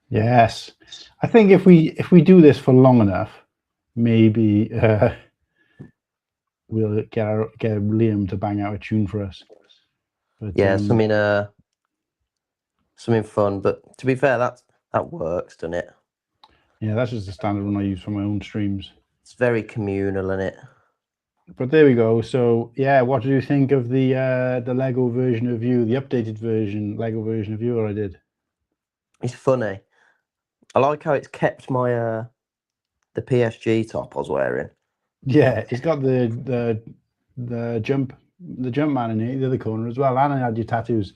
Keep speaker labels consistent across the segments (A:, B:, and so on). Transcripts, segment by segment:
A: Yes, I think if we do this for long enough, maybe we'll get Liam to bang out a tune for us. But,
B: yeah, something fun. But to be fair, that works, doesn't it?
A: Yeah, that's just the standard one I use for my own streams.
B: It's very communal, isn't it?
A: But there we go. So yeah, what do you think of the Lego version of you, the updated version, Lego version of you that I did?
B: It's funny. I like how it's kept my the PSG top I was wearing.
A: Yeah, it's got the jump man in the other corner as well, and I had your tattoos.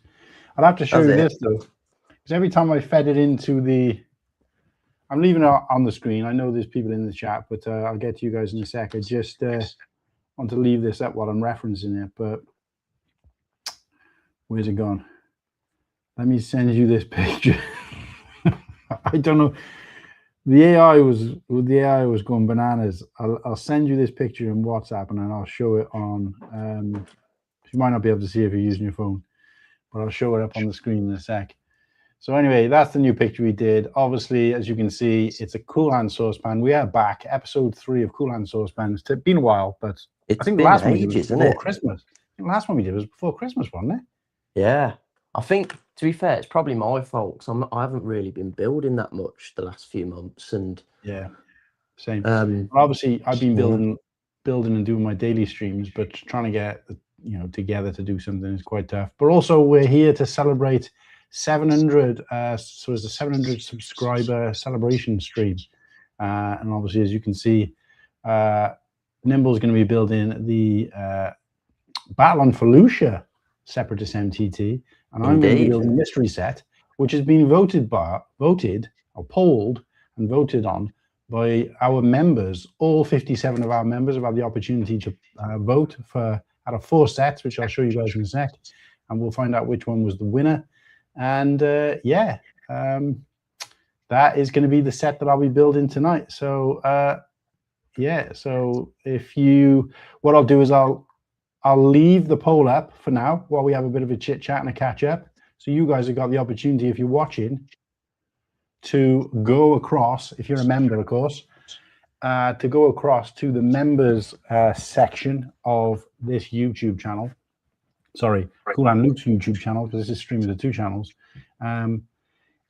A: I'll have to show you this though, because every time I fed it into the, I'm leaving it on the screen. I know there's people in the chat, but I'll get to you guys in a sec. I just want to leave this up while I'm referencing it, but where's it gone? Let me send you this picture. I don't know. The AI was going bananas. I'll send you this picture in WhatsApp, and then I'll show it on. You might not be able to see if you're using your phone, but I'll show it up on the screen in a sec. So anyway, that's the new picture we did. Obviously, as you can see, it's a Cool Han Saucepan. We are back, episode 3 of Cool Han Saucepan. It's been a while, but I think the last one we did was before Christmas. The last one we did was before Christmas, wasn't it?
B: Yeah. I think, to be fair, it's probably my fault because I haven't really been building that much the last few months. And
A: yeah, same. Obviously, I've been building and doing my daily streams, but trying to get together to do something is quite tough. But also, we're here to celebrate 700. So it's a 700 subscriber celebration stream, and obviously, as you can see, Nimble's going to be building the Battle on Felucia Separatist MTT. And I'm going to be building a mystery set, which has been voted or polled and voted on by our members. All 57 of our members have had the opportunity to vote out of 4 sets, which I'll show you guys in a sec, and we'll find out which one was the winner. And that is going to be the set that I'll be building tonight. So so what I'll do is I'll leave the poll up for now while we have a bit of a chit chat and a catch up. So you guys have got the opportunity, if you're watching, to go across, if you're a member, of course, to go across to the members section of this YouTube channel. Sorry, Cool Han Luke's YouTube channel, because this is streaming to 2 channels.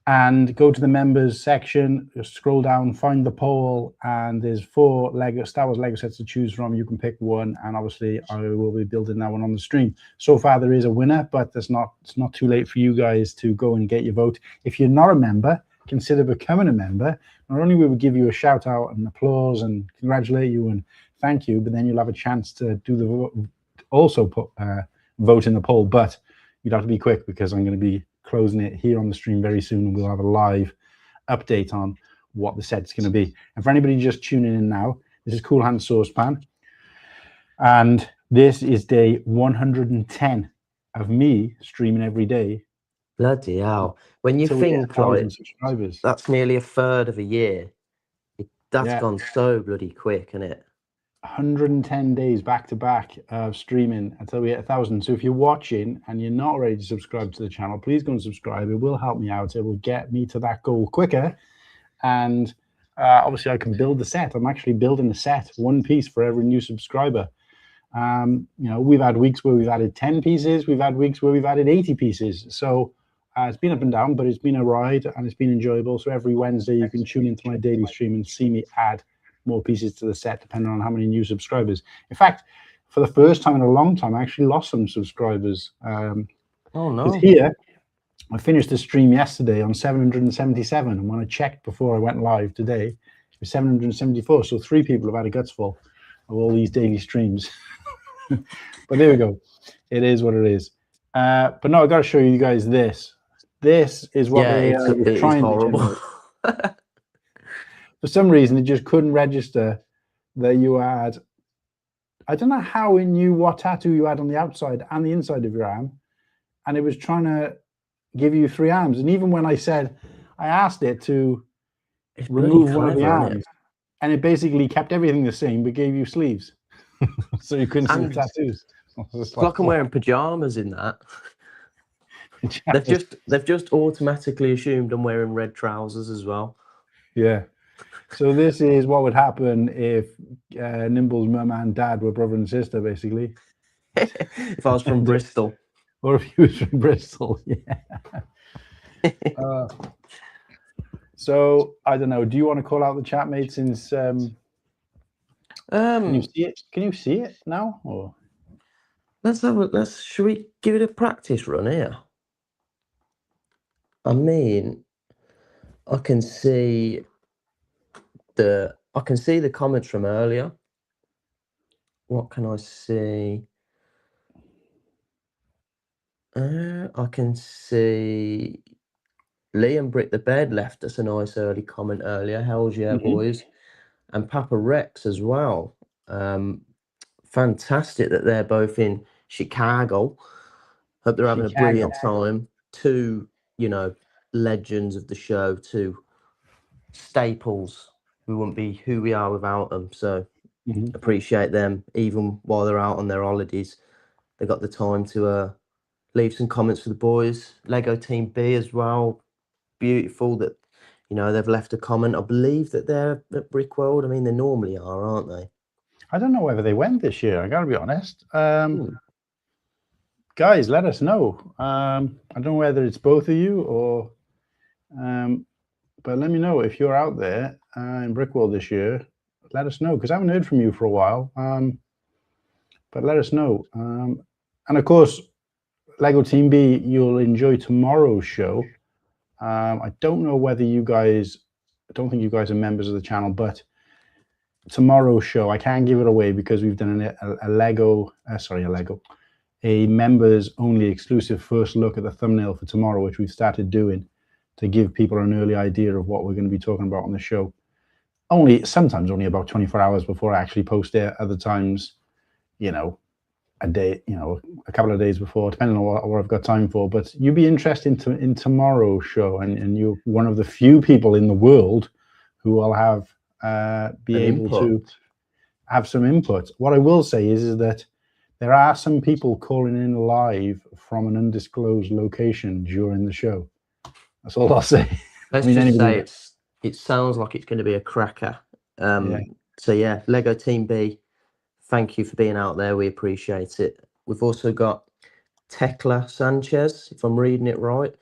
A: And go to the members section, scroll down, find the poll, and there's 4 Star Wars Lego sets to choose from. You can pick one, and obviously I will be building that one on the stream. So far there is a winner, but it's not too late for you guys to go and get your vote. If you're not a member, consider becoming a member. Not only will we give you a shout out and applause and congratulate you and thank you, but then you'll have a chance to do the vote, also put vote in the poll. But you'd have to be quick, because I'm going to be closing it here on the stream very soon, and we'll have a live update on what the set's going to be. And for anybody just tuning in now, this is Cool Han Saucepan, and this is day 110 of me streaming every day.
B: Bloody hell! When you think like subscribers, that's nearly a third of a year. That's gone so bloody quick, isn't it?
A: 110 days back to back of streaming until we hit 1,000. So if you're watching and you're not ready to subscribe to the channel, please go and subscribe. It will help me out. It will get me to that goal quicker. And obviously I can build the set. I'm actually building a set, 1 piece for every new subscriber. We've had weeks where we've added 10 pieces. We've had weeks where we've added 80 pieces. So it's been up and down, but it's been a ride and it's been enjoyable. So every Wednesday you can tune into my daily stream and see me add more pieces to the set, depending on how many new subscribers. In fact, for the first time in a long time, I actually lost some subscribers.
B: Oh no!
A: Here, I finished the stream yesterday on 777, and when I checked before I went live today, it was 774. So 3 people have had a guts full of all these daily streams. But there we go. It is what it is. But no, I got to show you guys this. This is what we're trying to generate. For some reason, it just couldn't register that you had. I don't know how it knew what tattoo you had on the outside and the inside of your arm, and it was trying to give you 3 arms. And even when I asked it to remove one of the arms, and it basically kept everything the same but gave you sleeves, so you couldn't see the tattoos.
B: It's like I'm wearing pajamas in that. They've just automatically assumed I'm wearing red trousers as well.
A: Yeah. So this is what would happen if Nimble's mum and dad were brother and sister, basically.
B: If I was from Bristol.
A: Or if he was from Bristol, yeah. So I don't know. Do you want to call out the chat, mate? Since can you see it? Can you see it now? Or
B: Should we give it a practice run here? I mean, I can see the comments from earlier. What can I see? I can see Liam Brick the Bed left us a nice early comment earlier. Hell's yeah, boys. And Papa Rex as well. Fantastic that they're both in Chicago. Hope they're having a brilliant time. Two, legends of the show, two staples. We wouldn't be who we are without them. So appreciate them, even while they're out on their holidays. They got the time to leave some comments for the boys. Lego Team B as well. Beautiful that, they've left a comment. I believe that they're at Brickworld. I mean, they normally are, aren't they?
A: I don't know whether they went this year. I gotta be honest. Guys, let us know. I don't know whether it's both of you or, but let me know if you're out there in Brickworld this year. Let us know, because I haven't heard from you for a while. But let us know. And of course, Lego Team B, you'll enjoy tomorrow's show. I don't know whether you guys, I don't think you guys are members of the channel, but tomorrow's show, I can't give it away because we've done a members only exclusive first look at the thumbnail for tomorrow, which we've started doing to give people an early idea of what we're going to be talking about on the show. Sometimes only about 24 hours before I actually post it. Other times, a day, a couple of days before, depending on what I've got time for. But you'd be interested in tomorrow's show, and you're one of the few people in the world who will have to have some input. What I will say is that there are some people calling in live from an undisclosed location during the show. That's all I'll say.
B: Let's just say it sounds like it's going to be a cracker. So yeah, Lego Team B, thank you for being out there. We appreciate it. We've also got Tekla Sanchez, if I'm reading it right.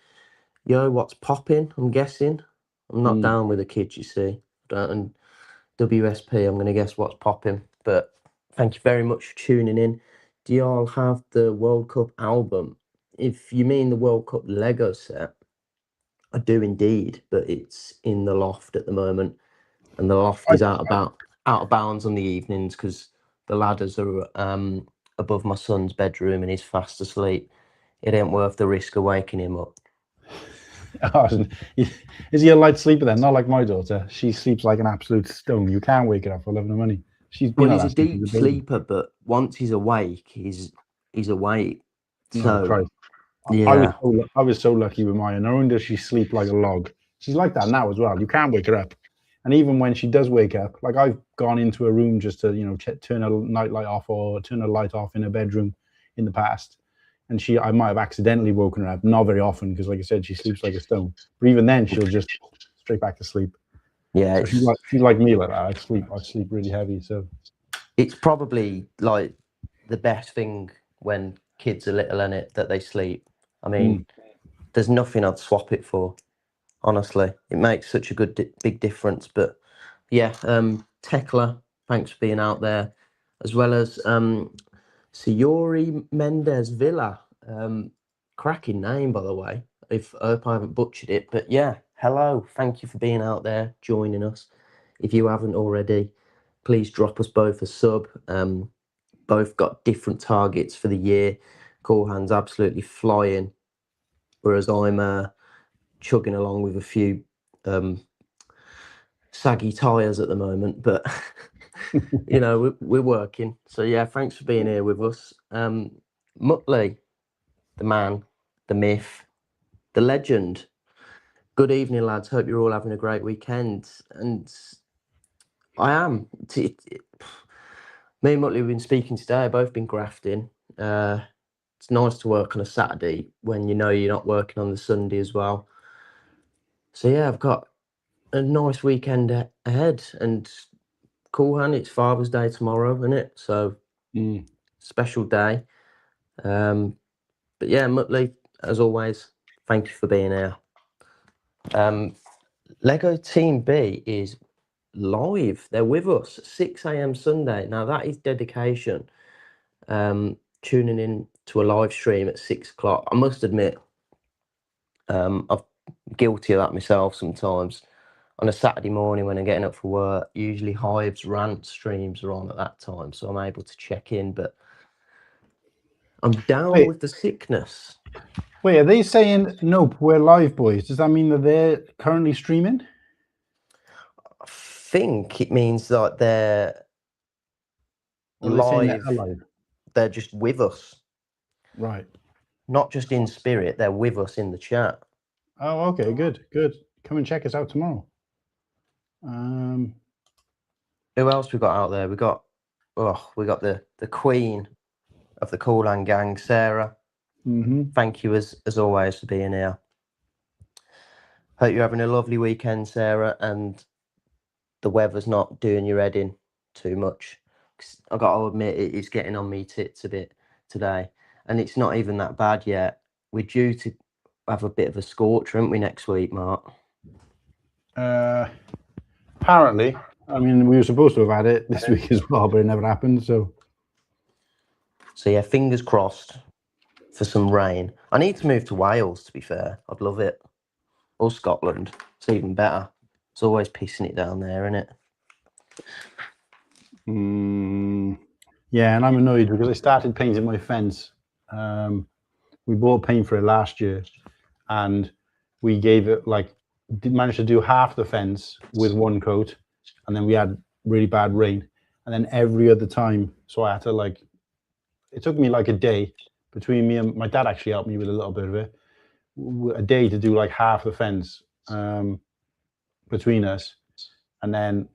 B: Yo, what's popping? I'm guessing. I'm not down with the kids, you see. And WSP, I'm going to guess what's popping. But thank you very much for tuning in. Do y'all have the World Cup album? If you mean the World Cup Lego set, I do indeed, but it's in the loft at the moment. And the loft is out of bounds on the evenings because the ladders are above my son's bedroom and he's fast asleep. It ain't worth the risk of waking him up.
A: Is he a light sleeper then? Not like my daughter. She sleeps like an absolute stone. You can't wake her up for love nor money.
B: He's a deep sleeper, but once he's awake, he's awake. So,
A: yeah. I was so lucky with mine. Not only does she sleep like a log, she's like that now as well. You can't wake her up. And even when she does wake up, like I've gone into a room just to, turn a night light off or turn a light off in her bedroom in the past. And I might have accidentally woken her up, not very often, because like I said, she sleeps like a stone. But even then, she'll just straight back to sleep.
B: Yeah,
A: so she's like me like that. I sleep really heavy. So
B: it's probably like the best thing when kids are little, in it, that they sleep. I mean, there's nothing I'd swap it for. Honestly, it makes such a big difference. But yeah, Tekla, thanks for being out there, as well as Sayori Mendez Villa. Cracking name, by the way. I hope I haven't butchered it. But yeah, hello. Thank you for being out there, joining us. If you haven't already, please drop us both a sub. Both got different targets for the year. Corhan's absolutely flying, whereas I'm chugging along with a few saggy tyres at the moment. But, we're working. So, yeah, thanks for being here with us. Muttley, the man, the myth, the legend. Good evening, lads. Hope you're all having a great weekend. And I am. Me and Muttley have been speaking today. I've both been grafting. It's nice to work on a Saturday when you know you're not working on the Sunday as well. So yeah, I've got a nice weekend ahead, and cool, Han. It's Father's Day tomorrow, isn't it? So special day. But yeah, Muttley, as always, thank you for being here. Lego Team B is live. They're with us 6 a.m. Sunday. Now that is dedication. Tuning in to a live stream at 6 o'clock. I must admit, I'm guilty of that myself sometimes. On a Saturday morning when I'm getting up for work, usually Hive's rant streams are on at that time, so I'm able to check in, but I'm down with the sickness.
A: Wait, are they saying, nope, we're live, boys? Does that mean that they're currently streaming?
B: I think it means that they're live. They're just with us.
A: Right.
B: Not just in spirit, they're with us in the chat.
A: Oh, okay, good. Come and check us out tomorrow.
B: Who else we got out there? We got the queen of the Coolan gang, Sarah. Thank you as always for being here. Hope you're having a lovely weekend, Sarah, and the weather's not doing your head in too much. I've got to admit, it's getting on me tits a bit today, and it's not even that bad yet. We're due to have a bit of a scorcher, aren't we, next week, Mark?
A: Apparently. I mean, we were supposed to have had it this week as well, but it never happened. So
B: yeah, fingers crossed for some rain. I need to move to Wales, to be fair. I'd love it. Or Scotland. It's even better. It's always pissing it down there, isn't it?
A: Yeah, and I'm annoyed because I started painting my fence. We bought paint for it last year, and we gave it managed to do half the fence with one coat, and then we had really bad rain, and then every other time, so I had to it took me like a day between me and my dad actually helped me with a little bit of it, a day to do like half the fence between us, and then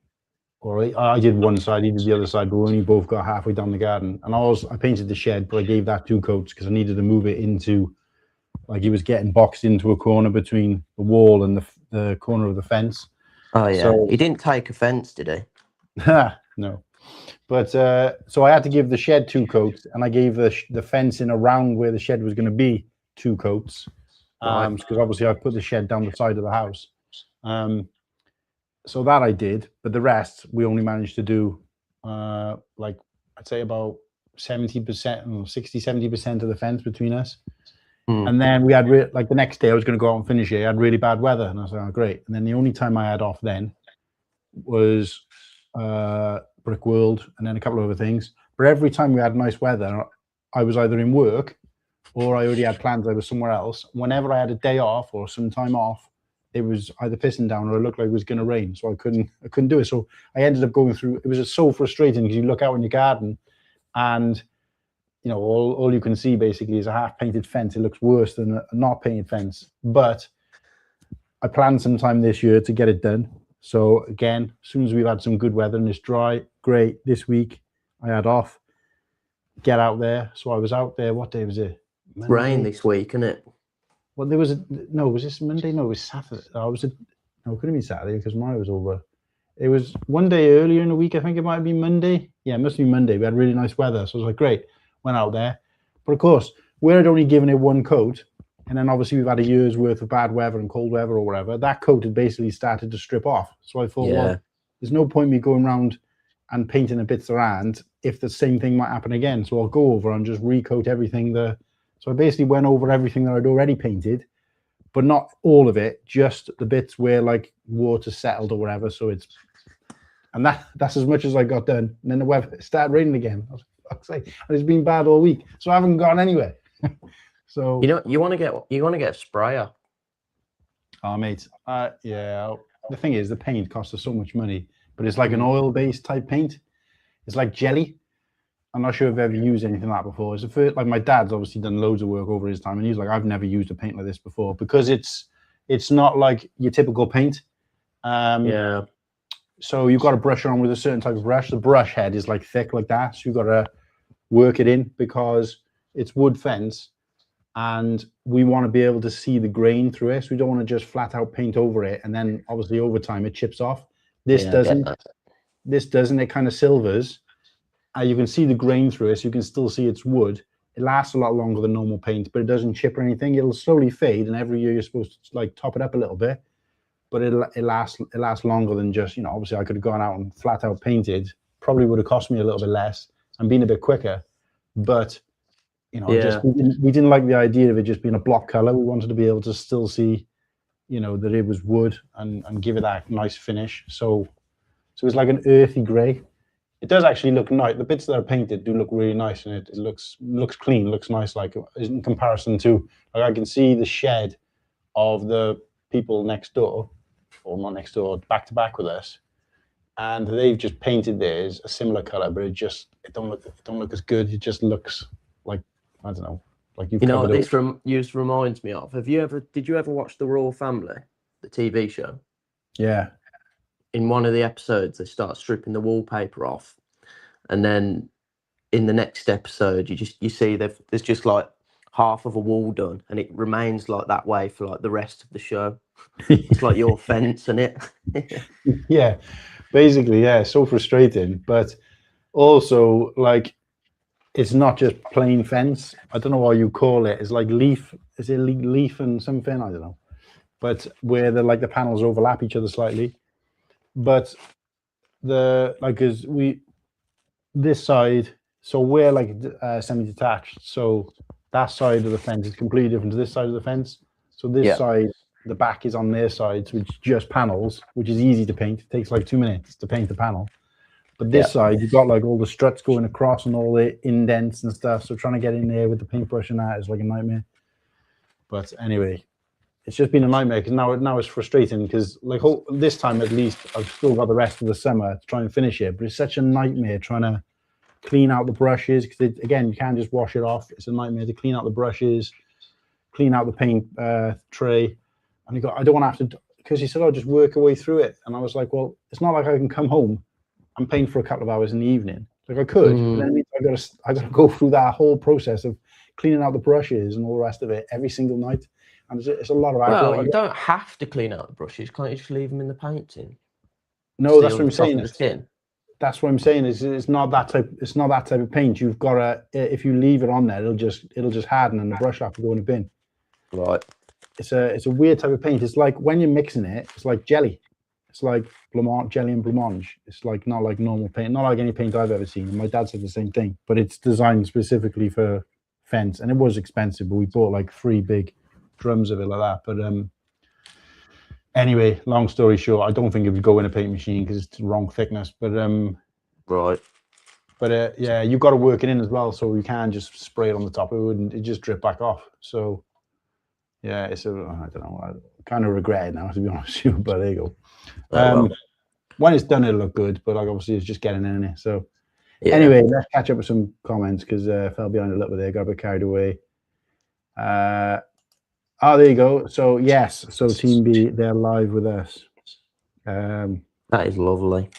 A: I did one side, he did the other side, but we only both got halfway down the garden. And I painted the shed, but I gave that 2 coats because I needed to move it into, he was getting boxed into a corner between the wall and the corner of the fence.
B: Oh yeah. So, he didn't take offense, did he?
A: No. But so I had to give the shed 2 coats, and I gave the fence in around where the shed was going to be 2 coats, because obviously I put the shed down the side of the house. So that I did, but the rest we only managed to do I'd say about 70%, 60-70% of the fence between us. And then we had the next day I was going to go out and finish it. I had really bad weather, and I was like, oh, great. And then the only time I had off then was Brick World and then a couple of other things. But every time we had nice weather, I was either in work or I already had plans. I was somewhere else. Whenever I had a day off or some time off, it was either pissing down or it looked like it was going to rain, so I couldn't do it. So I ended up going through. It was just so frustrating because you look out in your garden, and all you can see basically is a half painted fence. It looks worse than a not painted fence. But I planned some time this year to get it done. So again, as soon as we've had some good weather and it's dry, great. This week I had off. Get out there. So I was out there. What day was it?
B: Monday? Rain this week, isn't it?
A: Well, there was was this Monday? No, it was Saturday. No, it couldn't be Saturday because mine was over. It was one day earlier in the week. I think it might have been Monday. Yeah, it must be Monday. We had really nice weather. So I was like, great. Went out there. But of course, we had only given it 1 coat. And then obviously we've had a year's worth of bad weather and cold weather or whatever. That coat had basically started to strip off. So I thought, well, there's no point me going around and painting the bits around if the same thing might happen again. So I'll go over and just recoat everything. So I basically went over everything that I'd already painted, but not all of it, just the bits where water settled or whatever. So that's as much as I got done. And then the weather started raining again. I was like, and it's been bad all week, so I haven't gone anywhere. So
B: you want to get a sprayer.
A: Oh mate, yeah. The thing is, the paint costs us so much money, but it's like an oil-based type paint. It's like jelly. I'm not sure if I've ever used anything like that before. It's the first, my dad's obviously done loads of work over his time, and he's like, I've never used a paint like this before because it's not like your typical paint.
B: Yeah.
A: So you've got to brush on with a certain type of brush. The brush head is thick like that, so you've got to work it in because it's wood fence, and we want to be able to see the grain through it. So we don't want to just flat out paint over it, and then obviously over time it chips off. This doesn't. This doesn't. It kind of silvers. You can see the grain through it, so you can still see it's wood. It lasts a lot longer than normal paint, but it doesn't chip or anything. It'll slowly fade, and every year you're supposed to like top it up a little bit. But it lasts longer than just, you know, obviously I could have gone out and flat out painted. Probably would have cost me a little bit less and been a bit quicker. But, you know, just we didn't like the idea of it just being a block color. We wanted to be able to still see, you know, that it was wood and give it that nice finish. So it's like an earthy grey. It does actually look nice. The bits that are painted do look really nice, and it looks clean, looks nice. Like in comparison to, like, I can see the shed of the people next door, or not next door, back to back with us, and they've just painted theirs a similar color, but it don't look as good. It just looks like, I don't know, like you've, you know what
B: this just reminds me of. Did you ever watch The Royal Family, the TV show?
A: Yeah.
B: In one of the episodes, they start stripping the wallpaper off, and then in the next episode, you see there's just like half of a wall done, and it remains like that way for like the rest of the show. It's like your fence, isn't it?
A: Yeah, basically, yeah. So frustrating, but also like it's not just plain fence. I don't know what you call it. It's like leaf. Is it leaf and something? I don't know. But where the panels overlap each other slightly. But because this side, so we're like semi-detached, so that side of the fence is completely different to this side of the fence. So this side, the back is on their side, so it's just panels, which is easy to paint. It takes like 2 minutes to paint the panel. But this side, you've got like all the struts going across and all the indents and stuff. So trying to get in there with the paintbrush and that is like a nightmare. But anyway, it's just been a nightmare because now it's frustrating because like this time at least I've still got the rest of the summer to try and finish it, but it's such a nightmare trying to clean out the brushes because again you can't just wash it off. It's a nightmare to clean out the brushes, clean out the paint tray, and I don't want to have to, because he said, "Oh, just work your way through it," and I was like, "Well, it's not like I can come home and paint for a couple of hours in the evening. Like I could, but then I got to go through that whole process of cleaning out the brushes and all the rest of it every single night." And it's a lot of
B: Well, you don't have to clean out the brushes. Can't you just leave them in the paint tin?
A: No, that's what I'm saying. That's what I'm saying. It's not that type. It's not that type of paint. You've got to. If you leave it on there, it'll just harden, and the brush will have to go in the bin.
B: Right.
A: It's a weird type of paint. It's like when you're mixing it, it's like jelly. It's like jelly and blancmange. It's like not like normal paint. Not like any paint I've ever seen. My dad said the same thing. But it's designed specifically for fence, and it was expensive. But we bought like 3 big drums of it like that. But anyway, long story short, I don't think it would go in a paint machine because it's the wrong thickness. But
B: right.
A: But yeah, you've got to work it in as well, so you can't just spray it on the top. It just drip back off. So yeah, I don't know. I kind of regret it now, to be honest with you. But there you go. When it's done, it'll look good. But like obviously, it's just getting in it. So anyway, let's catch up with some comments because I fell behind a little bit there. Got a bit carried away. Oh, there you go. So yes, so Team B, they're live with us.
B: That is lovely.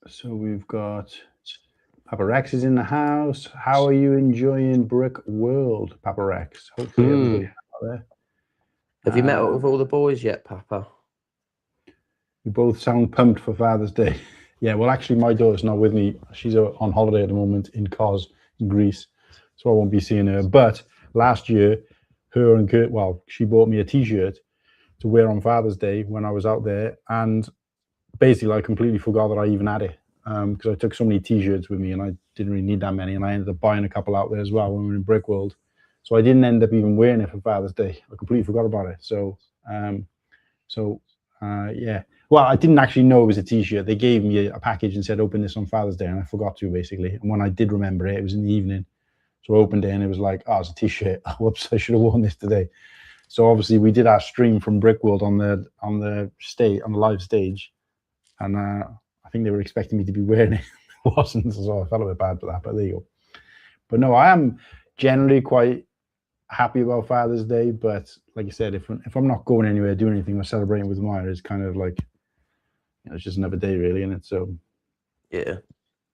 A: So we've got Papa Rex is in the house. How are you enjoying Brick World, Papa Rex? Hopefully everybody's out there.
B: Have you met up with all the boys yet, Papa?
A: We both sound pumped for Father's Day. Yeah, well, actually, my daughter's not with me. She's on holiday at the moment in Kos, in Greece, so I won't be seeing her. But last year, her and Kurt, she bought me a T-shirt to wear on Father's Day when I was out there, and basically, I completely forgot that I even had it because I took so many T-shirts with me, and I didn't really need that many, and I ended up buying a couple out there as well when we were in Brick World. So I didn't end up even wearing it for Father's Day. I completely forgot about it. So, yeah. Well, I didn't actually know it was a T-shirt. They gave me a package and said, open this on Father's Day, and I forgot to, basically. And when I did remember it, it was in the evening. So I opened it, and it was like, oh, it's a T-shirt. Whoops, I should have worn this today. So obviously, we did our stream from Brick World on the live stage, and I think they were expecting me to be wearing it. It wasn't, so I felt a bit bad for that, but there you go. But no, I am generally quite happy about Father's Day, but like you said, if I'm not going anywhere, doing anything, or celebrating with Maya, it's kind of like, it's just another day, really, isn't it? So
B: yeah.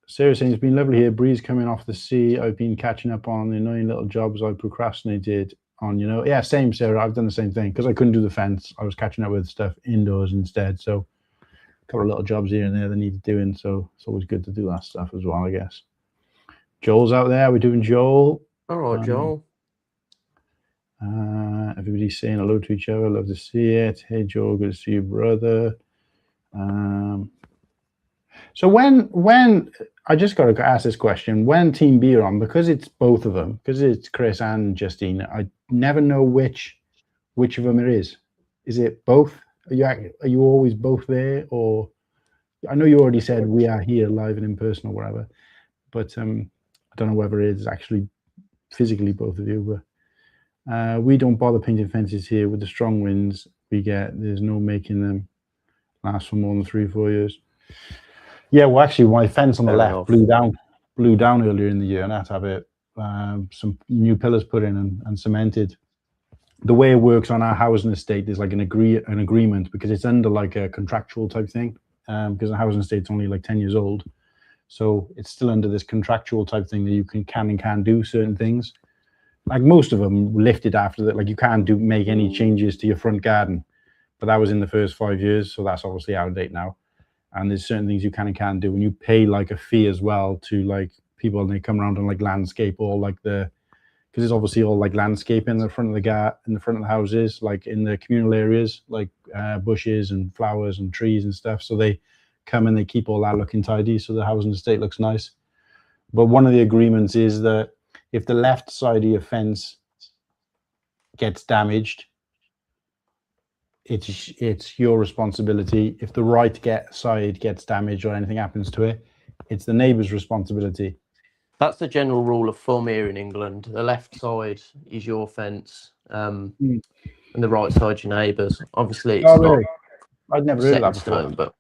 A: Sarah saying it's been lovely here. Breeze coming off the sea. I've been catching up on the annoying little jobs I procrastinated on. Yeah, same, Sarah. I've done the same thing because I couldn't do the fence. I was catching up with stuff indoors instead. So a couple of little jobs here and there that needed doing. So it's always good to do that stuff as well, I guess. Joel's out there. We're doing Joel.
B: All right, Joel.
A: Everybody's saying hello to each other. Love to see it. Hey, Joel, good to see you, brother. So when I just got to ask this question, when Team B are on, because it's both of them, because it's Chris and Justine, I never know which of them it is. Is it both? Are you always both there, or I know you already said we are here live and in person or whatever, but I don't know whether it is actually physically both of you. But we don't bother painting fences here with the strong winds we get. There's no making them last for more than 3-4 years. Yeah, well, actually, my fence on the left blew down earlier in the year, and I had to have it some new pillars put in and cemented. The way it works on our housing estate, there's like an agreement, because it's under like a contractual type thing, because the housing estate's only like 10 years old, so it's still under this contractual type thing that you can do certain things. Like most of them lifted after that. Like you can't make any changes to your front garden, but that was in the first 5 years, so that's obviously out of date now. And there's certain things you can and can't do, and you pay like a fee as well to like people, and they come around and like landscape all like because it's obviously all like landscape in the front of the houses, like in the communal areas, like bushes and flowers and trees and stuff. So they come and they keep all that looking tidy, so the housing estate looks nice. But one of the agreements is that if the left side of your fence gets damaged, it's your responsibility. If the right side gets damaged or anything happens to it, it's the neighbour's responsibility.
B: That's the general rule of thumb here in England. The left side is your fence, and the right side your neighbours. Obviously, it's not.
A: I'd never heard of that before.
B: Stone, but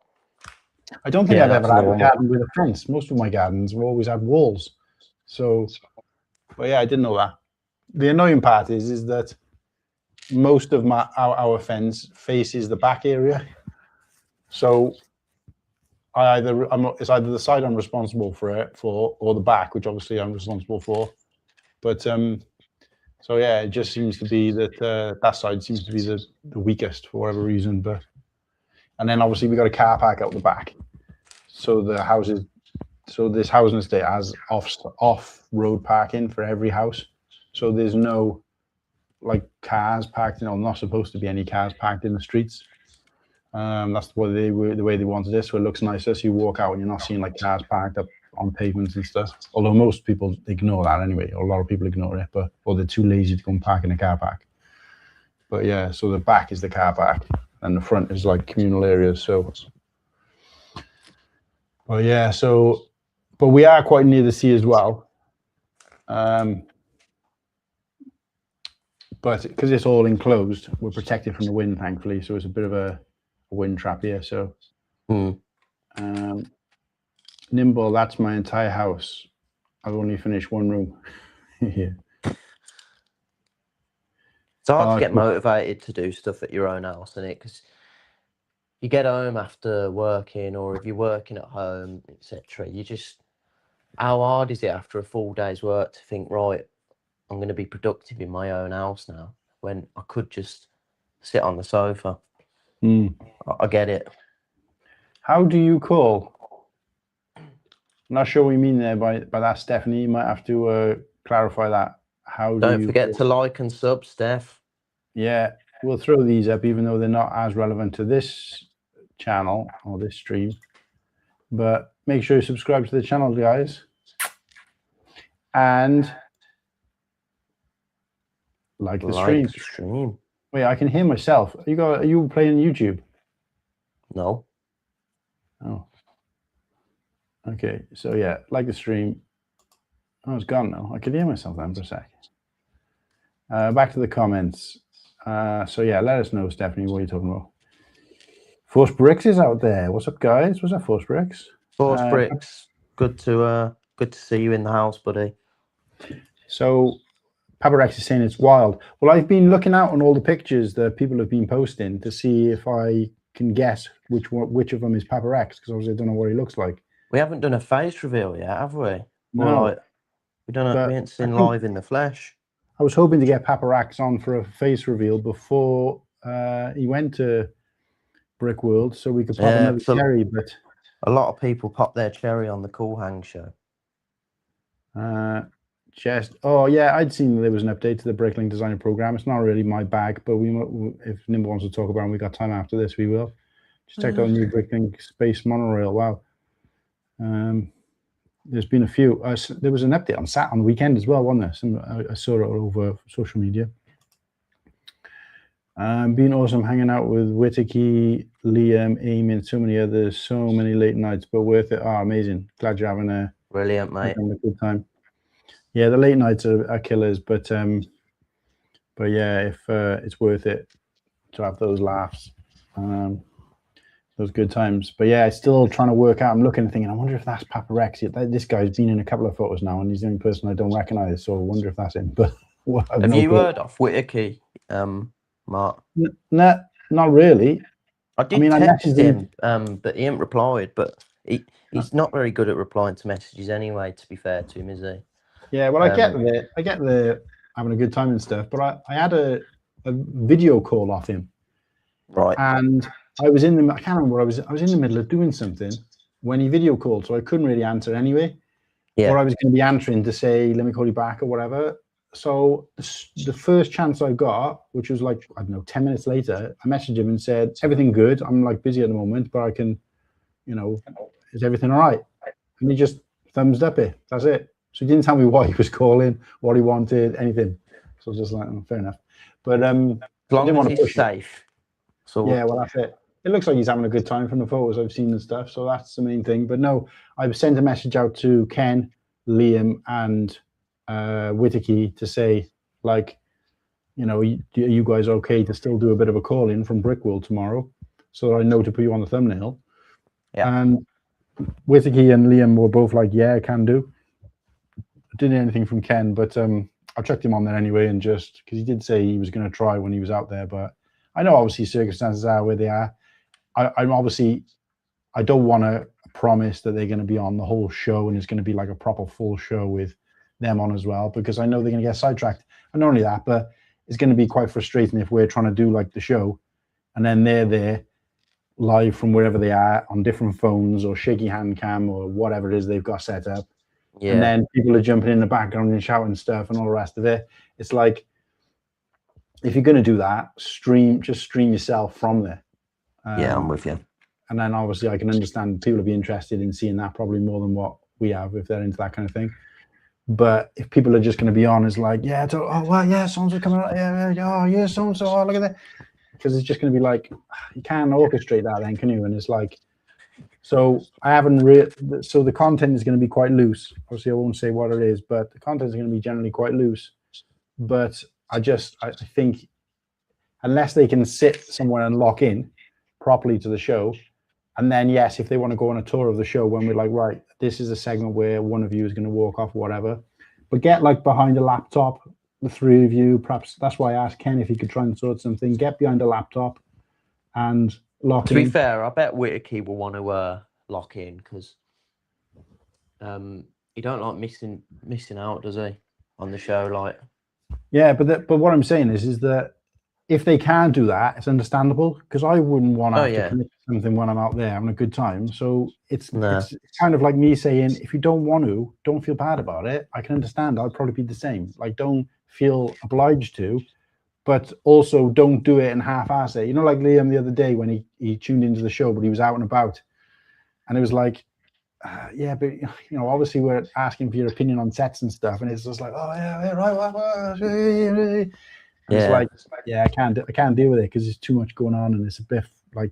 A: I don't think I've ever had a garden with a fence. Most of my gardens have always had walls. So, but yeah, I didn't know that. The annoying part is that most of our fence faces the back area, so it's either the side I'm responsible for or the back, which obviously I'm responsible for. But so yeah, it just seems to be that that side seems to be the weakest for whatever reason. But and then obviously we got a car park out the back, so this housing estate has off road parking for every house, so there's no like cars parked, not supposed to be any cars parked in the streets. That's the way they wanted it, so it looks nicer. So you walk out and you're not seeing like cars parked up on pavements and stuff. Although most people ignore that anyway, or a lot of people ignore it, or they're too lazy to go and park in a car park. But yeah, so the back is the car park, and the front is like communal areas. So, well, yeah. So, but we are quite near the sea as well. But because it's all enclosed, we're protected from the wind, thankfully. So it's a bit of a wind trap here. So, Nimble, that's my entire house. I've only finished one room. Yeah.
B: It's hard to get motivated to do stuff at your own house, isn't it? Because you get home after working, or if you're working at home, etc. How hard is it after a full day's work to think, right, I'm going to be productive in my own house now, when I could just sit on the sofa? I get it.
A: How do you call? I'm not sure what you mean there by that, Stephanie. You might have to clarify that.
B: Don't forget to like and sub, Steph.
A: Yeah, we'll throw these up, even though they're not as relevant to this channel or this stream. But make sure you subscribe to the channel, guys. And like the stream. Wait, I can hear myself. Are you playing YouTube?
B: No.
A: Oh. Okay, so yeah, like the stream. Oh, it's gone now. I could hear myself then for a sec. Back to the comments. So yeah, let us know, Stephanie, what you're talking about. Force Bricks is out there. What's up, guys? What's up, Force Bricks?
B: Force Bricks. Good to see you in the house, buddy.
A: So Papa Rex is saying it's wild. Well, I've been looking out on all the pictures that people have been posting to see if I can guess which of them is Papa Rex, because obviously I don't know what he looks like.
B: We haven't done a face reveal yet, have we?
A: No.
B: Like, we haven't seen live in the flesh.
A: I was hoping to get Papa Rex on for a face reveal before he went to Brick World, so we could pop another cherry. But
B: a lot of people pop their cherry on the Cool Hang show.
A: Oh yeah, I'd seen there was an update to the Bricklink Designer program. It's not really my bag, but if Nimble wants to talk about it and we got time after this, we will. Just checked out the new Bricklink Space Monorail. Wow. There's been a few. There was an update on the weekend as well, wasn't there? I saw it over social media. Been awesome hanging out with Whittaky, Liam, Amy, and so many others. So many late nights, but worth it. Oh, amazing! Glad you're having a
B: brilliant, mate.
A: Having a good time. Yeah, the late nights are killers, but yeah, if it's worth it to have those laughs, those good times. But yeah, still trying to work out. I'm looking and thinking, I wonder if that's Papa Rex. This guy's been in a couple of photos now, and he's the only person I don't recognize. So I wonder if that's him. But
B: have you heard of Whittaky, Mark?
A: No, not really.
B: I texted him, but he ain't replied. But he's not very good at replying to messages anyway. To be fair to him, is he?
A: Yeah, well, I get the having a good time and stuff, but I had a video call off him,
B: right?
A: And I was I can't remember. I was in the middle of doing something when he video called, so I couldn't really answer anyway.
B: Yeah.
A: Or I was going to be answering to say, "Let me call you back" or whatever. So the first chance I got, which was like, I don't know, 10 minutes later, I messaged him and said, "Everything good? I'm like busy at the moment, but I can, is everything all right?" And he just thumbs up it. That's it. So he didn't tell me why he was calling, what he wanted, anything. So I was just like, oh, fair enough. But
B: as long as he's safe.
A: So yeah, well, that's it. It looks like he's having a good time from the photos I've seen and stuff. So that's the main thing. But no, I've sent a message out to Ken, Liam, and Whittaky to say, like, are you guys okay to still do a bit of a call in from Brickworld tomorrow, so that I know to put you on the thumbnail?
B: Yeah.
A: And Whittaky and Liam were both like, yeah, I can do. Didn't hear anything from Ken, but I chucked him on there anyway, and just because he did say he was going to try when he was out there. But I know obviously circumstances are where they are. I'm obviously, I don't want to promise that they're going to be on the whole show and it's going to be like a proper full show with them on as well, because I know they're going to get sidetracked. And not only that, but it's going to be quite frustrating if we're trying to do like the show and then they're there live from wherever they are on different phones or shaky hand cam or whatever it is they've got set up. Yeah. And then people are jumping in the background and shouting stuff and all the rest of it. It's like, if you're going to do that, just stream yourself from there.
B: Yeah, I'm with you.
A: And then obviously I can understand people will be interested in seeing that probably more than what we have if they're into that kind of thing. But if people are just going to be on, it's like, yeah, so-and-so coming out, yeah, so-and-so, oh, look at that. Because it's just going to be like, you can't orchestrate that then, can you? And it's like, so I haven't so the content is going to be quite loose. Obviously I won't say what it is, but the content is going to be generally quite loose. But I think unless they can sit somewhere and lock in properly to the show, and then yes, if they want to go on a tour of the show when we're like, right, this is a segment where one of you is going to walk off or whatever, but get like behind a laptop, the three of you, perhaps that's why I asked Ken if he could try and sort something, get behind a laptop and lock in.
B: To be fair, I bet Whittaky will want to lock in because he don't like missing out, does he, on the show? Like,
A: yeah, but what I'm saying is that if they can do that, it's understandable, because I wouldn't want to commit to something when I'm out there having a good time. So it's kind of like me saying, if you don't want to, don't feel bad about it. I can understand. I'd probably be the same. Like, don't feel obliged to, but also don't do it and half-ass it. Like Liam the other day when he tuned into the show, but he was out and about, and it was like, yeah, but obviously we're asking for your opinion on sets and stuff, and it's just like, oh yeah, right. Yeah. It's like, yeah, I can't deal with it because there's too much going on, and it's a bit like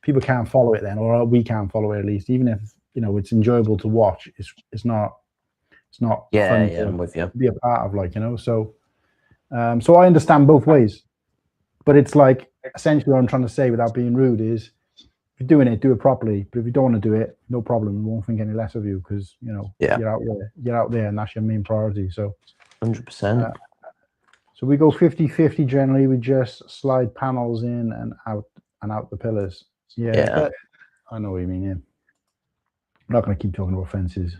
A: people can't follow it then, or we can't follow it at least. Even if it's enjoyable to watch, it's not fun
B: I'm with you.
A: To be a part of, So so I understand both ways, but it's like essentially what I'm trying to say without being rude is, if you're doing it, do it properly. But if you don't want to do it, no problem. We won't think any less of you because you're out there, and that's your main priority. So
B: 100%.
A: So we go 50-50 generally. We just slide panels in and out the pillars. Yeah. But I know what you mean. Yeah. I'm not going to keep talking about fences.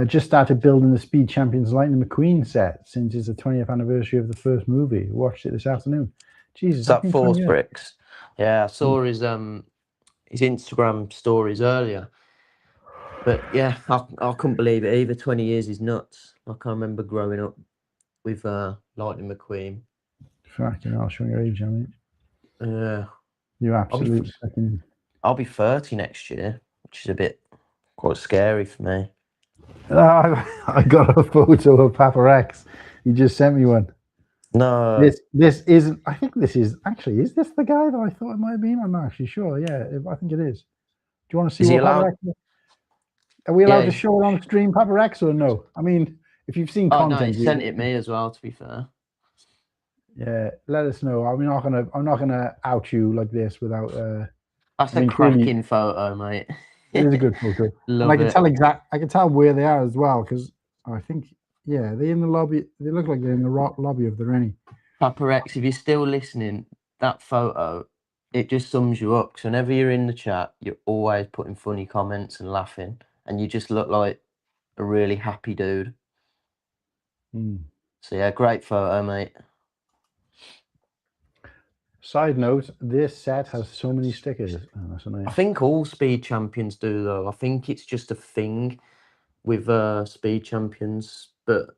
A: Just started building the Speed Champions Lightning McQueen set since it's the 20th anniversary of the first movie. Watched it this afternoon. Jesus,
B: Is that Force Bricks? Yeah, I saw his Instagram stories earlier. But yeah, I couldn't believe it either. 20 years is nuts. I can't remember growing up with Lightning McQueen.
A: Fucking I'll show your age, I mean.
B: Yeah.
A: You absolutely fucking...
B: I'll be 30 next year, which is a bit quite scary for me.
A: I got a photo of Papa Rex. He just sent me one.
B: No.
A: This isn't... I think this is... Actually, is this the guy that I thought it might have been? I'm not actually sure. Yeah, I think it is. Do you want to see what Papa Rex is? Are we allowed to show it on stream, Papa Rex, or no? I mean, if you've seen content...
B: Oh, no, he sent it me as well, to be fair.
A: Yeah, let us know. I'm not gonna out you like this without...
B: That's a cracking photo, mate.
A: It is a good photo.
B: Love
A: and I can tell where they are as well, because I think, yeah, they're in the lobby. They look like they're in the lobby of the Rennie.
B: Papa Rex, if you're still listening, that photo, it just sums you up. So whenever you're in the chat, you're always putting funny comments and laughing, and you just look like a really happy dude. So yeah, great photo, mate.
A: Side note, this set has so many stickers. Oh, that's nice.
B: I think all Speed Champions do, though. I think it's just a thing with Speed Champions, but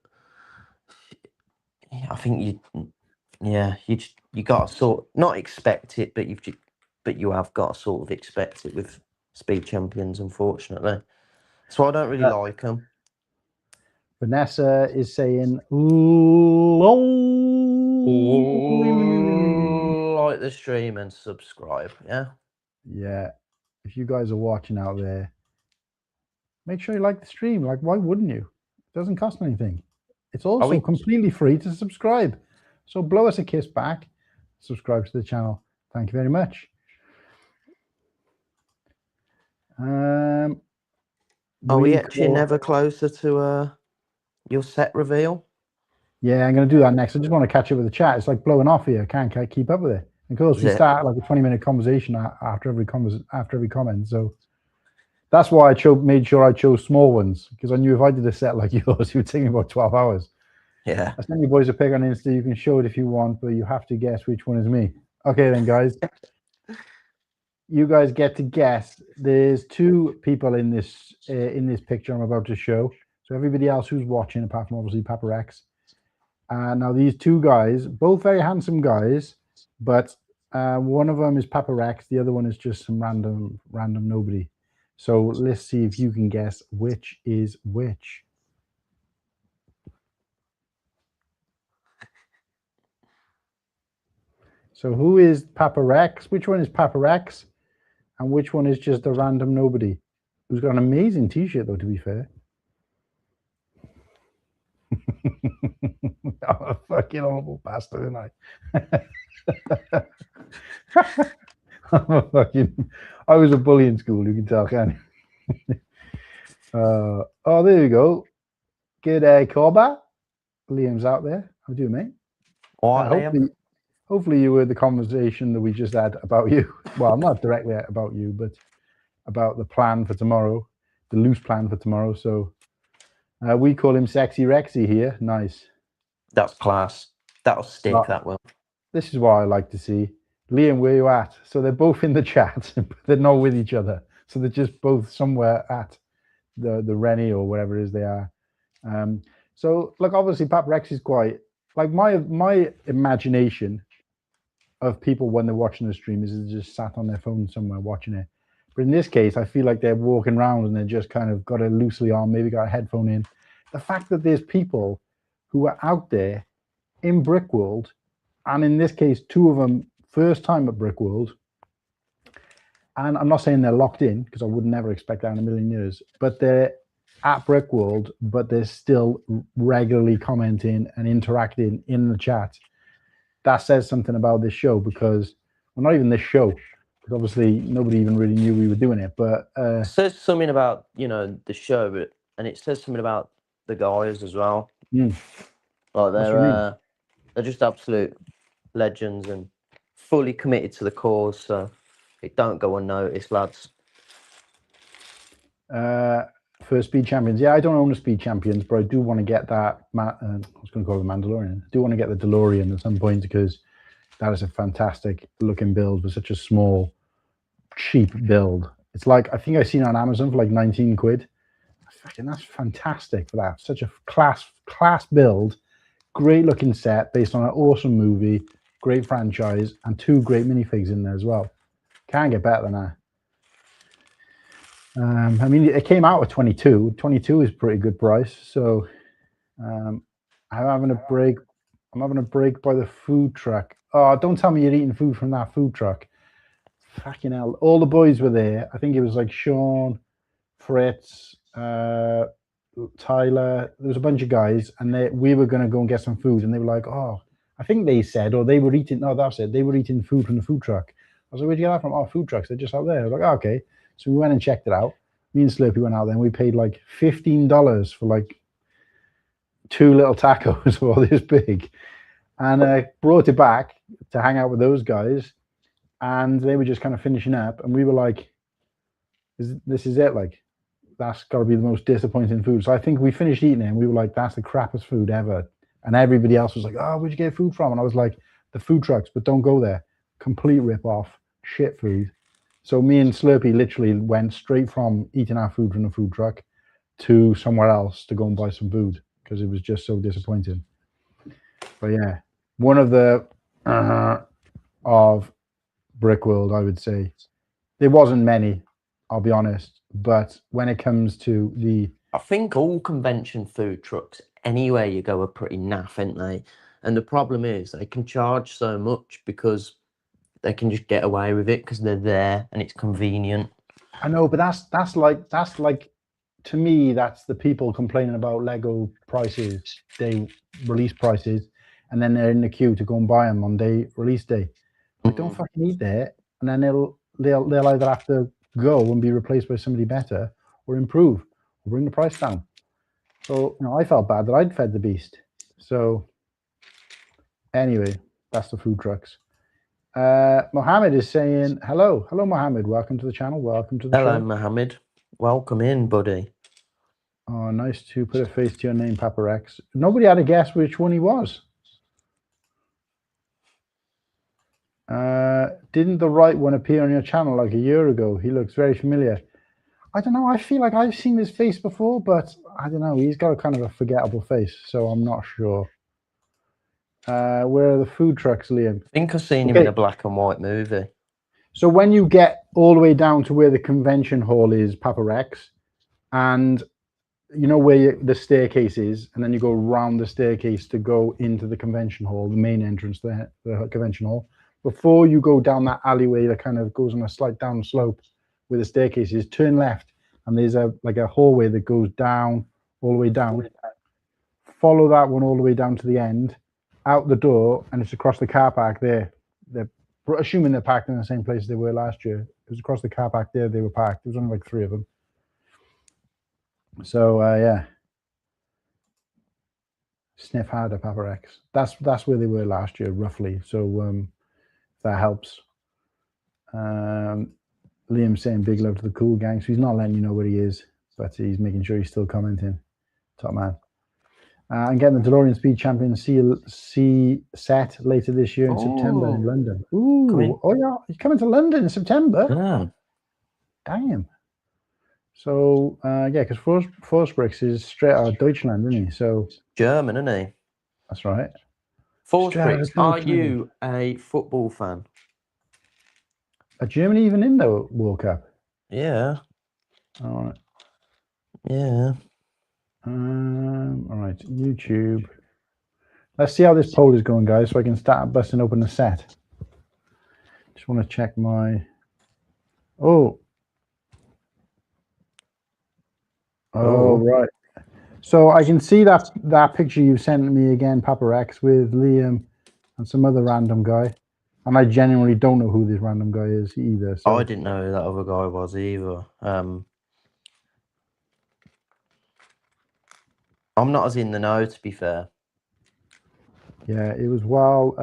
B: I think you got to sort not expect it, but you have got to sort of expect it with Speed Champions, unfortunately. So I don't really like them.
A: Vanessa is saying,
B: like the stream and subscribe.
A: Yeah. If you guys are watching out there, make sure you like the stream. Like, why wouldn't you? It doesn't cost anything. It's also completely free to subscribe. So blow us a kiss back. Subscribe to the channel. Thank you very much.
B: Are we actually never closer to your set reveal?
A: Yeah, I'm going to do that next. I just want to catch up with the chat. It's like blowing off here. I can't keep up with it. Of course, we start like a 20-minute conversation after every comment. So that's why I made sure I chose small ones, because I knew if I did a set like yours, it would take me about 12 hours.
B: Yeah.
A: I sent you boys a pic on Insta. You can show it if you want, but you have to guess which one is me. Okay, then, guys. You guys get to guess. There's two people in this picture I'm about to show. So everybody else who's watching, apart from obviously Papa Rex. Now these two guys, both very handsome guys, but one of them is Papa Rex. The other one is just some random nobody. So let's see if you can guess which is which. So who is Papa Rex? Which one is Papa Rex? And which one is just a random nobody? Who's got an amazing t-shirt, though, to be fair. I'm a fucking horrible bastard, aren't I? I was a bully in school, you can tell, can't you? Oh, there you go. Good day, Corba. Liam's out there. How do you, mate? Hopefully you heard the conversation that we just had about you. Well, not directly about you, but about the plan for tomorrow, the loose plan for tomorrow. So we call him Sexy Rexy here. Nice.
B: That's class. That'll stick, that will.
A: This is what I like to see. Liam, where you at? So they're both in the chat, but they're not with each other. So they're just both somewhere at the Rennie or wherever it is they are. So look, obviously Papa Rex is quite like my imagination of people when they're watching the stream is they're just sat on their phone somewhere watching it. But in this case, I feel like they're walking around and they're just kind of got it loosely on, maybe got a headphone in. The fact that there's people who are out there in Brickworld, and in this case, two of them first time at Brickworld, and I'm not saying they're locked in, because I would never expect that in a million years, but they're at Brickworld, but they're still regularly commenting and interacting in the chat. That says something about this show, because, well, not even this show, because obviously nobody even really knew we were doing it, but
B: it says something about, the show, and it says something about the guys as well.
A: Mm.
B: Like
A: That's what I mean.
B: they're just absolute legends and fully committed to the cause. So it don't go unnoticed, lads.
A: For Speed Champions, yeah, I don't own a Speed Champions, but I do want to get that. I was going to call it the Mandalorian. I do want to get the DeLorean at some point because that is a fantastic looking build for such a small, cheap build. It's like, I think I've seen it on Amazon for like 19 quid. That's fantastic for that. Such a class build, great looking set based on an awesome movie, great franchise, and 2 great minifigs in there as well. Can't get better than that. I mean, it came out at 22. 22 is a pretty good price. So I'm having a break. I'm having a break by the food truck. Oh, don't tell me you're eating food from that food truck. Fucking hell. All the boys were there. I think it was like Sean, Fritz, Tyler. There was a bunch of guys, and we were going to go and get some food. And they were like, oh, I think they said, or they were eating, no, that's it. They were eating food from the food truck. I was like, where'd you get that from? Oh, food trucks. They're just out there. I was like, oh, okay. So we went and checked it out. Me and Slurpee went out there and we paid like $15 for like 2 little tacos all this big, and brought it back to hang out with those guys, and they were just kind of finishing up, and we were like, this is it, like that's got to be the most disappointing food. So I think we finished eating it and we were like, that's the crappiest food ever. And everybody else was like, oh, where'd you get food from? And I was like, the food trucks, but don't go there. Complete rip off, shit food. So me and Slurpee literally went straight from eating our food from the food truck to somewhere else to go and buy some food because it was just so disappointing. But yeah, one of the of Brickworld, I would say. There wasn't many, I'll be honest. But when it comes to
B: I think all convention food trucks, anywhere you go, are pretty naff, aren't they? And the problem is they can charge so much because they can just get away with it because they're there and it's convenient.
A: I know, but that's like to me, that's the people complaining about Lego prices, day release prices, and then they're in the queue to go and buy them on release day. Like, don't fucking eat there, and then they'll either have to go and be replaced by somebody better, or improve, or bring the price down. So I felt bad that I'd fed the beast. So anyway, that's the food trucks. Mohammed is saying hello. Hello, Mohammed. Welcome to the channel. Welcome to the show.
B: Hello, Mohammed. Welcome in, buddy.
A: Oh, nice to put a face to your name, Papa Rex. Nobody had a guess which one he was. Didn't the right one appear on your channel like a year ago? He looks very familiar. I don't know. I feel like I've seen his face before, but I don't know. He's got a kind of a forgettable face, so I'm not sure. Where are the food trucks, Liam?
B: I think I've seen him in a black and white movie.
A: So when you get all the way down to where the convention hall is, Papa Rex, and you know where the staircase is, and then you go round the staircase to go into the convention hall, the main entrance there, the convention hall. Before you go down that alleyway that kind of goes on a slight down slope where the staircase is, turn left, and there's a hallway that goes down, all the way down. Follow that one all the way down to the end, out the door, and it's across the car park there. They're assuming they're parked in the same place they were last year. It was across the car park there they were parked. There was only like 3 of them. So yeah, sniff harder, Papa Rex. That's where they were last year, roughly. So that helps. Liam saying big love to the cool gang. So he's not letting you know where he is, but he's making sure he's still commenting. Top man. And getting the DeLorean Speed Champion C set later this year in September in London. Ooh, oh yeah, he's coming to London in September.
B: Yeah.
A: Damn. So yeah, because Forsbricks is straight out of Deutschland, isn't he? So
B: German, isn't he?
A: That's right.
B: Forsbricks, are you a football fan?
A: Are Germany even in the World Cup?
B: Yeah.
A: All right.
B: Yeah.
A: All right, YouTube. Let's see how this poll is going, guys, so I can start busting open the set. Just want to check my. Oh, right. So I can see that picture you sent me again, Papa Rex, with Liam and some other random guy. And I genuinely don't know who this random guy is either. So.
B: I didn't know who that other guy was either. I'm not as in the know, to be fair.
A: Yeah, it was while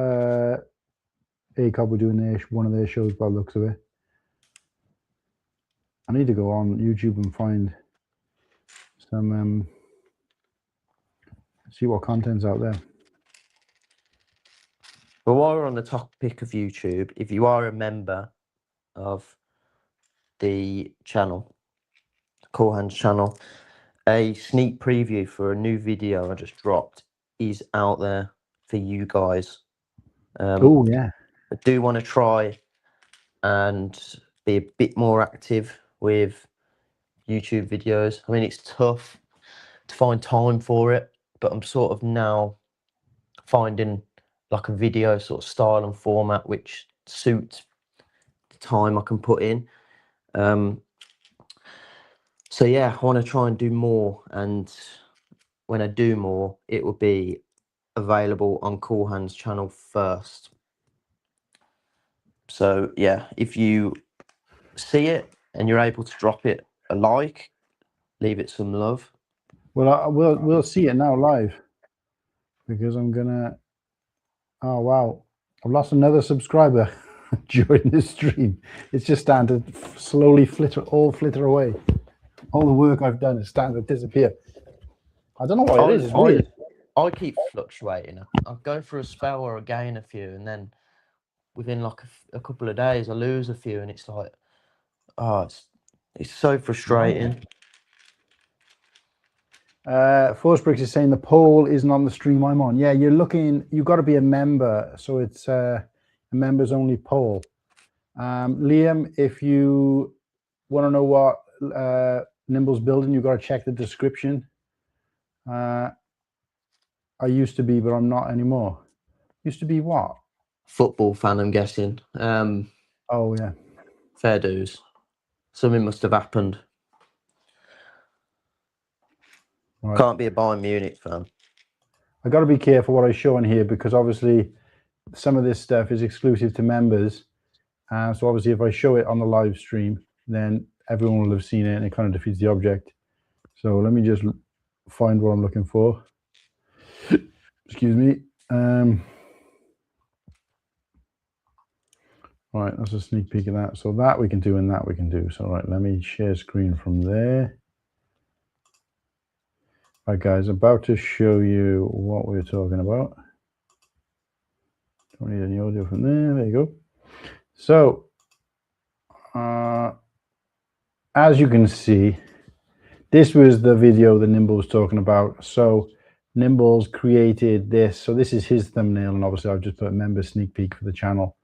A: ACOB were doing one of their shows by the looks of it. I need to go on YouTube and find some, see what content's out there.
B: But while we're on the topic of YouTube, if you are a member of the channel, Cool Hands channel, a sneak preview for a new video I just dropped is out there for you guys.
A: Oh, yeah.
B: I do want to try and be a bit more active with YouTube videos. I mean, it's tough to find time for it, but I'm sort of now finding like a video sort of style and format which suits the time I can put in. So yeah, I want to try and do more, and when I do more, it will be available on Cool Hands channel first. So yeah, if you see it and you're able to drop it a like, leave it some love.
A: Well, we'll see it now live, because I'm gonna. Oh wow, I've lost another subscriber during this stream. It's just starting to slowly flitter away. All the work I've done is starting to disappear. I don't know why it is. It's weird.
B: I keep fluctuating. I'll go through a spell where I gain a few, and then within like a couple of days I lose a few, and it's like, oh, it's so frustrating.
A: Force Bricks is saying the poll isn't on the stream I'm on. Yeah, you've got to be a member, so it's a members only poll. Liam, if you want to know what Nimble's building, you've got to check the description. I used to be, but I'm not anymore. Used to be what?
B: Football fan, I'm guessing.
A: Oh yeah.
B: Fair dues. Something must have happened. Right. Can't be a Bayern Munich fan.
A: I got to be careful what I show on here, because obviously some of this stuff is exclusive to members. So obviously if I show it on the live stream, then everyone will have seen it and it kind of defeats the object. So let me just find what I'm looking for. Excuse me. Right, that's a sneak peek of that. So that we can do and that we can do. So right, let me share screen from there. All right, guys, about to show you what we're talking about. Don't need any audio from there. There you go. So, as you can see, this was the video that Nimble was talking about. So Nimble's created this. So this is his thumbnail, and obviously I've just put member sneak peek for the channel.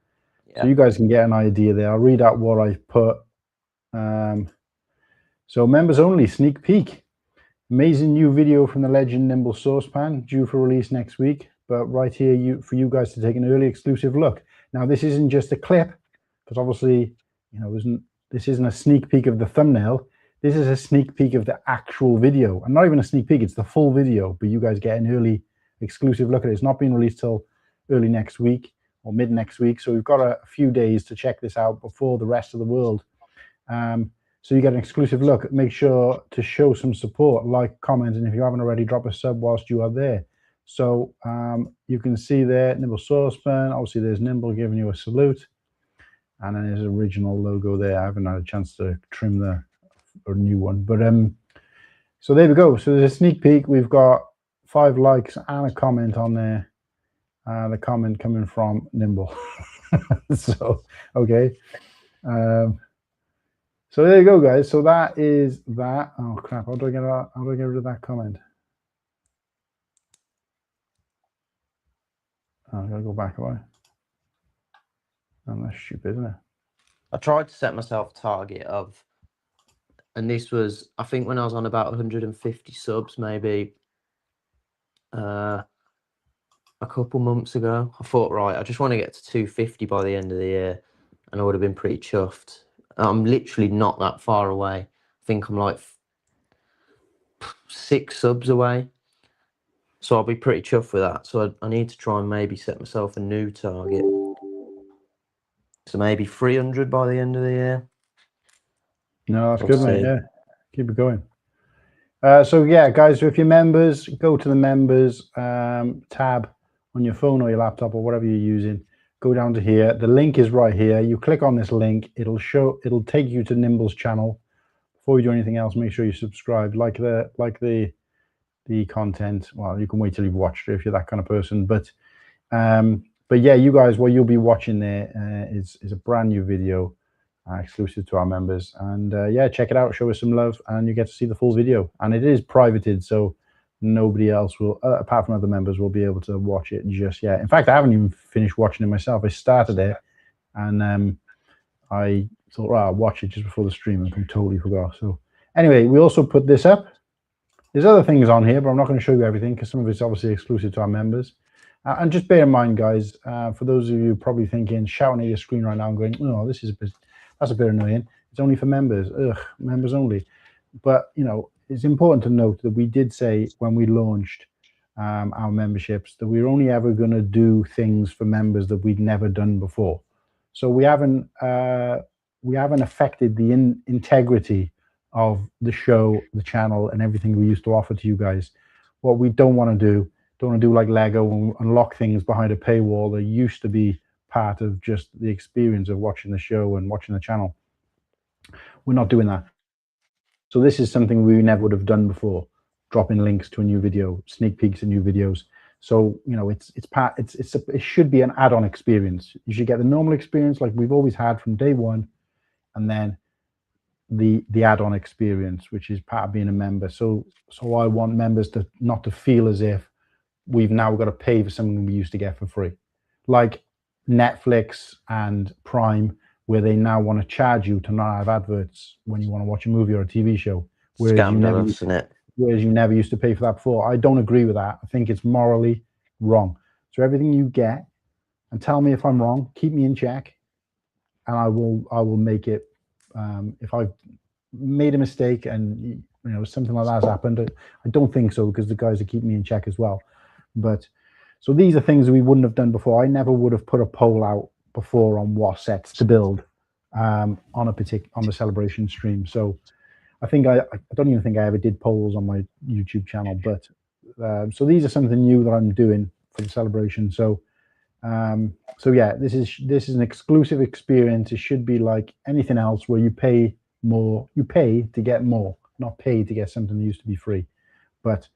A: Yeah. So you guys can get an idea there. I'll read out what I've put. So members only sneak peek. Amazing new video from the legend Han Saucepan, due for release next week. But right here, for you guys to take an early exclusive look. Now this isn't just a clip, because obviously, you know, this isn't a sneak peek of the thumbnail. This is a sneak peek of the actual video, and not even a sneak peek, it's the full video, but you guys get an early exclusive look at it. It's not being released till early next week or mid next week, so we've got a few days to check this out before the rest of the world. So you get an exclusive look. Make sure to show some support, like, comment, and if you haven't already, drop a sub whilst you are there. So you can see there, Han Saucepan, obviously there's Nimble giving you a salute, and then his original logo there. I haven't had a chance to trim the new one, but so there we go. So there's a sneak peek. We've got 5 likes and a comment on there. The comment coming from Nimble. So okay, so there you go, guys. So that is that. Oh crap, how do I get rid of that comment? Oh, I gotta go back away. Oh, that's stupid, isn't it?
B: I tried to set myself a target of, and this was, I think, when I was on about 150 subs, maybe a couple months ago. I thought, right, I just want to get to 250 by the end of the year, and I would have been pretty chuffed. I'm literally not that far away. I think I'm like 6 subs away, so I'll be pretty chuffed with that. So I need to try and maybe set myself a new target. So maybe 300 by the end of the year.
A: No, that's good, mate. Yeah, keep it going. So yeah, guys, so if you're members, go to the members tab on your phone or your laptop or whatever you're using. Go down to here. The link is right here. You click on this link. It'll take you to Nimble's channel. Before you do anything else, make sure you subscribe. Like the content. Well, you can wait till you've watched it if you're that kind of person. But yeah, you guys, what you'll be watching there is a brand new video. Exclusive to our members, and yeah, check it out, show us some love, and you get to see the full video. And it is privated, so nobody else will, apart from other members, will be able to watch it just yet. In fact, I haven't even finished watching it myself. I started it, and I thought, well, I'll watch it just before the stream, and totally forgot. So anyway, we also put this up. There's other things on here, but I'm not going to show you everything because some of it's obviously exclusive to our members. And just bear in mind, guys, for those of you probably thinking, shouting at your screen right now and going, oh, this is that's a bit annoying. It's only for members. Ugh, members only. But, you know, it's important to note that we did say when we launched our memberships that we were only ever going to do things for members that we'd never done before. So we haven't affected the integrity of the show, the channel, and everything we used to offer to you guys. What we don't want to do like Lego and unlock things behind a paywall that used to be part of just the experience of watching the show and watching the channel. We're not doing that. So this is something we never would have done before, dropping links to a new video, sneak peeks of new videos. So, you know, it should be an add-on experience. You should get the normal experience like we've always had from day one, and then the add-on experience, which is part of being a member. So I want members to not to feel as if we've now got to pay for something we used to get for free. Like Netflix and Prime, where they now want to charge you to not have adverts when you want to watch a movie or a TV show, whereas you never used to pay for that before. I don't agree with that. I think it's morally wrong. So everything you get, and tell me if I'm wrong, keep me in check, and I will make it. If I've made a mistake and you know something like that has happened, I don't think so, because the guys are keeping me in check as well. But so these are things we wouldn't have done before. I never would have put a poll out before on what sets to build on the celebration stream. So I think I don't even think I ever did polls on my YouTube channel. But so these are something new that I'm doing for the celebration. So yeah, this is an exclusive experience. It should be like anything else where you pay more. You pay to get more, not pay to get something that used to be free. But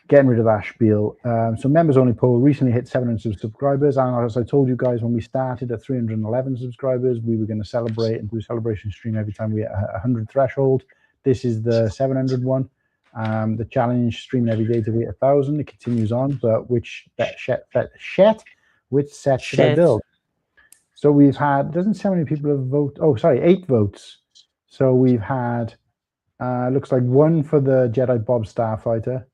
A: getting rid of that spiel. So members only poll recently hit 700 subscribers, and as I told you guys when we started at 311 subscribers, we were going to celebrate and do a celebration stream every time we hit 100 threshold. This is the 700 one. The challenge streaming every day to be 1,000. It continues on, but which set should I build? So we've had, doesn't say how many people have voted. Oh, sorry, 8 votes. So we've had looks like 1 for the Jedi Bob Starfighter.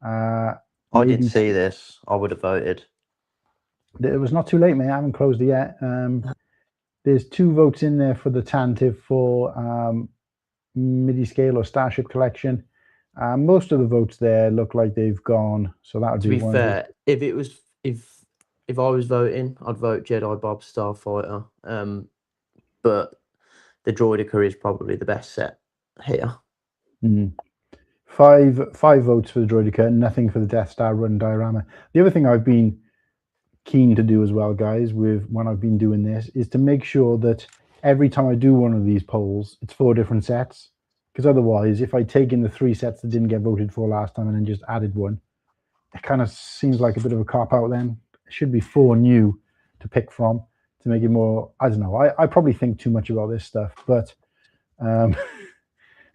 B: I didn't see this. I would have voted.
A: It was not too late, mate. I haven't closed it yet. There's 2 votes in there for the Tantive for MIDI scale or Starship Collection. Most of the votes there look like they've gone. So that would be one. To be fair,
B: if I was voting, I'd vote Jedi Bob Starfighter. But the Droidica is probably the best set here.
A: 5 votes for the Droidica, nothing for the Death Star run diorama. The other thing I've been keen to do as well, guys, when I've been doing this, is to make sure that every time I do one of these polls, it's 4 different sets. Because otherwise, if I take in the 3 sets that didn't get voted for last time and then just added one, it kind of seems like a bit of a cop-out then. It should be 4 new to pick from to make it more, I don't know. I probably think too much about this stuff, but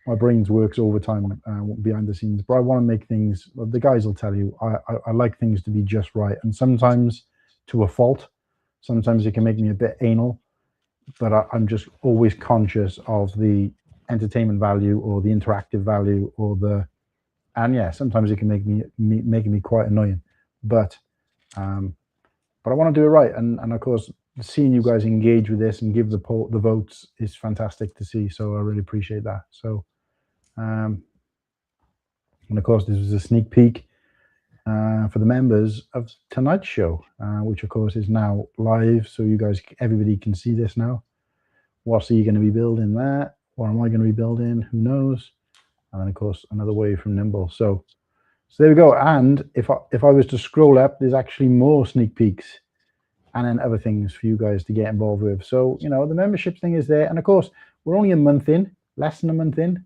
A: my brain works overtime behind the scenes. But I want to make things, the guys will tell you, I like things to be just right. And sometimes to a fault. Sometimes it can make me a bit anal, but I'm just always conscious of the entertainment value or the interactive value and yeah, sometimes it can make me quite annoying, but I want to do it right, and of course seeing you guys engage with this and give the votes is fantastic to see, so I really appreciate that. So and of course this was a sneak peek for the members of tonight's show, which of course is now live, so you guys, everybody can see this now. What's he going to be building there? What am I going to be building? Who knows? and then of course another wave from Nimble. So there we go. And if I was to scroll up, there's actually more sneak peeks and then other things for you guys to get involved with. So, you know, the membership thing is there. And of course, we're only a month in, less than a month in.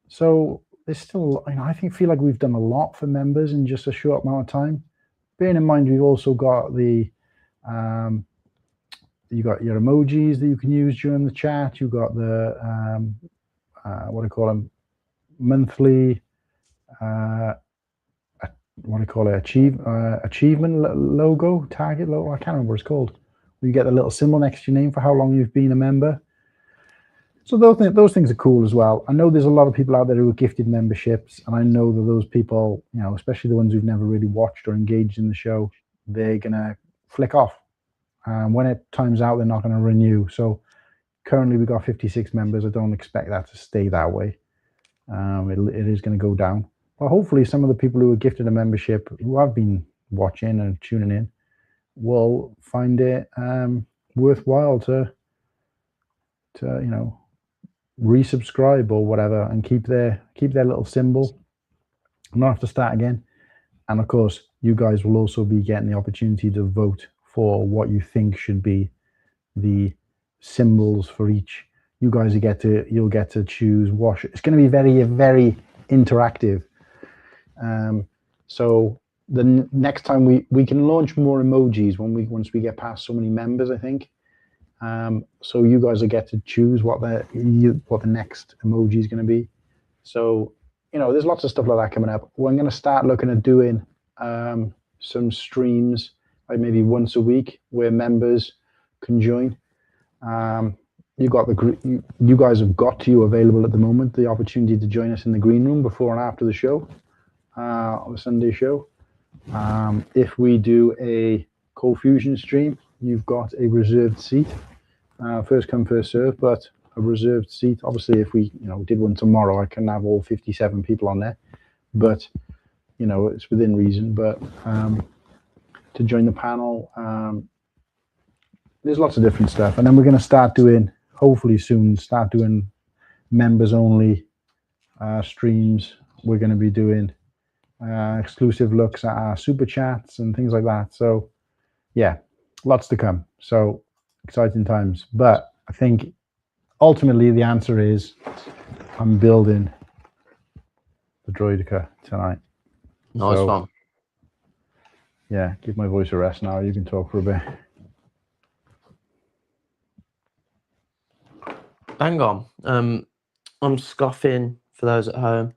A: So there's still, you know, I feel like we've done a lot for members in just a short amount of time. Bearing in mind, we've also got the, you got your emojis that you can use during the chat. You got the, what do you call them? Monthly, what do you call it? Achievement logo, target logo. I can't remember what it's called. You get the little symbol next to your name for how long you've been a member. So those things are cool as well. I know there's a lot of people out there who are gifted memberships, and I know that those people, you know, especially the ones who've never really watched or engaged in the show, they're gonna flick off. When it times out, they're not going to renew. So currently we've got 56 members. I don't expect that to stay that way. It is going to go down. But hopefully some of the people who are gifted a membership, who have been watching and tuning in, will find it worthwhile to you know, resubscribe or whatever, and keep their little symbol, not have to start again. And of course, you guys will also be getting the opportunity to vote for what you think should be the symbols for each. You guys you'll get to choose what. It's going to be very, very interactive. So the next time we can launch more emojis once we get past so many members, I think. So you guys will get to choose what the next emoji is going to be. So, you know, there's lots of stuff like that coming up. We're going to start looking at doing some streams, like maybe once a week, where members can join. You guys have got available at the moment the opportunity to join us in the green room before and after the show, on the Sunday show. If we do a Cold Fusion stream, you've got a reserved seat. First come, first serve, but a reserved seat. Obviously, if we did one tomorrow, I can have all 57 people on there, but you know, it's within reason. But to join the panel, there's lots of different stuff, and then we're going to start doing, hopefully soon, members only streams. We're going to be doing exclusive looks at our super chats and things like that. So yeah, lots to come. So exciting times. But I think ultimately the answer is I'm building the Droidica tonight.
B: Nice one.
A: Yeah, give my voice a rest now. You can talk for a bit.
B: Hang on. I'm scoffing, for those at home,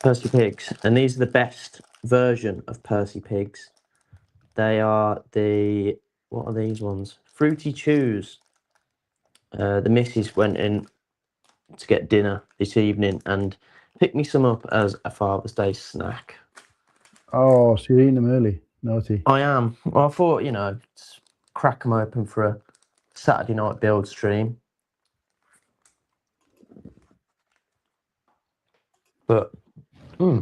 B: Percy Pigs, and these are the best version of Percy Pigs. They are what are these ones? Fruity Chews. The missus went in to get dinner this evening and picked me some up as a Father's Day snack.
A: Oh, so you're eating them early? Naughty.
B: I am. Well, I thought, crack them open for a Saturday night build stream. But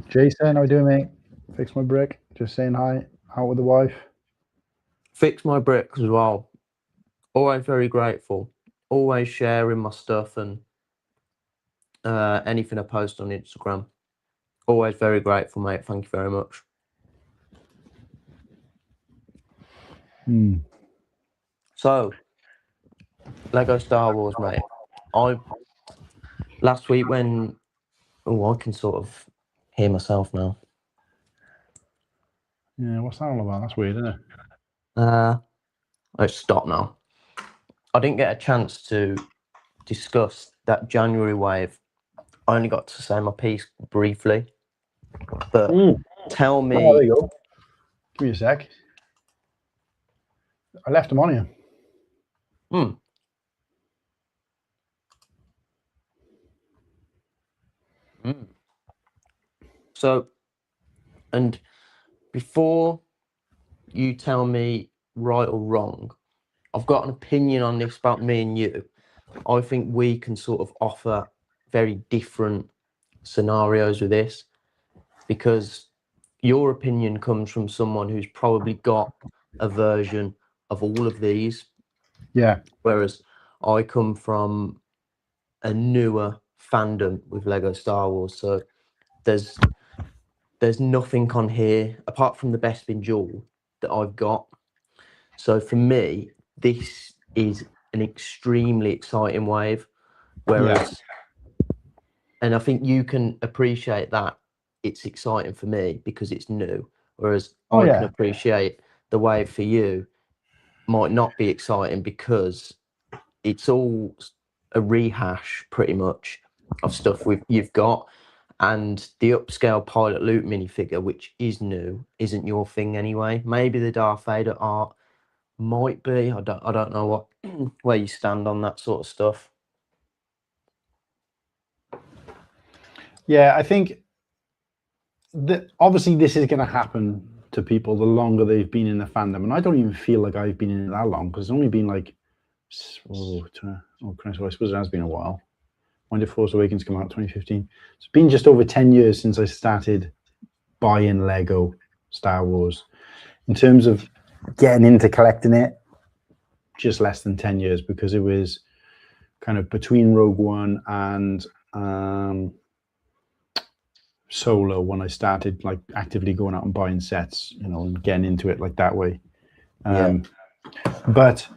A: Jason, how you doing, mate? Fix my brick. Just saying hi. Out with the wife.
B: Fix my bricks as well. Always very grateful. Always sharing my stuff and anything I post on Instagram. Always very grateful, mate. Thank you very much. So, Lego Star Wars, mate. Last week when... Oh, I can sort of hear myself now.
A: Yeah, what's that all about? That's weird, isn't it?
B: It's stopped now. I didn't get a chance to discuss that January wave. I only got to say my piece briefly. But tell me...
A: Oh, there you go. Give me a sec. I left them on here.
B: So, and before you tell me right or wrong, I've got an opinion on this about me and you. I think we can sort of offer very different scenarios with this, because your opinion comes from someone who's probably got a version of all of these.
A: Yeah.
B: Whereas I come from a newer fandom with Lego Star Wars. So there's nothing on here apart from the Best Bin Duel that I've got. So for me, this is an extremely exciting wave. Whereas, and I think you can appreciate that it's exciting for me because it's new. Whereas I can appreciate the wave for you might not be exciting because it's all a rehash pretty much of stuff you've got. And the upscale Pilot Luke minifigure, which is new, isn't your thing anyway. Maybe the Darth Vader art might be. I don't know what where you stand on that sort of stuff.
A: Yeah, I think that obviously this is going to happen to people the longer they've been in the fandom, and I don't even feel like I've been in it that long because it's only been like Christ, well, I suppose it has been a while. When did Force Awakens come out? 2015. It's been just over 10 years since I started buying Lego Star Wars. In terms of getting into collecting it, just less than 10 years because it was kind of between Rogue One and Solo when I started like actively going out and buying sets, you know, and getting into it like that way. But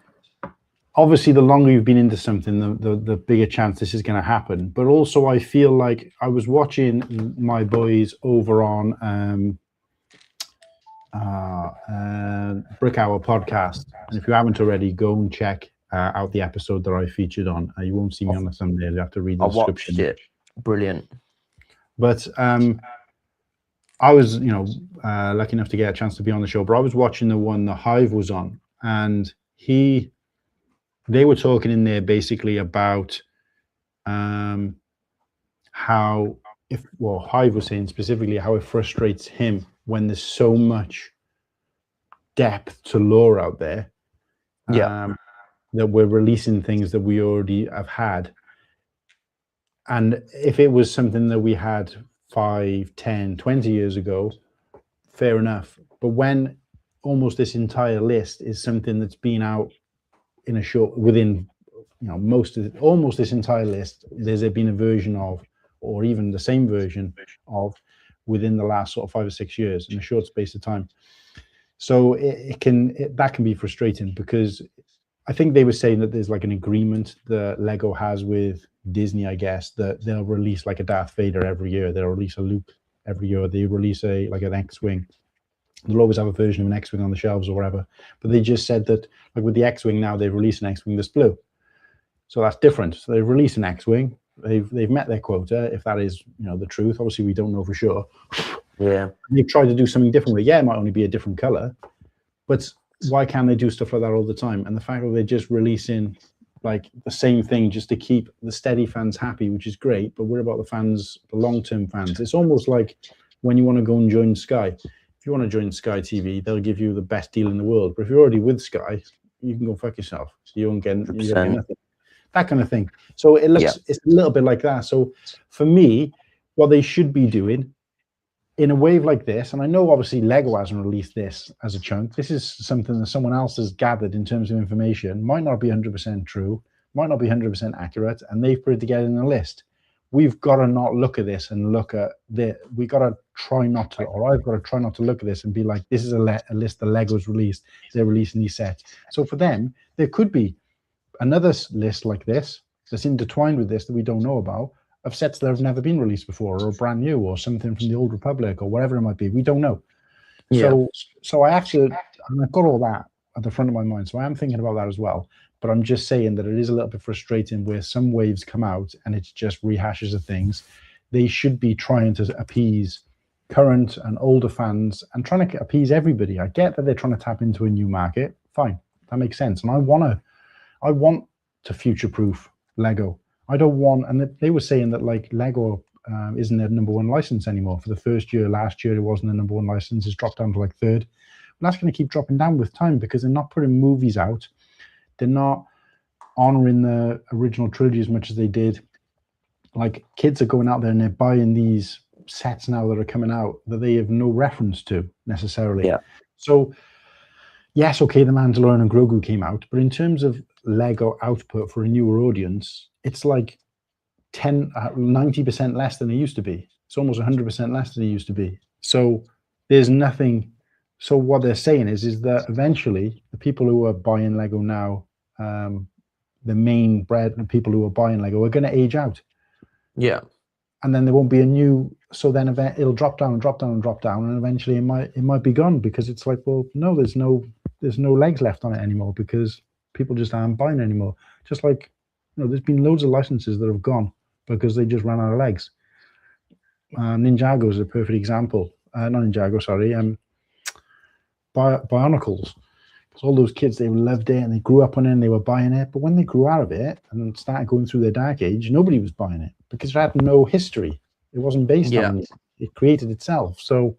A: obviously, the longer you've been into something, the bigger chance this is going to happen. But also, I feel like I was watching my boys over on Brick Hour podcast, and if you haven't already, go and check out the episode that I featured on. You won't see me on the thumbnail; you have to read the description.
B: I watched it. Brilliant.
A: But I was, you know, lucky enough to get a chance to be on the show. But I was watching the one that Hive was on, and they were talking in there basically about how Hive was saying specifically how it frustrates him when there's so much depth to lore out there. That we're releasing things that we already have had. And if it was something that we had 5, 10, 20 years ago, fair enough. But when almost this entire list is something that's been out in a short, within, you know, almost this entire list, there's been a version of, or even the same version of, within the last sort of 5 or 6 years in a short space of time. So that can be frustrating because I think they were saying that there's like an agreement that Lego has with Disney, I guess, that they'll release like a Darth Vader every year. They'll release a Luke every year. They release like an X-Wing. They'll always have a version of an X-Wing on the shelves or whatever. But they just said that, like with the X-Wing now, they've released an X-Wing that's blue. So that's different. So they've released an X-Wing. They've met their quota, if that is, you know, the truth. Obviously, we don't know for sure.
B: Yeah.
A: They've tried to do something differently. Yeah, it might only be a different color, but why can't they do stuff like that all the time? And the fact that they're just releasing like the same thing just to keep the steady fans happy, which is great. But what about the fans, the long-term fans? It's almost like when you want to go and join Sky. If you want to join Sky TV, they'll give you the best deal in the world. But if you're already with Sky, you can go fuck yourself. You don't get nothing. That kind of thing. So it looks, it's a little bit like that. So for me, what they should be doing in a wave like this, and I know obviously Lego hasn't released this as a chunk. This is something that someone else has gathered in terms of information. Might not be 100% true, might not be 100% accurate, and they've put it together in a list. We've got to not look at this and look at we got to try not to, or I've got to try not to look at this and be like, this is a list that Lego's released. They're releasing these sets. So for them, there could be another list like this that's intertwined with this that we don't know about, of sets that have never been released before, or brand new, or something from the Old Republic, or whatever it might be. We don't know. So I have to, and I've got all that at the front of my mind, so I am thinking about that as well. But I'm just saying that it is a little bit frustrating where some waves come out and it's just rehashes of things. They should be trying to appease current and older fans and trying to appease everybody. I get that they're trying to tap into a new market. Fine, that makes sense. And I want to future-proof Lego. I don't want, and they were saying that like Lego isn't their #1 license anymore. For the first year, last year, it wasn't the #1 license. It's dropped down to like 3rd. And that's going to keep dropping down with time because they're not putting movies out. They're not honoring the original trilogy as much as they did. Like kids are going out there and they're buying these sets now that are coming out that they have no reference to necessarily.
B: Yeah.
A: So yes, okay, The Mandalorian and Grogu came out, but in terms of Lego output for a newer audience, it's like 90% less than it used to be. It's almost 100% less than it used to be. So there's nothing. So what they're saying is that eventually the people who are buying Lego now, the main people who are buying Lego are going to age out.
B: Yeah.
A: And then there won't be a new. So then it'll drop down and drop down and drop down, and eventually it might be gone, because it's like, well, no, there's no legs left on it anymore, because people just aren't buying anymore. Just like, there's been loads of licenses that have gone because they just ran out of legs. Ninjago is a perfect example. Not Ninjago, sorry. Bionicles. Because all those kids, they loved it and they grew up on it and they were buying it. But when they grew out of it and started going through their dark age, nobody was buying it because it had no history. It wasn't based on anything. It created itself. So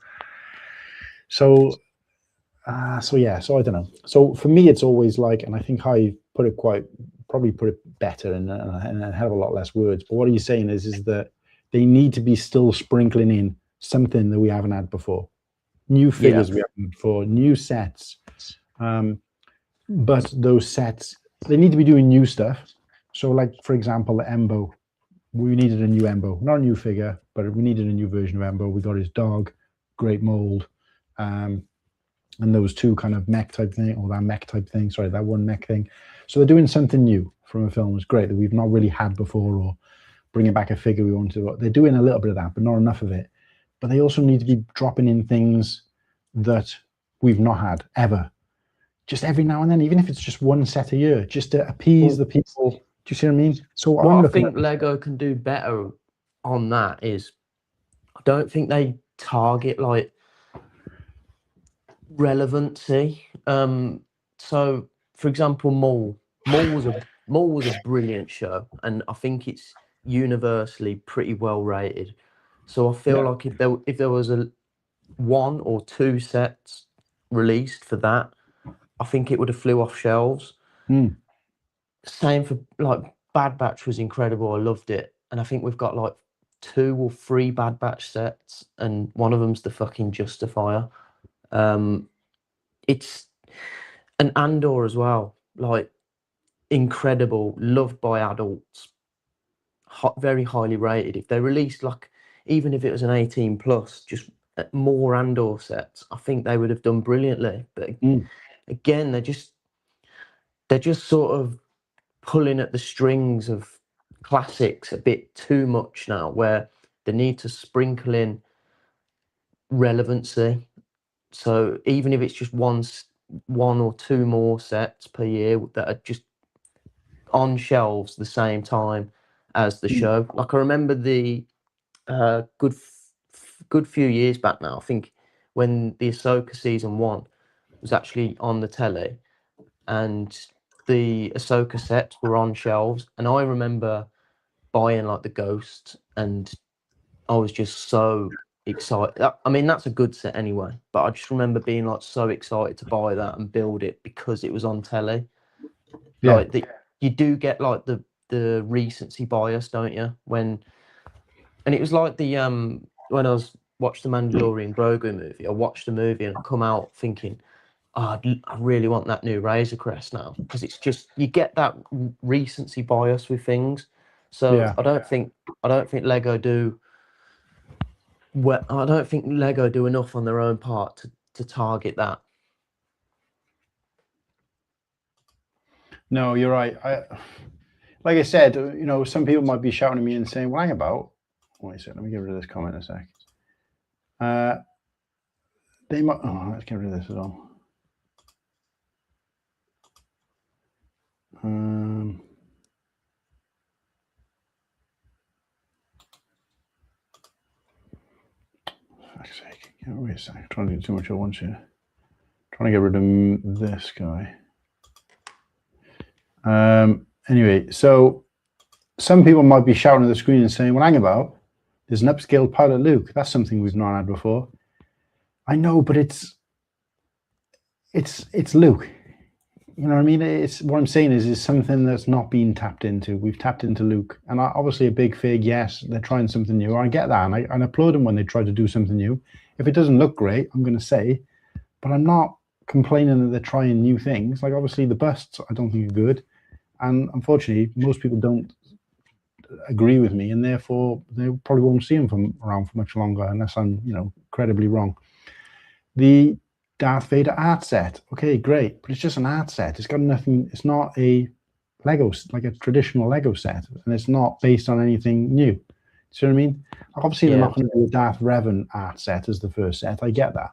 A: I don't know. So for me, it's always like, and I think I probably put it better in a hell of a lot less words. But what are you saying is that they need to be still sprinkling in something that we haven't had before. New figures we haven't had before, new sets. But those sets, they need to be doing new stuff. So like, for example, the Embo, we needed a new Embo, not a new figure, but we needed a new version of Embo. We got his dog, great mold, and those two kind of mech type thing, or that mech type thing, sorry, that one mech thing. So they're doing something new from a film. It's great that we've not really had before, or bringing back a figure we want to. They're doing a little bit of that, but not enough of it. But they also need to be dropping in things that we've not had ever. Just every now and then, even if it's just one set a year, just to appease the people. Do you see what I mean? So
B: what I think Lego can do better on that is, I don't think they target like relevancy. So for example, Maul was a brilliant show, and I think it's universally pretty well rated. So I feel like if there was a 1 or 2 sets released for that, I think it would have flew off shelves. Same for like Bad Batch was incredible. I loved it, and I think we've got like 2 or 3 Bad Batch sets, and one of them's the fucking Justifier. It's an Andor as well, like incredible, loved by adults, very highly rated. If they released like, even if it was an 18 plus, just more Andor sets, I think they would have done brilliantly. But again, they're just sort of pulling at the strings of classics a bit too much now, where they need to sprinkle in relevancy. So even if it's just one or 2 more sets per year that are just on shelves the same time as the show. Like I remember the good few years back now, I think, when the Ahsoka season 1 was actually on the telly, and the Ahsoka sets were on shelves, and I remember buying like the Ghost, and I was just so excited. I mean, that's a good set anyway, but I just remember being like so excited to buy that and build it because it was on telly. Like you do get like the recency bias, don't you? And it was like the when I watched the Mandalorian Grogu movie, I watched the movie and I come out thinking, oh, I really want that new Razor Crest now, because it's just, you get that recency bias with things. So I don't think Lego do well. I don't think Lego do enough on their own part to target that.
A: No, you're right. Like I said, some people might be shouting at me and saying, "Well, hang about." Wait a second. Let me get rid of this comment in a sec. They might. Oh, let's get rid of this as well. Fuck's sake. Wait a sec. I'm trying to do too much at once here. Trying to get rid of this guy. Anyway, so some people might be shouting at the screen and saying, "Well, hang about. There's an upscale pilot Luke. That's something we've not had before." I know, but it's Luke. You know what I mean? It's what I'm saying is something that's not been tapped into. We've tapped into Luke, and obviously a big fig. Yes, they're trying something new. I get that, and I applaud them when they try to do something new. If it doesn't look great, I'm going to say, but I'm not complaining that they're trying new things. Like obviously the busts, I don't think are good, and unfortunately, most people don't agree with me, and therefore they probably won't see them around for much longer, unless I'm, incredibly wrong. The Darth Vader art set, okay, great, but it's just an art set. It's got nothing. It's not a Lego, like a traditional Lego set, and it's not based on anything new. See what I mean? Obviously, they're not going to do a Darth Revan art set as the first set. I get that,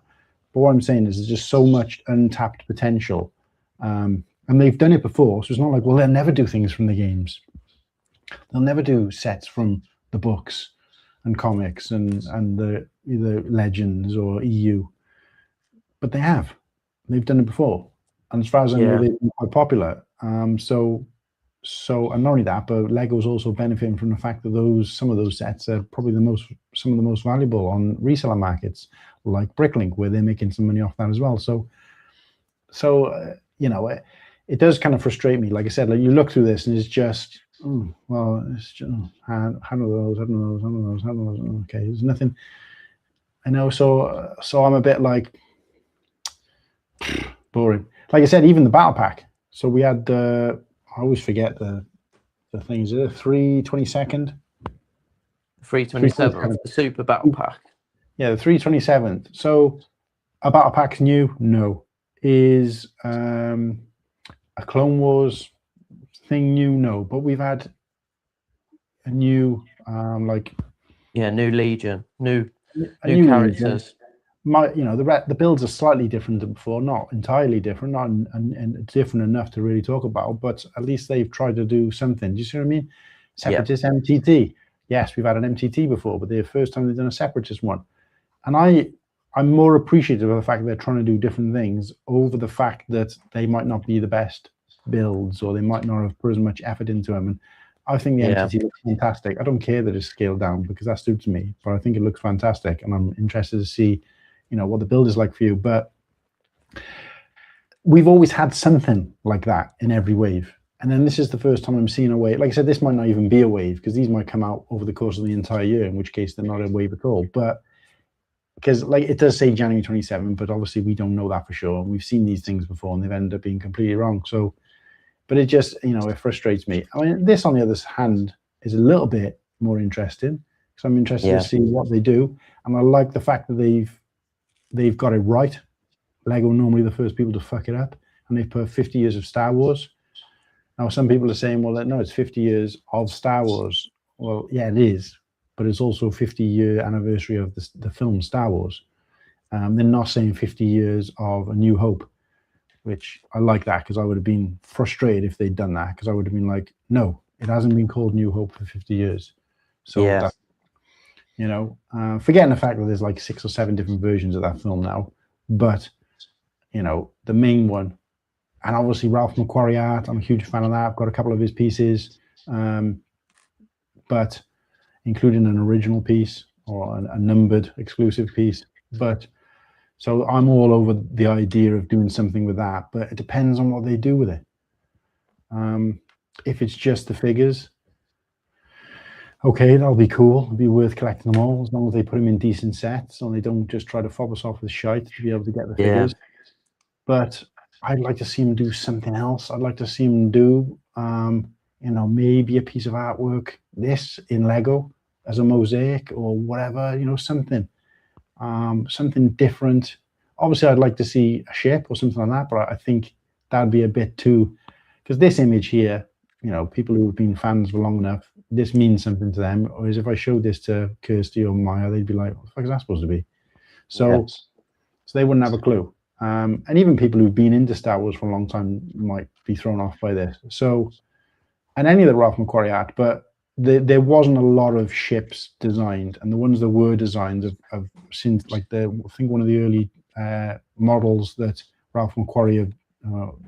A: but what I'm saying is, there's just so much untapped potential, and they've done it before. So it's not like, well, they'll never do things from the games. They'll never do sets from the books and comics and the either Legends or EU, but they have. They've done it before, and as far as I know, they've been quite popular. So, and not only that, but Lego's also benefiting from the fact that some of those sets are probably some of the most valuable on reseller markets, like Bricklink, where they're making some money off that as well. So it does kind of frustrate me. Like I said, like you look through this and it's just, it's just how do those. Okay, there's nothing. I know. So I'm a bit like boring. Like I said, even the battle pack. So we had I always forget the things. The 322nd,
B: 327th, the Super Battle Pack.
A: Yeah, the 327th. So a battle pack's new? No. Is a Clone Wars thing new? No. But we've had a new
B: new Legion, new characters. Legion.
A: The builds are slightly different than before, not entirely different, not and different enough to really talk about, but at least they've tried to do something. Do you see what I mean? Separatist MTT. Yes, we've had an MTT before, but the first time they've done a Separatist one. And I'm more appreciative of the fact that they're trying to do different things over the fact that they might not be the best builds, or they might not have put as much effort into them. And I think the MTT looks fantastic. I don't care that it's scaled down, because that suits me, but I think it looks fantastic, and I'm interested to see what the build is like for you. But we've always had something like that in every wave. And then this is the first time I'm seeing a wave. Like I said, this might not even be a wave, because these might come out over the course of the entire year, in which case they're not a wave at all. But because it does say January 27, but obviously we don't know that for sure. We've seen these things before and they've ended up being completely wrong. So, but it just, it frustrates me. I mean, this on the other hand is a little bit more interesting, because I'm interested to see what they do. And I like the fact that they've got it right. Lego normally the first people to fuck it up, and they've put 50 years of Star Wars. Now, some people are saying, well, no, it's 50 years of Star Wars. Well, yeah, it is, but it's also 50-year anniversary of the film Star Wars. They're not saying 50 years of A New Hope, which I like that, because I would have been frustrated if they'd done that, because I would have been like, no, it hasn't been called New Hope for 50 years. So that's, forgetting the fact that there's like 6 or 7 different versions of that film now, but the main one, and obviously Ralph McQuarrie art, I'm a huge fan of that. I've got a couple of his pieces, but including an original piece or a numbered exclusive piece. But so I'm all over the idea of doing something with that, but it depends on what they do with it. If it's just the figures, okay, that'll be cool. It'll be worth collecting them all, as long as they put them in decent sets and they don't just try to fob us off with shite to be able to get the figures. But I'd like to see them do something else. I'd like to see them do, maybe a piece of artwork, this in Lego as a mosaic or whatever, something different. Obviously, I'd like to see a ship or something like that, but I think that'd be a bit too, because this image here, people who have been fans for long enough, this means something to them. Whereas if I showed this to Kirsty or Maya, they'd be like, what the fuck is that supposed to be? So they wouldn't have a clue. And even people who've been into Star Wars for a long time might be thrown off by this. So, and any of the Ralph McQuarrie art, but there wasn't a lot of ships designed, and the ones that were designed have since, I think one of the early models that Ralph McQuarrie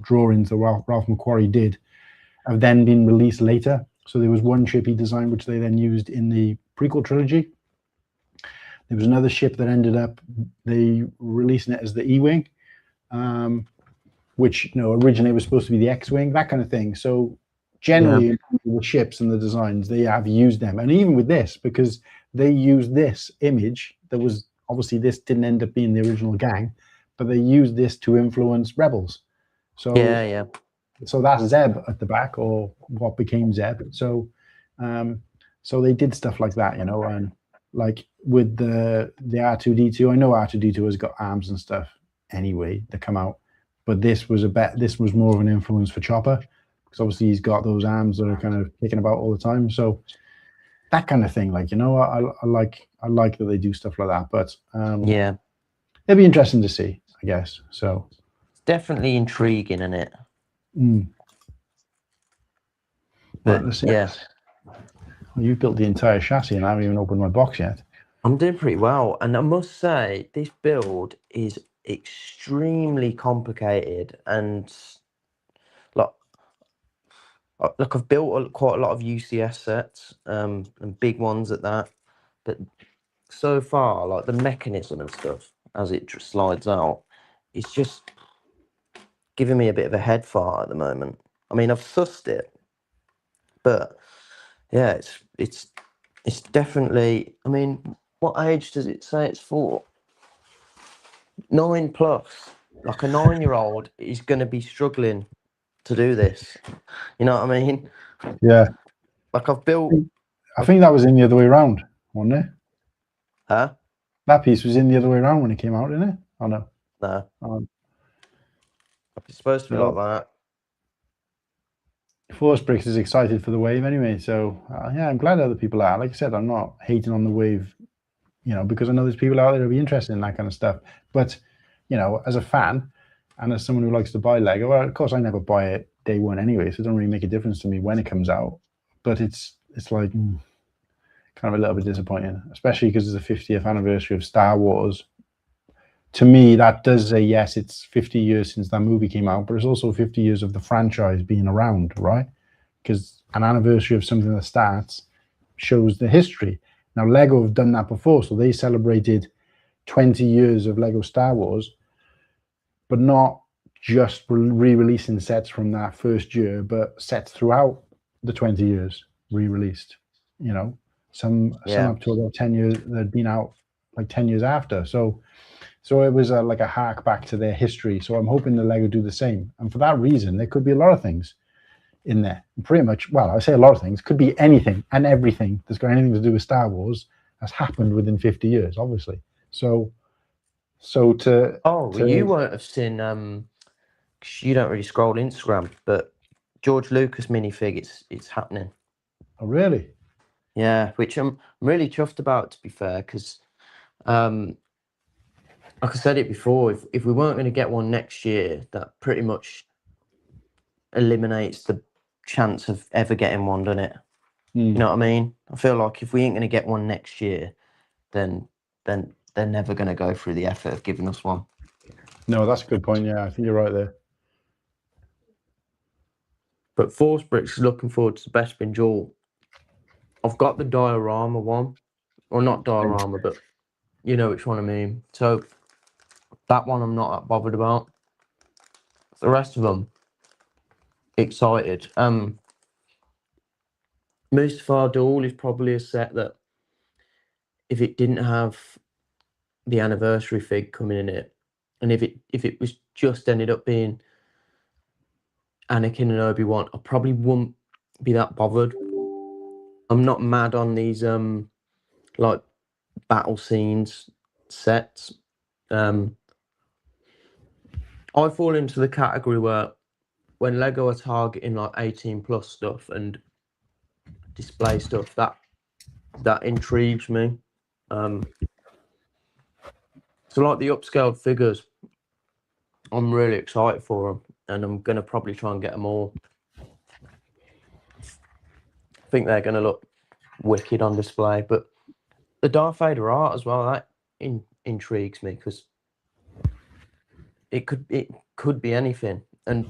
A: drawings that Ralph McQuarrie did have then been released later. So there was one ship he designed, which they then used in the prequel trilogy. There was another ship that ended up they releasing it as the E-wing, which originally was supposed to be the X-wing, that kind of thing. So generally, the ships and the designs, they have used them, and even with this, because they used this image that was obviously, this didn't end up being the original gang, but they used this to influence Rebels. So so that's Zeb at the back, or what became Zeb. So So they did stuff like that, you know, and like with the R2D2, I know R2D2 has got arms and stuff anyway that come out, but this was more of an influence for Chopper, because obviously he's got those arms that are kind of kicking about all the time. So that kind of thing, like, you know, I like that they do stuff like that. But
B: yeah,
A: it'd be interesting to see, I guess. So
B: it's definitely intriguing, isn't it?
A: But let's see.
B: Yeah,
A: Well, you've built the entire chassis, and I haven't even opened my box yet.
B: I'm doing pretty well, and I must say this build is extremely complicated, and like I've built quite a lot of UCS sets, and big ones at that, but so far, like the mechanism and stuff as it slides out, it's just giving me a bit of a head fart at the moment. I mean, I've sussed it, but yeah, it's definitely. I mean, what age does it say it's for? 9+. Like a 9-year-old is going to be struggling to do this. You know what I mean?
A: Yeah.
B: Like I've built.
A: I think that was in the other way around, wasn't it?
B: Huh?
A: That piece was in the other way around when it came out, didn't it? Oh no.
B: No. It's supposed to be like that.
A: Force Bricks is excited for the wave anyway, so yeah, I'm glad other people are. Like I said, I'm not hating on the wave, you know, because I know there's people out there who'll be interested in that kind of stuff. But, you know, as a fan and as someone who likes to buy Lego, well, of course I never buy it day one anyway, so it doesn't really make a difference to me when it comes out. But it's like kind of a little bit disappointing, especially because it's the 50th anniversary of Star Wars. To me, that does say, yes, it's 50 years since that movie came out, but it's also 50 years of the franchise being around, right? Because an anniversary of something that starts shows the history. Now, Lego have done that before, so they celebrated 20 years of Lego Star Wars, but not just re-releasing sets from that first year, but sets throughout the 20 years re-released. You know, some up to about 10 years that had been out like 10 years after. So it was like a hark back to their history. So I'm hoping the Lego do the same. And for that reason, there could be a lot of things in there. Pretty much, well, I say a lot of things. Could be anything and everything that's got anything to do with Star Wars has happened within 50 years, obviously. So to
B: you won't have seen 'cause you don't really scroll Instagram, but George Lucas minifig, it's happening.
A: Oh, really?
B: Yeah, which I'm really chuffed about, to be fair, because like I said it before, if we weren't going to get one next year, that pretty much eliminates the chance of ever getting one, doesn't it? You know what I mean? I feel like if we ain't going to get one next year, then they're never going to go through the effort of giving us one.
A: No, that's a good point. Yeah, I think you're right there.
B: But Force Bricks is looking forward to the Bespin Jewel. I've got the diorama one, or not diorama, but you know which one I mean. So that one I'm not that bothered about. The rest of them, excited. Mustafar Duel is probably a set that if it didn't have the anniversary fig coming in it, and if it was just ended up being Anakin and Obi-Wan, I probably wouldn't be that bothered. I'm not mad on these like battle scenes sets. I fall into the category where when Lego are targeting like 18+ stuff and display stuff, that intrigues me. So like the upscaled figures, I'm really excited for them, and I'm gonna probably try and get them all. I think they're gonna look wicked on display, but the Darth Vader art as well, that intrigues me, because it could be anything, and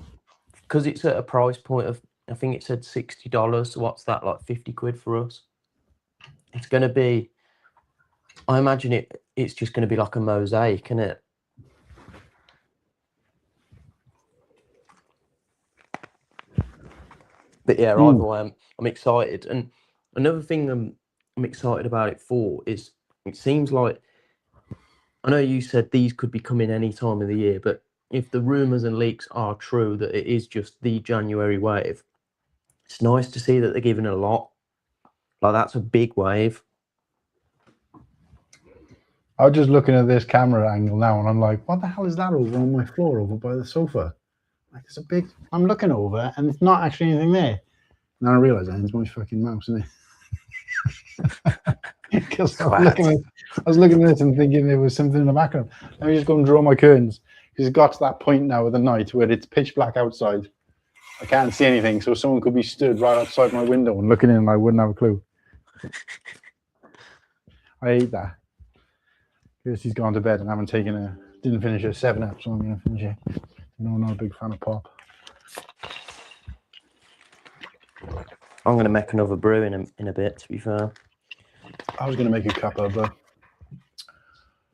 B: because it's at a price point of, I think it said $60. So what's that, like 50 quid for us? It's going to be, I imagine it's just going to be like a mosaic, isn't it? But yeah, either way, I'm excited. And another thing I'm excited about it for is, it seems like, I know you said these could be coming any time of the year, but if the rumours and leaks are true that it is just the January wave, it's nice to see that they're giving a lot. Like, that's a big wave.
A: I was just looking at this camera angle now, and I'm like, what the hell is that over on my floor over by the sofa? Like, it's a big... I'm looking over, and it's not actually anything there. Now I realise that it's my fucking mouse, isn't it? Because I was looking at this and thinking there was something in the background. Let me just go and draw my curtains. Because it's got to that point now of the night where it's pitch black outside. I can't see anything, so someone could be stood right outside my window and looking in, and I wouldn't have a clue. I hate that. Kirsty's gone to bed and didn't finish her 7-Up, so I'm going to finish it. No, not a big fan of pop.
B: I'm going to make another brew in a bit, to be fair.
A: I was going to make a cuppa, but...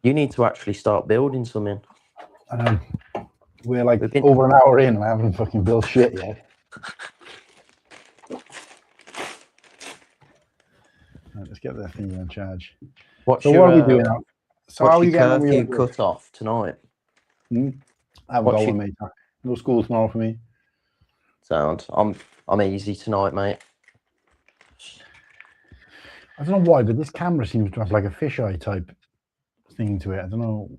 B: You need to actually start building something.
A: We're like over an hour in and I haven't fucking built shit yet. Right, let's get that thing on charge.
B: What
A: are we doing now? So
B: what's
A: how are you
B: your
A: getting
B: curfew cut off tonight?
A: I haven't got one, mate. No school tomorrow for me.
B: Sound. I'm easy tonight, mate.
A: I don't know why, but this camera seems to have like a fisheye type thing to it. I don't know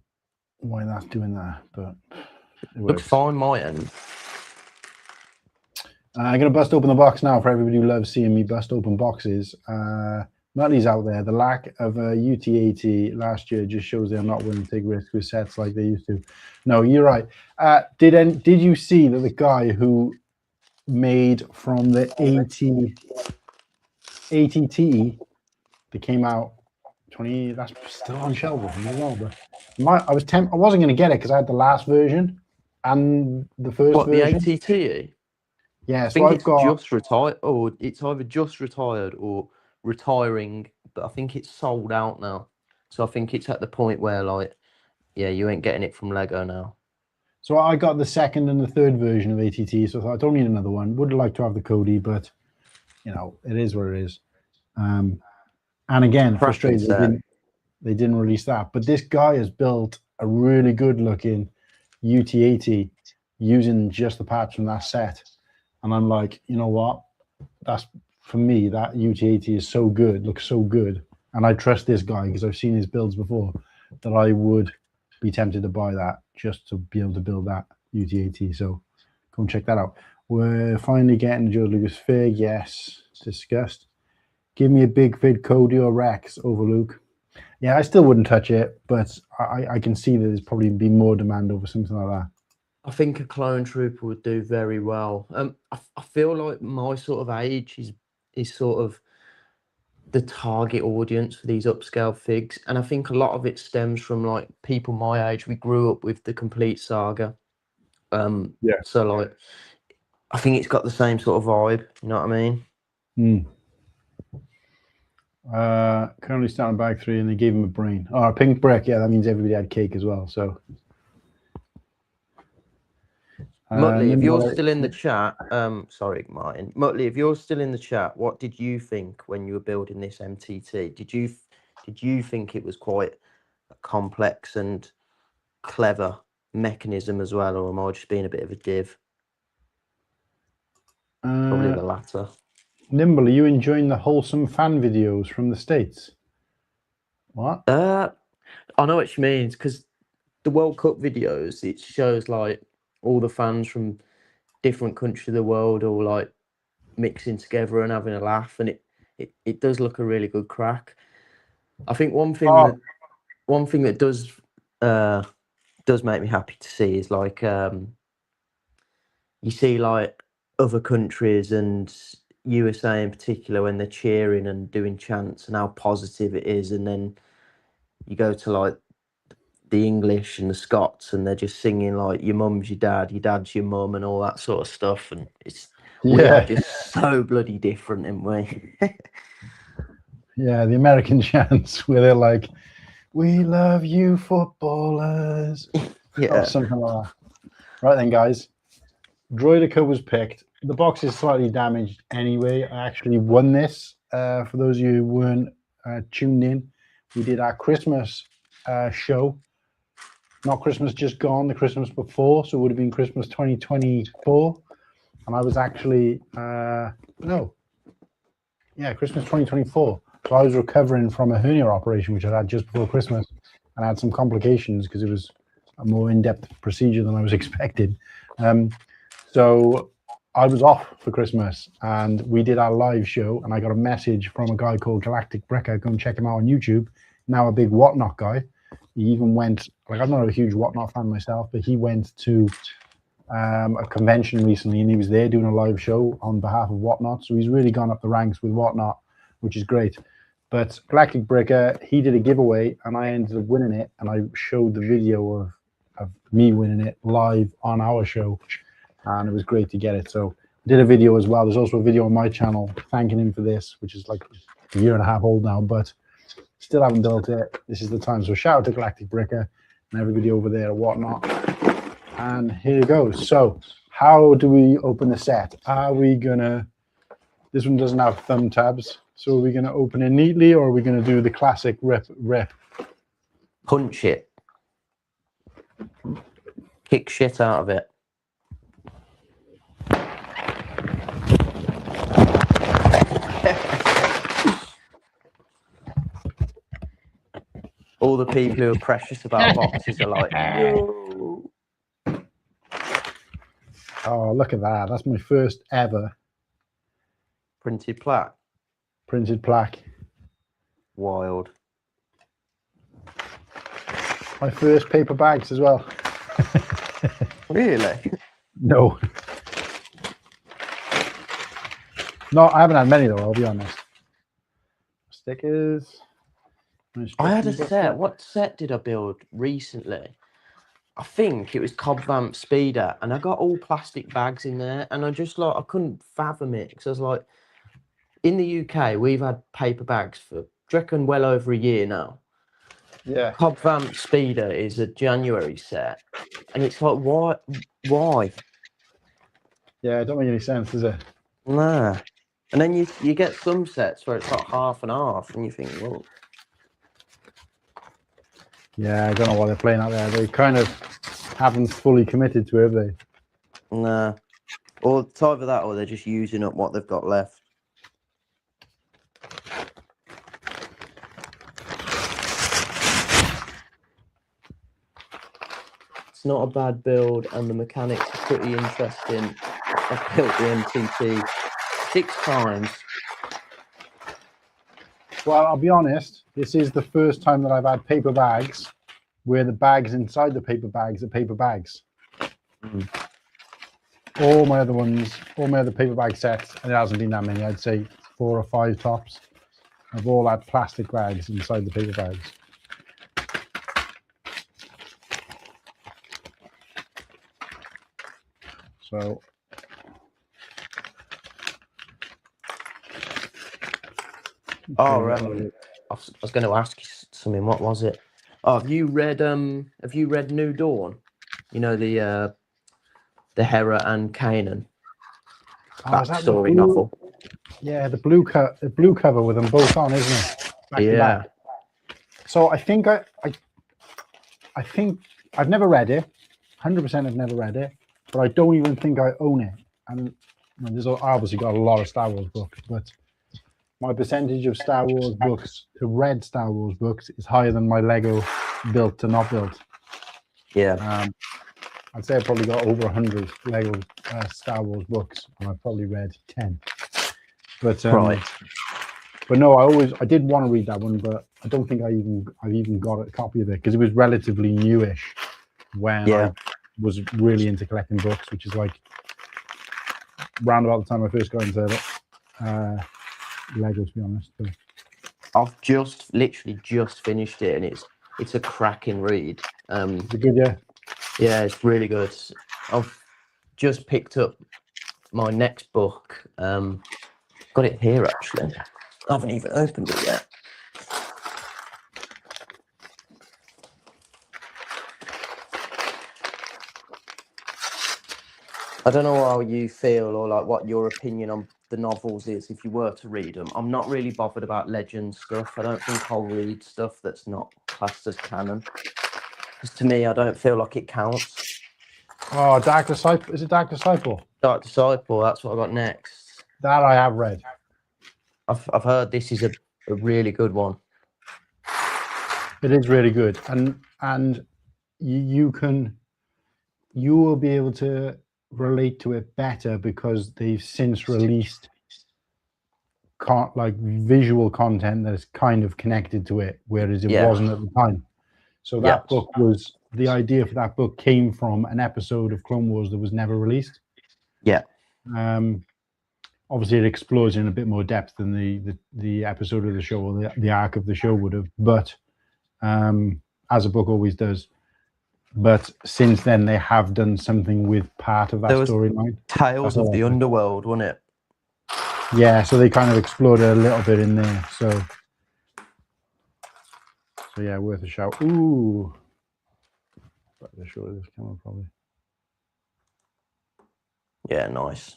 A: why that's doing that, but it
B: looks fine, my end.
A: I'm going to bust open the box now for everybody who loves seeing me bust open boxes. Muttley's out there. The lack of a UT80 last year just shows they're not willing to take risks with sets like they used to. No, you're right. Did you see that the guy who made from the ATT that came out 20, that's still on shelf with me as well, but I wasn't going to get it because I had the last version and the first version.
B: The ATT?
A: Yeah,
B: I think it's just retired, or it's either just retired or retiring, but I think it's sold out now. So I think it's at the point where, like, yeah, you ain't getting it from Lego now.
A: So I got the second and the third version of ATT, so I thought I don't need another one. Would like to have the Cody, but you know, it is what it is. And again, frustrated they didn't release that. But this guy has built a really good looking UT80 using just the parts from that set. And I'm like, you know what? That's, for me, that UT80 is so good, looks so good. And I trust this guy because I've seen his builds before, that I would be tempted to buy that just to be able to build that UT80. So go and check that out. We're finally getting the George Lucas fig. Yes, discussed. Give me a big vid Cody or Rex over Luke. Yeah, I still wouldn't touch it, but I can see that there's probably be more demand over something like that.
B: I think a clone trooper would do very well. I feel like my sort of age is sort of the target audience for these upscale figs, and I think a lot of it stems from like people my age. We grew up with the complete saga.
A: Yeah.
B: So like, I think it's got the same sort of vibe. You know what I mean?
A: Currently starting bag 3, and they gave him a brain. Oh, a pink brick. Yeah, that means everybody had cake as well. So.
B: Muttley, if you're still in the chat, sorry, Martin. Muttley, if you're still in the chat, what did you think when you were building this MTT? Did you think it was quite a complex and clever mechanism as well, or am I just being a bit of a div? Probably the latter.
A: Nimble, are you enjoying the wholesome fan videos from the States? What?
B: I know what you mean, because the World Cup videos, it shows like all the fans from different countries of the world all like mixing together and having a laugh, and it does look a really good crack. I think one thing that does make me happy to see is like you see like other countries and USA in particular when they're cheering and doing chants and how positive it is, and then you go to like the English and the Scots and they're just singing like your mum's your dad's your mum and all that sort of stuff, and we are just so bloody different, aren't we?
A: Yeah, the American chants where they're like, "We love you, footballers," or something like that. Right then, guys, Droidica was picked. The box is slightly damaged anyway. I actually won this. For those of you who weren't tuned in, we did our Christmas show. Not Christmas just gone, the Christmas before, so it would have been Christmas 2024. And I was actually, Christmas 2024. So I was recovering from a hernia operation, which I had just before Christmas, and I had some complications because it was a more in-depth procedure than I was expecting. So I was off for Christmas, and we did our live show, and I got a message from a guy called Galactic Bricker. Go and check him out on YouTube. Now a big Whatnot guy. He even went, like, I'm not a huge Whatnot fan myself, but he went to a convention recently, and he was there doing a live show on behalf of Whatnot. So he's really gone up the ranks with Whatnot, which is great. But Galactic Bricker, he did a giveaway, and I ended up winning it, and I showed the video of me winning it live on our show, and it was great to get it. So I did a video as well. There's also a video on my channel thanking him for this, which is like a year and a half old now, but still haven't built it. This is the time. So shout out to Galactic Bricker and everybody over there at Whatnot. And here it goes. So how do we open the set? Are we gonna, this one doesn't have thumb tabs, so are we gonna open it neatly, or are we gonna do the classic rip?
B: Punch it. Kick shit out of it. All the people who are precious about boxes are like, no.
A: Oh, look at that. That's my first ever
B: Printed plaque.
A: Printed plaque.
B: Wild.
A: My first paper bags as well.
B: Really?
A: No. No, I haven't had many though, I'll be honest. Stickers.
B: I had a set. What set did I build recently? I think it was Cobb Vamp Speeder, and I got all plastic bags in there, and I just like, I couldn't fathom it, because I was like, in the UK we've had paper bags for, do you reckon, well over a year now.
A: Yeah.
B: Cobb Vamp Speeder is a January set, and it's like, why?
A: Yeah, it don't make any sense, does it?
B: Nah. And then you get some sets where it's like half and half, and you think, well,
A: yeah, I don't know why they're playing out there. They kind of haven't fully committed to it, have they?
B: nah. Or it's either that, or they're just using up what they've got left. It's not a bad build, and the mechanics are pretty interesting. I've built the MTT 6 times.
A: Well, I'll be honest, this is the first time that I've had paper bags where the bags inside the paper bags are paper bags. All my other ones, all my other paper bag sets, and it hasn't been that many, I'd say 4 or 5 tops, have all had plastic bags inside the paper bags. So
B: Oh, I was going to ask you something. What was it? Oh, have you read New Dawn? You know, the Hera and Kanan backstory novel.
A: Yeah, the blue cover with them both on, isn't it? Back to back. So I think I've never read it. 100% I've never read it, but I don't even think I own it. And I obviously got a lot of Star Wars books, but my percentage of Star Wars books to read Star Wars books is higher than my Lego built to not built.
B: Yeah.
A: I'd say I've probably got over 100 Lego Star Wars books, and I've probably read 10. But
B: right.
A: But no, I did want to read that one, but I don't think I've even got a copy of it, because it was relatively newish when I was really into collecting books, which is like round about the time I first got into Lego, to be honest. So.
B: I've literally just finished it, and it's a cracking read.
A: Is it good?
B: Yeah, it's really good. I've just picked up my next book. Got it here actually. I haven't even opened it yet. I don't know how you feel, or like what your opinion on the novels is if you were to read them. I'm not really bothered about legend stuff. I don't think I'll read stuff that's not classed as canon, because to me, I don't feel like it counts.
A: Oh, Dark Disciple. Is it Dark Disciple?
B: Dark Disciple, that's what I got next.
A: That I have read.
B: I've heard this is a really good one.
A: It is really good, and you will be able to relate to it better because they've since released like visual content that is kind of connected to it, whereas it wasn't at the time. So that book was, the idea for that book came from an episode of Clone Wars that was never released.
B: Yeah.
A: Obviously, it explores in a bit more depth than the episode of the show or the arc of the show would have, but as a book always does. But since then, they have done something with part of that storyline.
B: Tales of the Underworld, wasn't it?
A: Yeah, so they kind of explored it a little bit in there. So yeah, worth a shout. Ooh, better show this camera probably.
B: Yeah, nice.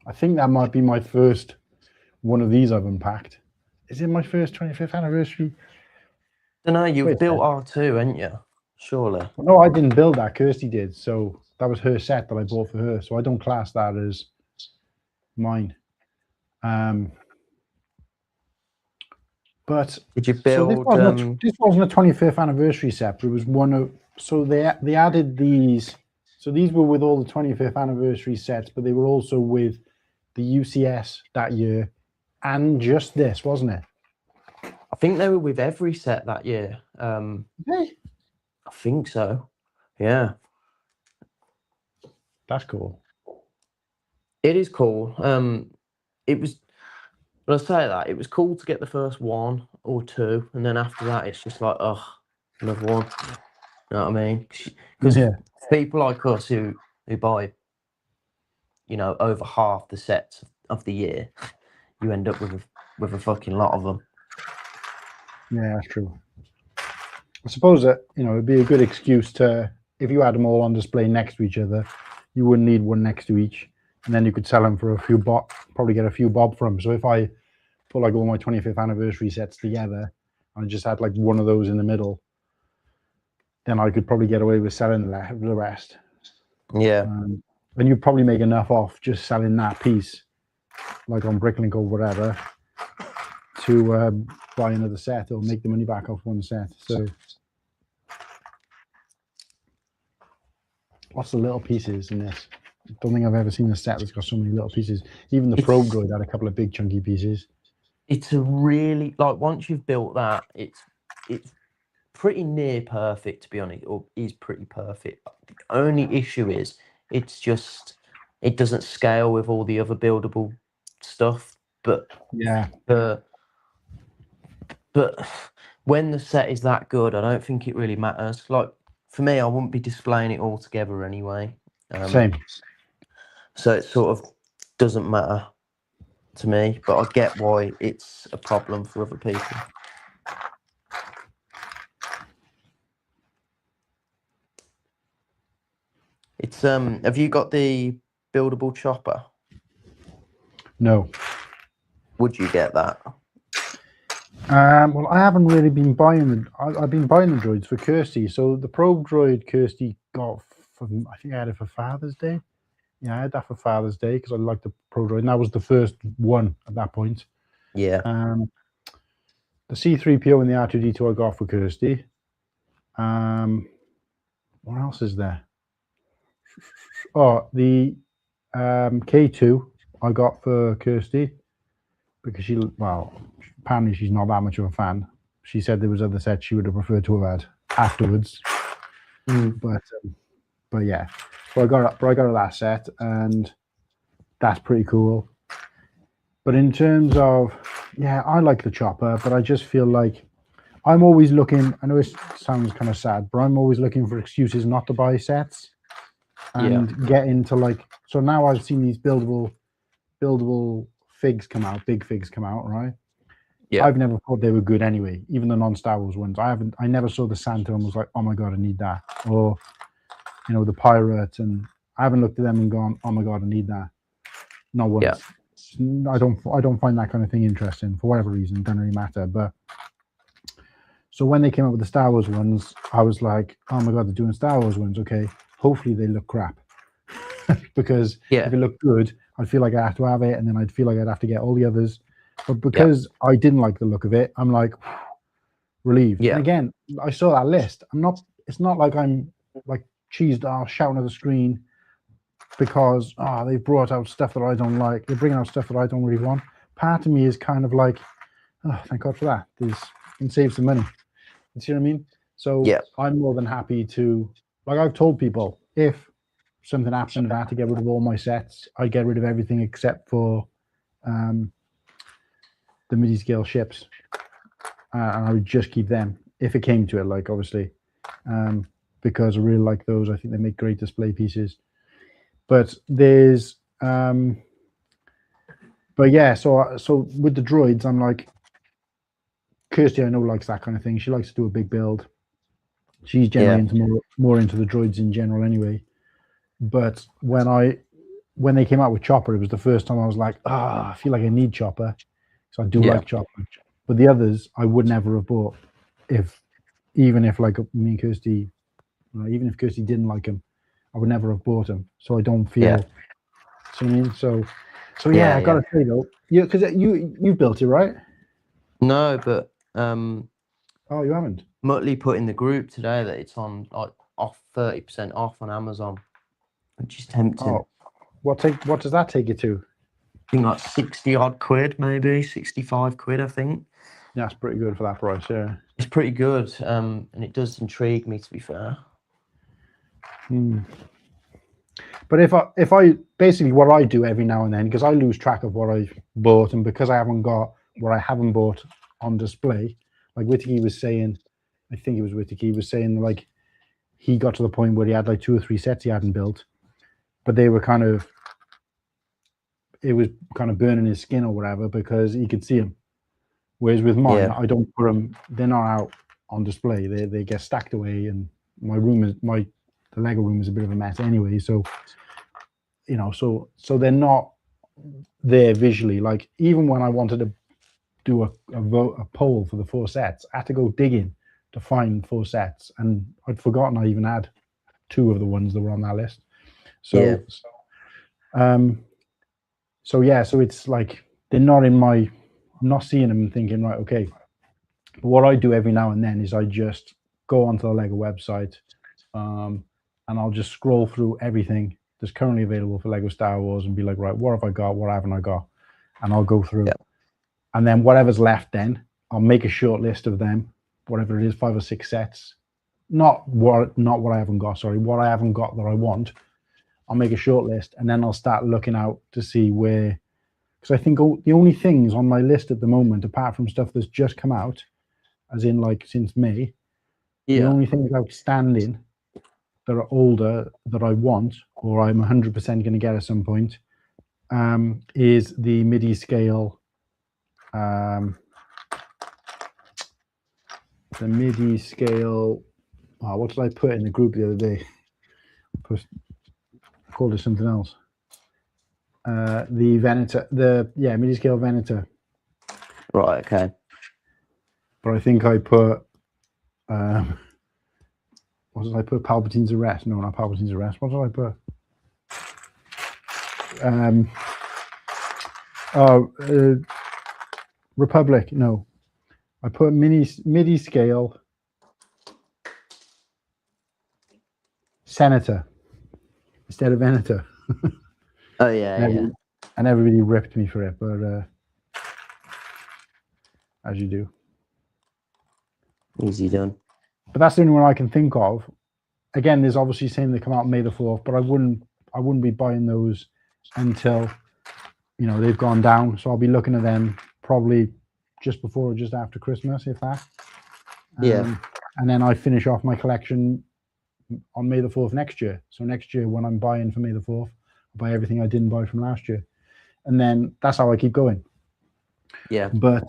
A: I think that might be my first one of these I've unpacked. Is it my first 25th anniversary?
B: I don't know, you built R2, ain't you? Surely.
A: No, I didn't build that. Kirsty did. So that was her set that I bought for her. So I don't class that as mine. But
B: did you build?
A: So this wasn't a 25th anniversary set. But it was one of. So they added these. So these were with all the 25th anniversary sets, but they were also with the UCS that year, and just this, wasn't it?
B: I think they were with every set that year. I think so. Yeah.
A: That's cool.
B: It is cool. It was. But I say that it was cool to get the first one or two, and then after that, it's just like, oh, another one. You know what I mean? Because people like us who buy, over half the sets of the year, you end up with a fucking lot of them.
A: Yeah, that's true. I suppose that it'd be a good excuse to, if you had them all on display next to each other, you wouldn't need one next to each, and then you could sell them for a few bob. Probably get a few bob from them. So if I put like all my 25th anniversary sets together, and I just had like one of those in the middle, then I could probably get away with selling the rest.
B: Yeah.
A: And you'd probably make enough off just selling that piece, like on Bricklink or whatever, to buy another set or make the money back off one set. So lots of little pieces in this. I don't think I've ever seen a set that's got so many little pieces. Even the Probe Droid had a couple of big chunky pieces.
B: It's a really, like, once you've built that, it's pretty near perfect, to be honest, or is pretty perfect. The only issue is it doesn't scale with all the other buildable stuff. But
A: yeah,
B: but when the set is that good, I don't think it really matters. Like, for me, I wouldn't be displaying it all together anyway.
A: Same.
B: So it sort of doesn't matter to me, but I get why it's a problem for other people. It's have you got the buildable chopper?
A: No.
B: Would you get that?
A: Well, I haven't really been buying them. I've been buying the droids for Kirsty. So the Probe Droid Kirsty got from, I think I had it for Father's Day. Yeah, I had that for Father's Day because I liked the Probe Droid, and that was the first one at that point.
B: Yeah.
A: The C-3PO and the R2-D2 I got for Kirsty. What else is there? Oh, the K2 I got for Kirsty because apparently she's not that much of a fan. She said there was other sets she would have preferred to have had afterwards. But yeah, so I got her that set, and that's pretty cool. But in terms of, I like the chopper, but I just feel like I'm always looking. I know it sounds kind of sad, but I'm always looking for excuses not to buy sets and get into like. So now I've seen these buildable figs come out, big figs come out, right? Yeah. I've never thought they were good anyway, even the non-Star Wars ones. I never saw the Santa and was like, oh my God, I need that. Or, the Pirate, and I haven't looked at them and gone, oh my God, I need that. Not once. Yeah. I don't find that kind of thing interesting for whatever reason. It doesn't really matter. But so when they came up with the Star Wars ones, I was like, oh my God, they're doing Star Wars ones. Okay, hopefully they look crap. Because if it looked good, I'd feel like I have to have it, and then I'd feel like I'd have to get all the others But because I didn't like the look of it, I'm like relieved.
B: Yeah.
A: And again, I saw that list. It's not like I'm like cheesed off shouting at the screen because they've brought out stuff that I don't like. They're bringing out stuff that I don't really want. Part of me is kind of like, oh, thank God for that. You can save some money. You see what I mean? So I'm more than happy to, like I've told people, if something happened and I had to get rid of all my sets, I'd get rid of everything except for the MIDI scale ships. And I would just keep them if it came to it, like obviously, because I really like those. I think they make great display pieces. But there's, but yeah, so with the droids, I'm like, Kirsty, I know likes that kind of thing. She likes to do a big build. She's generally into more into the droids in general anyway. But when they came out with Chopper, it was the first time I was like, I feel like I need Chopper. So I do like Chopper. But the others I would never have bought even if like me and Kirsty, even if Kirsty didn't like him, I would never have bought him. So I don't feel. So I mean, so yeah, I gotta say though, because you built it, right?
B: No, but
A: oh, you haven't.
B: Muttley put in the group today that it's on like off 30% off on Amazon, which is tempting.
A: Oh, what does that take you to?
B: I think like 60 odd quid, maybe 65 quid. I think.
A: Yeah, that's pretty good for that price. Yeah,
B: it's pretty good, and it does intrigue me, to be fair.
A: But if I basically what I do every now and then, because I lose track of what I've bought, and because I haven't got what I haven't bought on display, like Whittaky was saying, I think it was Whittaky was saying like he got to the point where he had like 2 or 3 sets he hadn't built, but they were it was kind of burning his skin or whatever because he could see them. Whereas with mine, I don't put them; they're not out on display. They get stacked away, and my room is the Lego room is a bit of a mess anyway. So, so they're not there visually. Like even when I wanted to do a poll for the 4 sets, I had to go digging to find 4 sets, and I'd forgotten I even had 2 of the ones that were on that list. So, so it's like they're not in my. I'm not seeing them and thinking, right, okay. But what I do every now and then is I just go onto the Lego website, and I'll just scroll through everything that's currently available for Lego Star Wars and be like, right, what have I got? What haven't I got? And I'll go through. And then whatever's left, then I'll make a short list of them, whatever it is, 5 or 6 sets. Not what I haven't got. Sorry, what I haven't got that I want. I'll make a short list, and then I'll start looking out to see where. Because I think the only things on my list at the moment, apart from stuff that's just come out, as in like since May, the only things outstanding that are older that I want, or I'm 100% going to get at some point, is the MIDI scale. The MIDI scale. Oh, what did I put in the group the other day? I called it something else. The Venator, MIDI scale Venator.
B: Right, okay.
A: But I think I put, what did I put? Palpatine's Arrest? No, not Palpatine's Arrest. What did I put? Republic. No, I put MIDI scale Senator instead of Venator.
B: Oh yeah,
A: and everybody ripped me for it, but as you do.
B: Easy done.
A: But that's the only one I can think of. Again, there's obviously saying they come out May the 4th, but I wouldn't be buying those until they've gone down. So I'll be looking at them probably just before or just after Christmas, if that. And then I finish off my collection on May the 4th next year. So next year, when I'm buying for May the 4th, I'll buy everything I didn't buy from last year, and then that's how I keep going.
B: Yeah.
A: But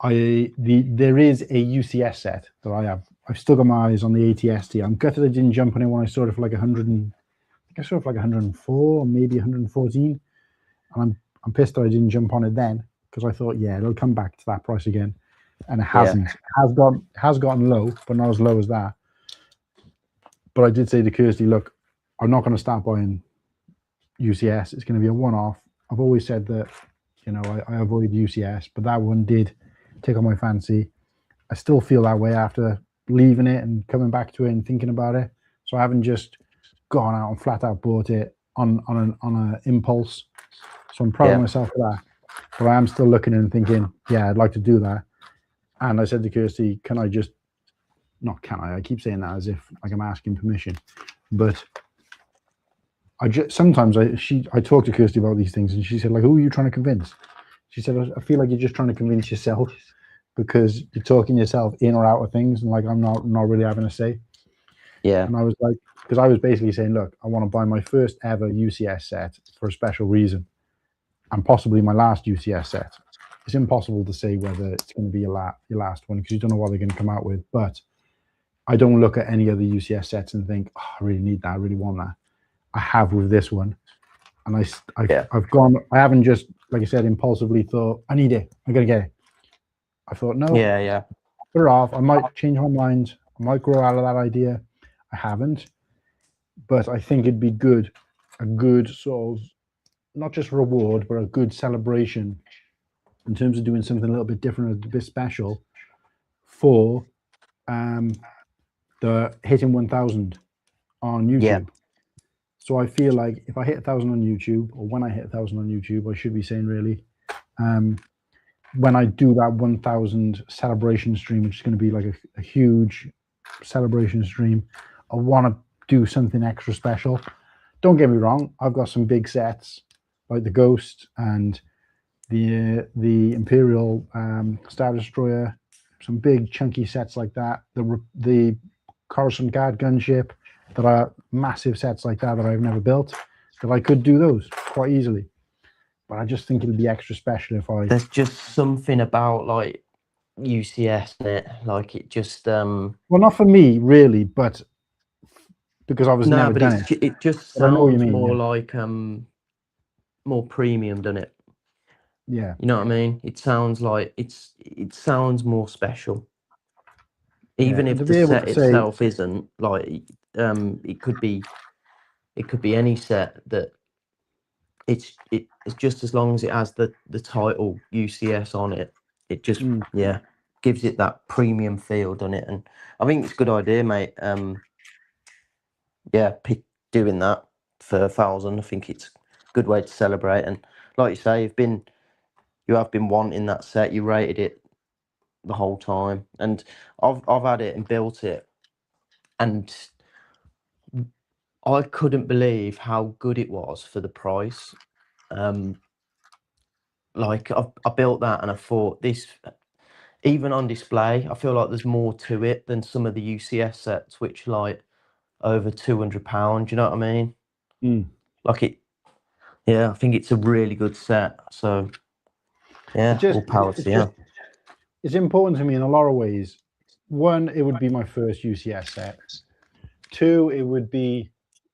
A: there is a UCS set that I have. I've still got my eyes on the ATST. I'm gutted I didn't jump on it when I saw it for like 100. I think I saw it for like 104 or maybe 114. And I'm pissed that I didn't jump on it then, because I thought, it'll come back to that price again, and it hasn't. It has gotten low, but not as low as that. But I did say to Kirsty, look, I'm not going to start buying UCS. It's going to be a one-off. I've always said that you know, I avoid UCS, but that one did take on my fancy. I still feel that way after leaving it and coming back to it and thinking about it. So I haven't just gone out and flat out bought it on an impulse. So I'm proud of myself for that. But I am still looking and thinking, yeah, I'd like to do that. And I said to Kirsty, can I just, not can I keep saying that as if like I'm asking permission, but I just sometimes I talk to Kirsty about these things, and she said, like, who are you trying to convince? She said, I feel like you're just trying to convince yourself because you're talking yourself in or out of things, and like I'm not really having a say.
B: Yeah.
A: And I was like, because I was basically saying, look, I want to buy my first ever UCS set for a special reason, and possibly my last UCS set. It's impossible to say whether it's going to be your last one because you don't know what they're going to come out with. But I don't look at any other UCS sets and think, oh, I really need that. I really want that. I have with this one. And I've gone, I haven't just, like I said, impulsively thought, I need it. I got to get it. I thought, no.
B: Yeah.
A: Put it off. I might change my mind. I might grow out of that idea. I haven't. But I think it'd be good, a good sort of, not just reward, but a good celebration in terms of doing something a little bit different, a bit special for the hitting 1,000 on YouTube.
B: Yeah.
A: So I feel like if I hit 1,000 on YouTube, or when I hit 1,000 on YouTube, I should be saying really, when I do that 1,000 celebration stream, which is going to be like a huge celebration stream, I want to do something extra special. Don't get me wrong, I've got some big sets like the Ghost and the Imperial Star Destroyer, some big chunky sets like that. The Coruscant Guard gunship, that are massive sets like that I've never built. That I could do those quite easily, but I just think it'll be extra special if I.
B: There's just something about like UCS in it, like it just.
A: Well, not for me really, but because I was never done it.
B: It just sounds more like more premium, doesn't it?
A: Yeah.
B: You know what I mean? It sounds like it sounds more special. Even if the set itself isn't, like it could be any set that it's just as long as it has the title UCS on it, it just gives it that premium feel, doesn't it? And I think it's a good idea, mate. Doing that for 1,000, I think it's a good way to celebrate. And like you say, you have been wanting that set. You rated it the whole time, and I've had it and built it, and I couldn't believe how good it was for the price. Like I built that and I thought this, even on display, I feel like there's more to it than some of the UCS sets, which like over £200. You know what I mean? Like it, I think it's a really good set. So all power to you.
A: It's important to me in a lot of ways. One, it would be my first UCS set. Two, it would be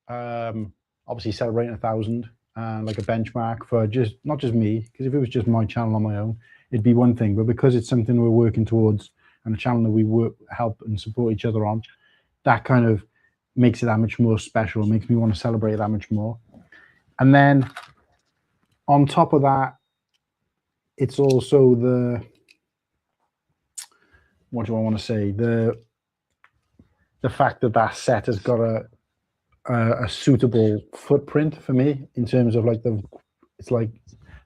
A: obviously celebrating 1,000 and like a benchmark for just not just me, because if it was just my channel on my own, it'd be one thing. But because it's something we're working towards and a channel that we help and support each other on, that kind of makes it that much more special. It makes me want to celebrate that much more. And then on top of that, it's also the, what do I want to say? The fact that set has got a suitable footprint for me in terms of like it's like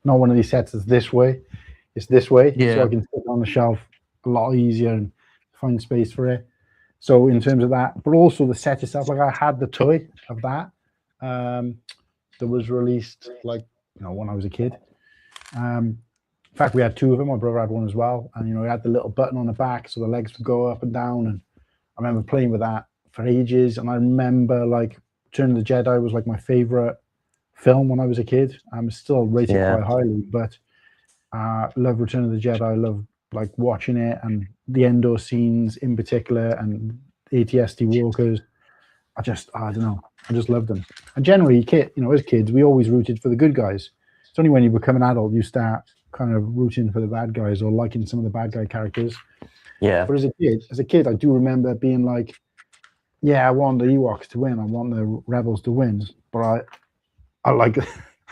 A: not one of these sets that's this way, it's this way. So I can sit on the shelf a lot easier and find space for it. So in terms of that, but also the set itself, like I had the toy of that that was released like, when I was a kid. In fact, we had two of them. My brother had one as well. And, it had the little button on the back so the legs would go up and down. And I remember playing with that for ages. And I remember like Return of the Jedi was like my favorite film when I was a kid. I'm still rated quite highly, but I love Return of the Jedi. I love like watching it and the Endor scenes in particular and ATST walkers. I don't know. I just love them. And generally, as kids, we always rooted for the good guys. It's only when you become an adult you start kind of rooting for the bad guys or liking some of the bad guy characters.
B: Yeah.
A: But as a kid, I do remember being like, I want the Ewoks to win. I want the rebels to win. But I like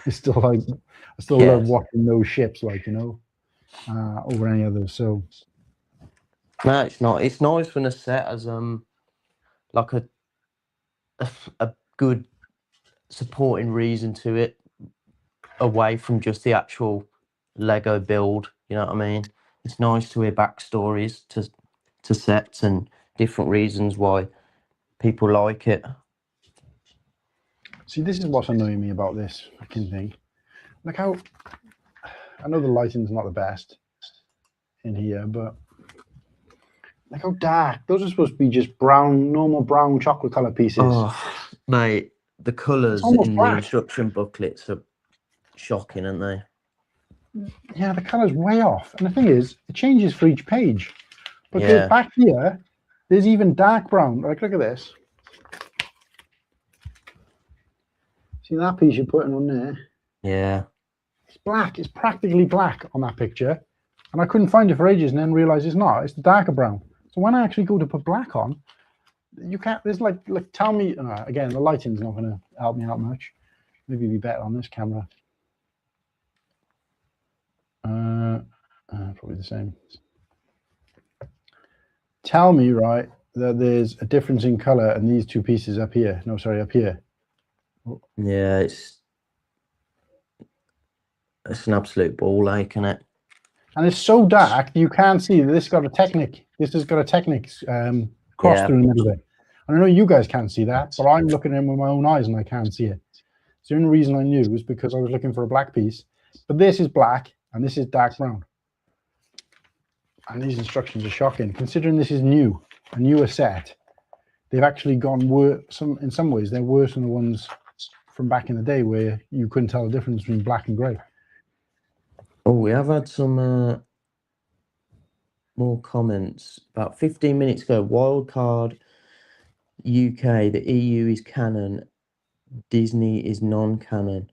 A: It's still like I still love watching those ships, like, you know, over any others. So
B: no, it's not. It's nice when a set has like a good supporting reason to it, away from just the actual Lego build. You know what I mean? It's nice to hear backstories to sets and different reasons why people like it.
A: see, this is what's annoying me about this fucking thing. Like how I know the lighting's not the best in here, but like how dark. Those are supposed to be just brown, normal brown chocolate color pieces.
B: Oh, mate, the colours in the instruction booklets are shocking, aren't they?
A: Yeah, the colour's way off. And the thing is, it changes for each page. Because back here, there's even dark brown. Like, look at this. See that piece you're putting on there?
B: Yeah.
A: It's black. It's practically black on that picture. And I couldn't find it for ages and then realised it's not. It's the darker brown. So when I actually go to put black on, you can't, there's like tell me, again, the lighting's not going to help me out much. Maybe it'd be better on this camera. Probably the same. Tell me, right, that there's a difference in colour in these two pieces up here. No, sorry, up here.
B: Yeah, it's an absolute ball ache, isn't it?
A: And it's so dark you can't see that this got a Technic. This has got a Technic cross through the middle of it. And I know you guys can't see that, but I'm looking at it with my own eyes and I can't see it. So the only reason I knew was because I was looking for a black piece. But this is black and this is dark brown. And these instructions are shocking. Considering this is new, a newer set, they've actually gone worse. In some ways, they're worse than the ones from back in the day where you couldn't tell the difference between black and grey.
B: Oh, we have had some more comments. About 15 minutes ago, Wildcard UK, the EU is canon, Disney is non-canon.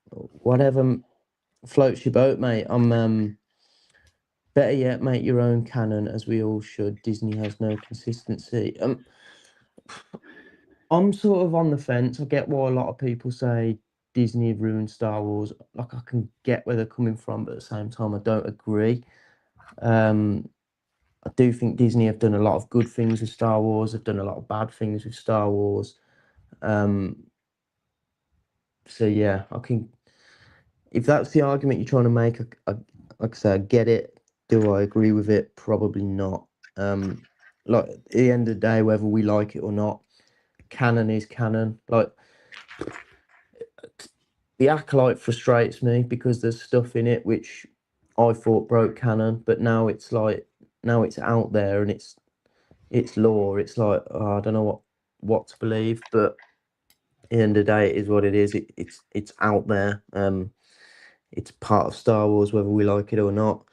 B: Whatever floats your boat, mate. I'm better yet, make your own canon, as we all should. Disney has no consistency. I'm sort of on the fence. I get why a lot of people say Disney have ruined Star Wars. Like, I can get where they're coming from, but at the same time, I don't agree. I do think Disney have done a lot of good things with Star Wars. They've done a lot of bad things with Star Wars. So yeah, I can. If that's the argument you're trying to make, like I say, I get it. Do I agree with it? Probably not. Like, at the end of the day, whether we like it or not, canon is canon. Like, the Acolyte frustrates me because there's stuff in it which I thought broke canon, but now it's out there and it's lore. It's like, I don't know what to believe, but at the end of the day, it is what it is. It's out there. It's part of Star Wars, whether we like it or not.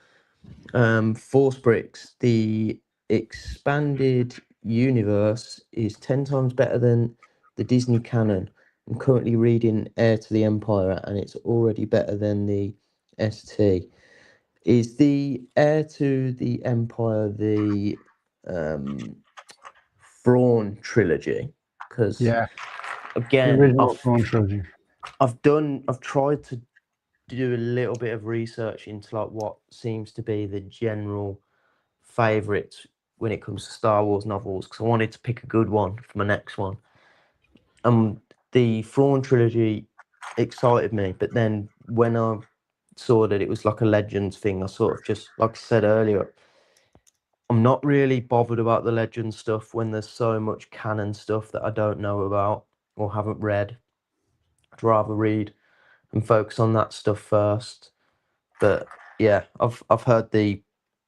B: Force Bricks, the expanded universe is 10 times better than the Disney canon. I'm currently reading Heir to the Empire, and it's already better than the ST. Is the Heir to the Empire the Thrawn trilogy? Because again,
A: the original Thrawn trilogy.
B: I've tried to do a little bit of research into like what seems to be the general favourites when it comes to Star Wars novels, because I wanted to pick a good one for my next one. The Thrawn trilogy excited me, but then when I saw that it was like a Legends thing, I sort of just, like I said earlier, I'm not really bothered about the Legends stuff when there's so much canon stuff that I don't know about or haven't read. I'd rather read and focus on that stuff first. But yeah, I've heard the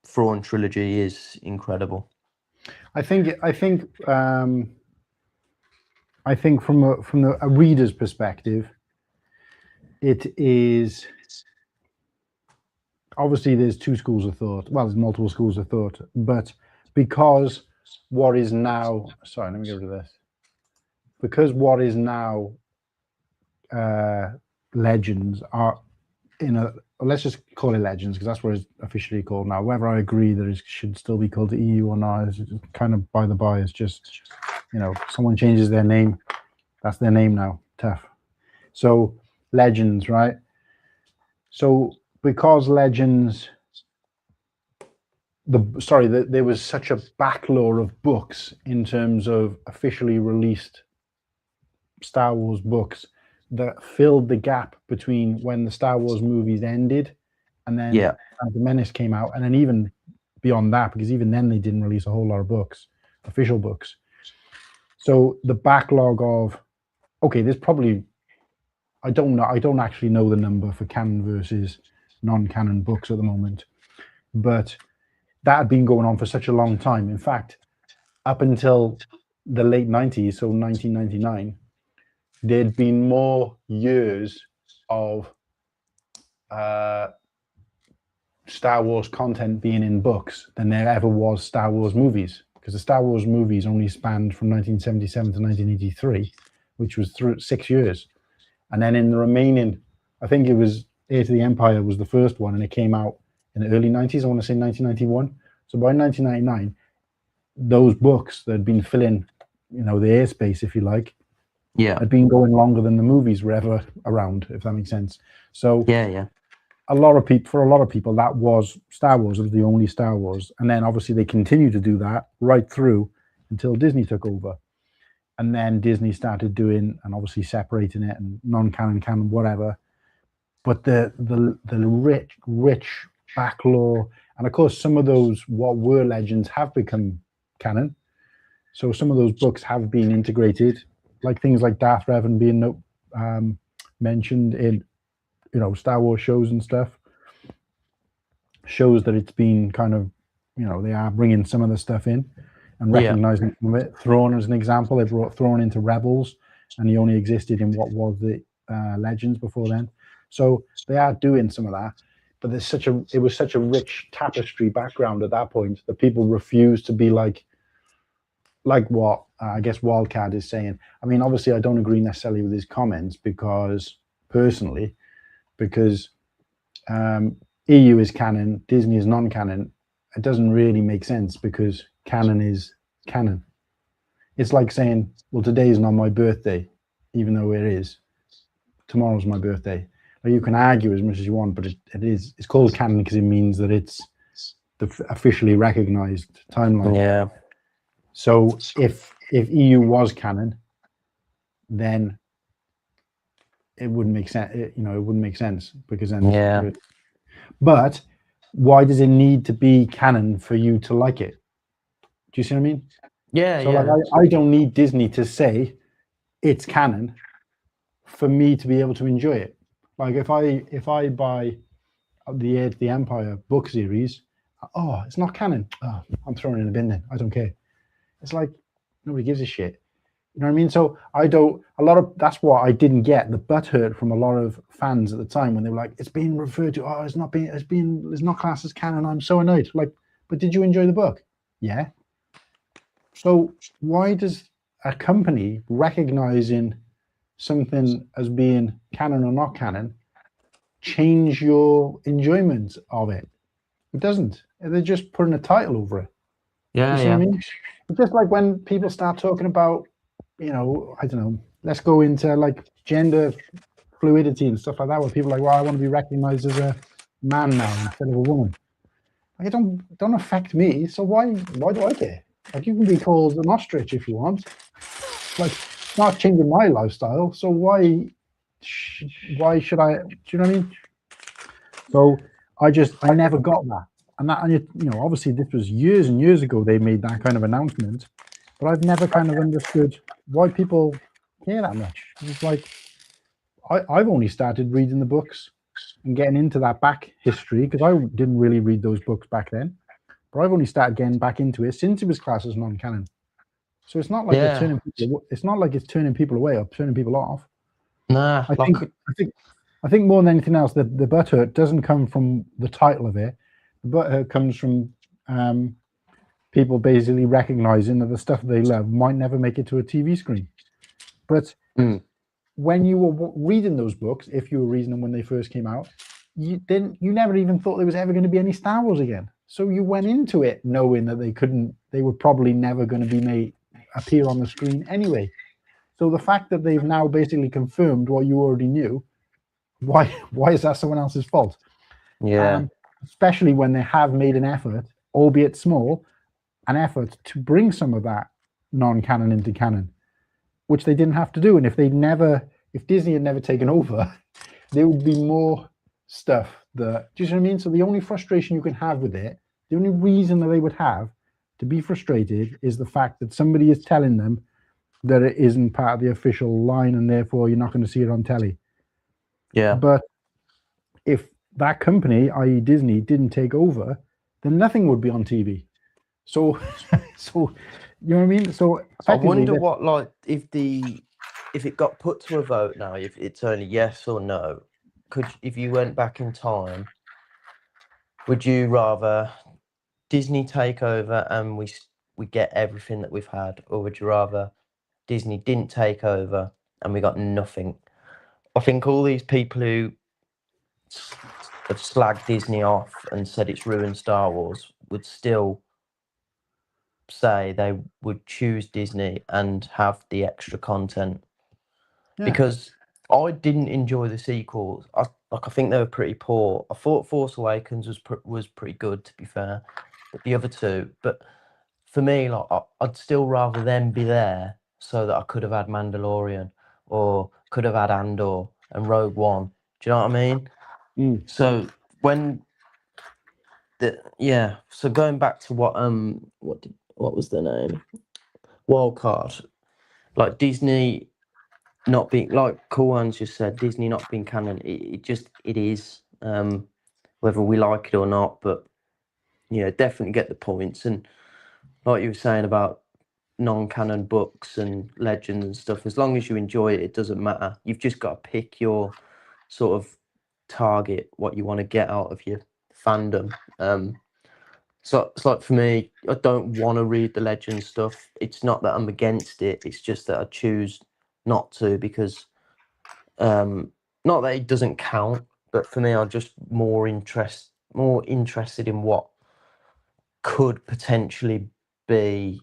B: Thrawn trilogy is incredible.
A: I think from a reader's perspective, it is obviously there's two schools of thought. Well, there's multiple schools of thought, but because what is now, sorry, let me get rid of this. Because what is now Legends are let's just call it Legends because that's what it's officially called now. Whether I agree that it should still be called the EU or not is kind of by the by. It's just, someone changes their name, that's their name now. Tough. So Legends, right? So because Legends, there was such a backlog of books in terms of officially released Star Wars books that filled the gap between when the Star Wars movies ended and then The Menace came out, and then even beyond that, because even then they didn't release a whole lot of books, official books. So the backlog of, okay, there's probably, I don't actually know the number for canon versus non-canon books at the moment, but that had been going on for such a long time. In fact, up until the late 90s, so 1999, there'd been more years of Star Wars content being in books than there ever was Star Wars movies, because the Star Wars movies only spanned from 1977 to 1983, which was through 6 years. And then in the remaining, I think it was Heir to the Empire was the first one, and it came out in the early 90s. I want to say 1991. So by 1999, those books that had been filling, the airspace, if you like, had been going longer than the movies were ever around, if that makes sense. So for a lot of people, that was Star Wars. It was the only Star Wars. And then obviously they continued to do that right through until Disney took over. And then Disney started doing, and obviously separating it and non-canon, canon, whatever. But the rich backlore, and of course some of those what were Legends have become canon. So some of those books have been integrated, like things like Darth Revan being mentioned in, Star Wars shows and stuff. Shows that it's been kind of, they are bringing some of the stuff in and recognizing some of it. Thrawn as an example, they brought Thrawn into Rebels, and he only existed in what was the Legends before then. So they are doing some of that, but it was such a rich tapestry background at that point that people refused to be like what I guess Wildcard is saying. I mean, obviously, I don't agree necessarily with his comments because EU is canon, Disney is non-canon. It doesn't really make sense because canon is canon. It's like saying, well, today is not my birthday, even though it is. Tomorrow's my birthday. Now, you can argue as much as you want, but it's called canon because it means that it's the officially recognized timeline.
B: Yeah.
A: So if EU was canon, then it wouldn't make sense. It wouldn't make sense because then. But why does it need to be canon for you to like it? Do you see what I mean?
B: Yeah.
A: So like, I don't need Disney to say it's canon for me to be able to enjoy it. Like if I buy the Heir to the Empire book series, it's not canon. Oh, I'm throwing it in the bin then. I don't care. It's like nobody gives a shit. You know what I mean? So that's what I didn't get the butthurt from a lot of fans at the time when they were like, it's being referred to, it's not classed as canon. I'm so annoyed. Like, but did you enjoy the book? Yeah. So why does a company recognizing something as being canon or not canon change your enjoyment of it? It doesn't. They're just putting a title over it.
B: Yeah.
A: You see what I mean? It's just like when people start talking about, I don't know, let's go into like gender fluidity and stuff like that, where people are like, well, I want to be recognized as a man now instead of a woman. Like, it don't affect me, so why do I care? Like, you can be called an ostrich if you want. Like, it's not changing my lifestyle, so why should I? Do you know what I mean? So I never got that. And obviously this was years and years ago they made that kind of announcement, but I've never kind of understood why people care that much. It's like, I've only started reading the books and getting into that back history because I didn't really read those books back then, but I've only started getting back into it since it was classed as non-canon. So it's not like it's not like it's turning people away or turning people off.
B: Nah,
A: I think more than anything else, the butthurt doesn't come from the title of it. The butthurt comes from people basically recognizing that the stuff they love might never make it to a TV screen. But when you were reading those books, if you were reading them when they first came out, you never even thought there was ever going to be any Star Wars again. So you went into it knowing that they were probably never going to be appear on the screen anyway. So the fact that they've now basically confirmed what you already knew, why is that someone else's fault?
B: Yeah.
A: Especially when they have made an effort, albeit small, an effort to bring some of that non-canon into canon, which they didn't have to do. And if Disney had never taken over, there would be more stuff that, do you know what I mean? So the only frustration you can have with it, the only reason that they would have to be frustrated is the fact that somebody is telling them that it isn't part of the official line and therefore you're not going to see it on telly.
B: Yeah.
A: But if that company, i.e. Disney, didn't take over, then nothing would be on TV. So you know what I mean? So
B: I wonder what, like, if it got put to a vote now, if it's only yes or no, if you went back in time, would you rather Disney take over and we get everything that we've had, or would you rather Disney didn't take over and we got nothing? I think all these people who have slagged Disney off and said it's ruined Star Wars would still say they would choose Disney and have the extra content. Because I didn't enjoy the sequels. I think they were pretty poor. I thought Force Awakens was pretty good, to be fair, but the other two. But for me, like, I'd still rather them be there so that I could have had Mandalorian or could have had Andor and Rogue One. Do you know what I mean? So so going back to what was the name? Wildcard. Like Disney not being, like Cool Hands just said, Disney not being canon, it is, whether we like it or not, but definitely get the points. And like you were saying about non-canon books and legends and stuff, as long as you enjoy it, it doesn't matter. You've just got to pick your sort of target, what you want to get out of your fandom. So it's like, for me, I don't want to read the legend stuff. It's not that I'm against it, it's just that I choose not to, because not that it doesn't count, but for me, I'm just more interested in what could potentially be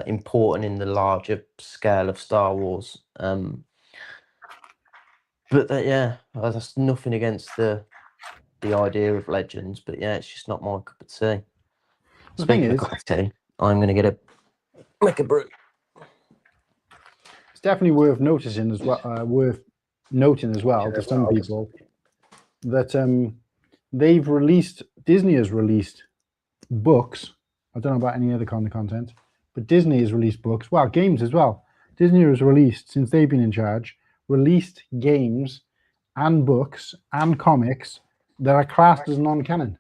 B: important in the larger scale of Star Wars. But that's nothing against the idea of legends, but it's just not my cup of tea. Speaking of cup of tea, I'm going to make a brew.
A: It's definitely worth noticing as well. To some people that Disney has released books. I don't know about any other kind of content, but Disney has released books. Well, games as well. Disney has released, since they've been in charge, released games and books and comics that are classed as non-canon.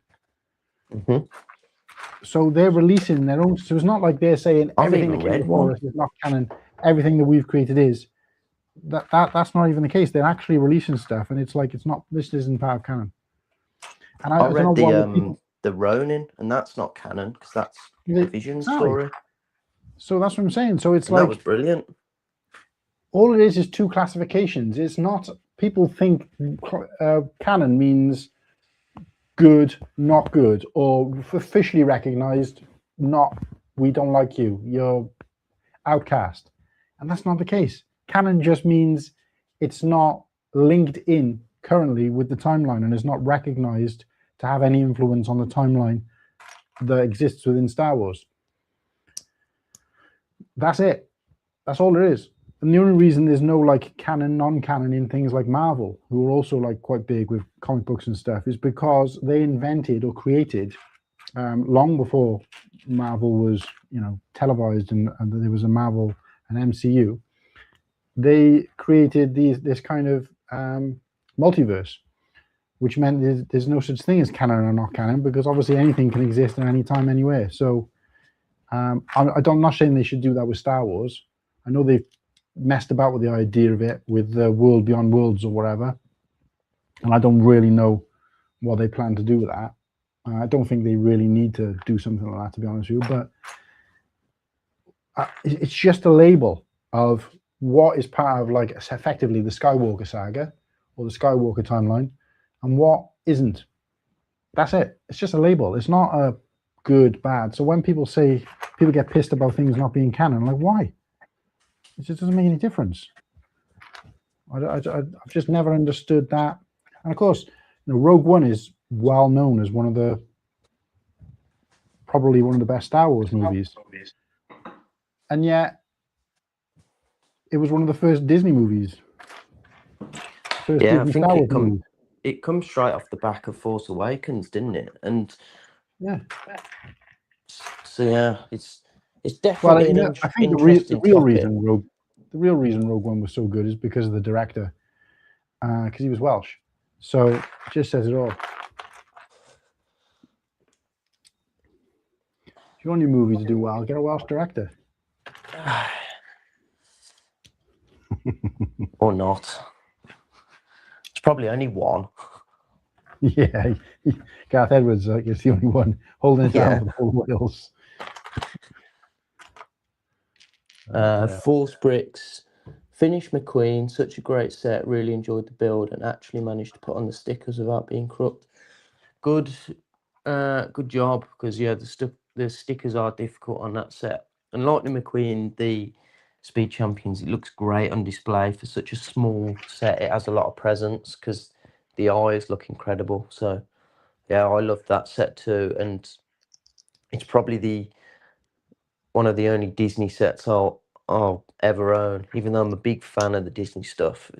A: So they're releasing their own. So it's not like they're saying everything that came before us is not canon. Everything that we've created is. That's not even the case. They're actually releasing stuff, and it's like, it's not. This isn't part of canon. And I
B: read the Ronin, and that's not canon because that's the Vision story.
A: So that's what I'm saying. So it's
B: that was brilliant.
A: All it is two classifications. It's not. People think canon means good, not good, or officially recognized, not, we don't like you, you're outcast. And that's not the case. Canon just means it's not linked in currently with the timeline and is not recognized to have any influence on the timeline that exists within Star Wars. That's it. That's all there is. And the only reason there's no like canon, non-canon in things like Marvel, who are also like quite big with comic books and stuff, is because they invented or created long before Marvel was, televised and there was a Marvel and MCU. They created this kind of multiverse, which meant there's no such thing as canon or not canon, because obviously anything can exist at any time, anywhere. So I'm not saying they should do that with Star Wars. I know they've messed about with the idea of it with the world beyond worlds or whatever, and I don't really know what they plan to do with that. I don't think they really need to do something like that, to be honest with you, but it's just a label of what is part of, like, effectively the Skywalker saga or the Skywalker timeline and what isn't. That's it. It's just a label. It's not a good, bad. So when people get pissed about things not being canon, like, why? It just doesn't make any difference. I've just never understood that. And of course, Rogue One is well known as probably one of the best Star Wars movies, and yet it was one of the first Disney movies.
B: Yeah, I think it comes straight off the back of Force Awakens, didn't it? And
A: yeah,
B: so yeah, it's definitely
A: I think the real reason Rogue One was so good is because of the director, because he was Welsh. So it just says it all. If you want your movie to do well, get a Welsh director.
B: Or not. It's probably only one.
A: Yeah, Gareth Edwards is the only one holding it down for the whole Wales.
B: Force Bricks. Finished McQueen, such a great set. Really enjoyed the build and actually managed to put on the stickers without being crooked. Good job, because the stickers are difficult on that set. And Lightning McQueen, the Speed Champions, it looks great on display for such a small set. It has a lot of presence because the eyes look incredible. So yeah, I love that set too, and it's probably one of the only Disney sets I'll ever own. Even though I'm a big fan of the Disney stuff,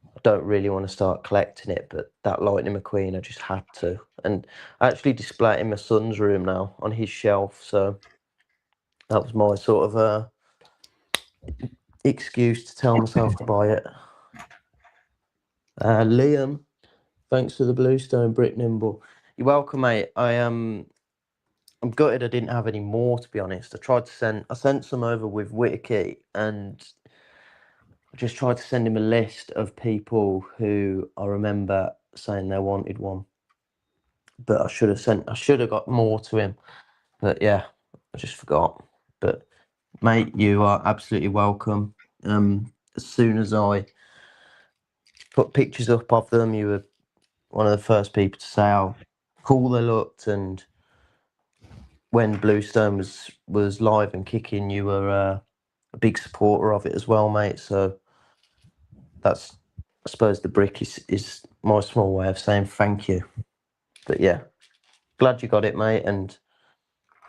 B: I don't really want to start collecting it, but that Lightning McQueen, I just had to. And I actually display it in my son's room now on his shelf. So that was my sort of excuse to tell myself to buy it. Liam, thanks for the Bluestone Brick Nimble. You're welcome, mate. I'm gutted I didn't have any more, to be honest. I sent some over with Whittaky, and I just tried to send him a list of people who I remember saying they wanted one. But I should have got more to him. But yeah, I just forgot. But mate, you are absolutely welcome. As soon as I put pictures up of them, you were one of the first people to say how cool they looked, and when Bluestone was live and kicking, you were a big supporter of it as well, mate. So that's, I suppose, the brick is my small way of saying thank you. But yeah, glad you got it, mate. And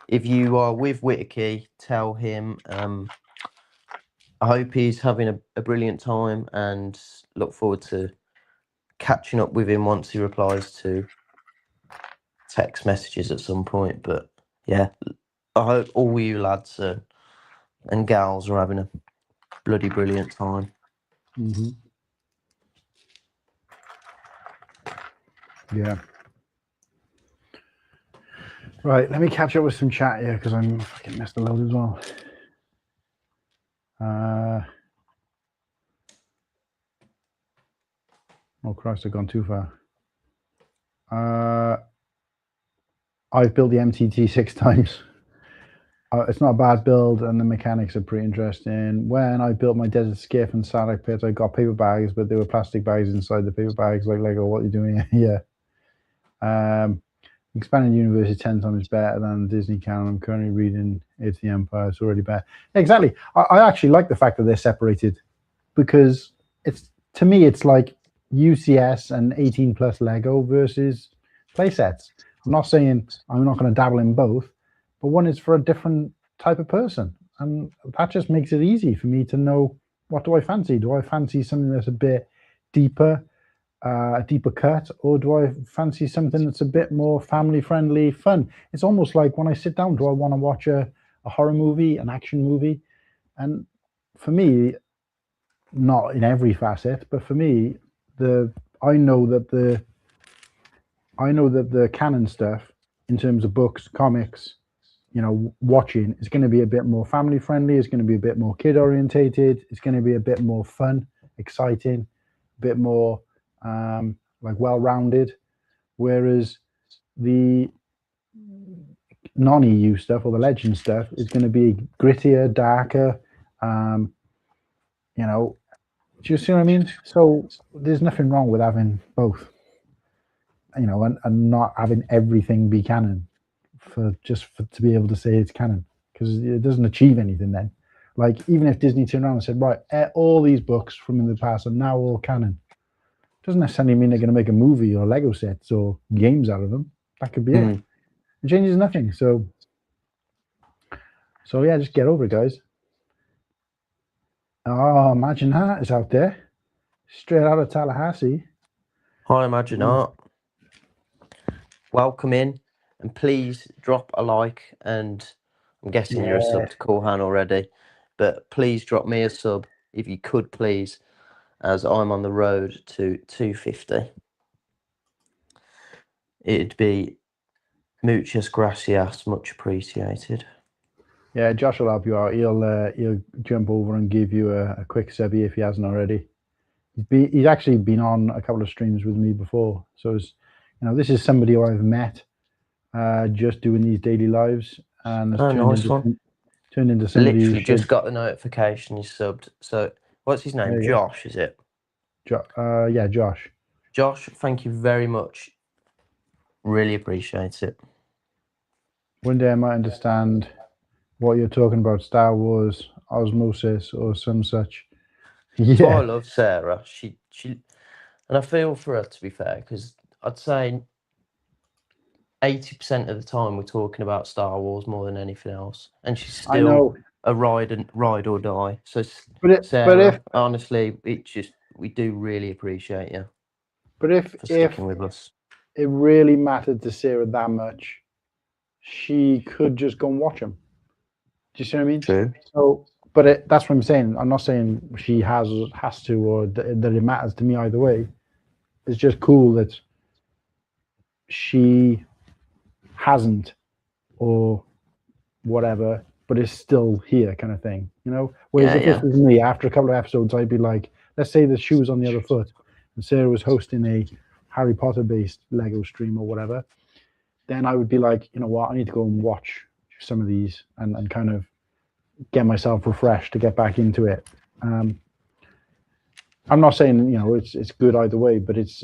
B: if you are with Whittaky, tell him I hope he's having a brilliant time, and look forward to catching up with him once he replies to text messages at some point. But yeah, I hope all you lads and gals are having a bloody brilliant time.
A: Mm-hmm. Yeah. Right, let me catch up with some chat here because I'm fucking messed a load as well. Oh Christ, I've gone too far. I've built the MTT 6 times. It's not a bad build, and the mechanics are pretty interesting. When I built my Desert Skiff and Sarlacc Pit, I got paper bags, but there were plastic bags inside the paper bags. Like Lego, what are you doing here? Expanded universe is 10 times better than Disney canon. I'm currently reading It's the Empire. It's already better. Exactly. I actually like the fact that they're separated, because to me it's like UCS and 18 plus Lego versus playsets. I'm not saying I'm not going to dabble in both, but one is for a different type of person, and that just makes it easy for me to know what do I fancy. Do I fancy something that's a bit deeper, a deeper cut, or do I fancy something that's a bit more family friendly, fun? It's almost like when I sit down, do I want to watch a horror movie, an action movie? And for me, not in every facet, but for me, I know that the canon stuff in terms of books, comics, watching is going to be a bit more family friendly. It's going to be a bit more kid orientated. It's going to be a bit more fun, exciting, a bit more like well-rounded. Whereas the non-EU stuff or the legend stuff is going to be grittier, darker. Do you see what I mean? So there's nothing wrong with having both, and not having everything be canon to be able to say it's canon, because it doesn't achieve anything then. Like, even if Disney turned around and said, right, all these books from in the past are now all canon, doesn't necessarily mean they're going to make a movie or Lego sets or games out of them. That could be it. It changes nothing. So yeah, just get over it, guys. Oh, Imagine Art is out there, straight out of Tallahassee.
B: Hi, Imagine Art. Welcome in, and please drop a like. And I'm guessing you're a sub to Cool Han already, but please drop me a sub if you could, please, as I'm on the road to 250. It'd be muchas gracias, much appreciated.
A: Yeah, Josh will help you out. He'll jump over and give you a quick subby if he hasn't already. He's actually been on a couple of streams with me before, so this is somebody who I've met just doing these daily lives, and turned into somebody.
B: Literally just got the notification he's subbed. So what's his name? Josh, is it?
A: Yeah, Josh.
B: Josh, thank you very much. Really appreciate it.
A: One day I might understand what you're talking about, Star Wars, osmosis, or some such.
B: Yeah. I love Sarah. She, and I feel for her, to be fair, because I'd say 80% of the time we're talking about Star Wars more than anything else, and she's still a ride or die. So, Sarah, honestly, we do really appreciate you.
A: But if
B: sticking with us,
A: it really mattered to Sarah that much, she could just go and watch them. Do you see what I mean?
B: True.
A: So, but that's what I'm saying. I'm not saying she has to, or that it matters to me either way. It's just cool that she hasn't, or whatever, but it's still here, kind of thing. Whereas if this was me, after a couple of episodes, I'd be like, let's say the shoe was on the other foot, and Sarah was hosting a Harry Potter based Lego stream or whatever, then I would be like, you know what, I need to go and watch some of these and kind of get myself refreshed to get back into it. I'm not saying it's good either way, but it's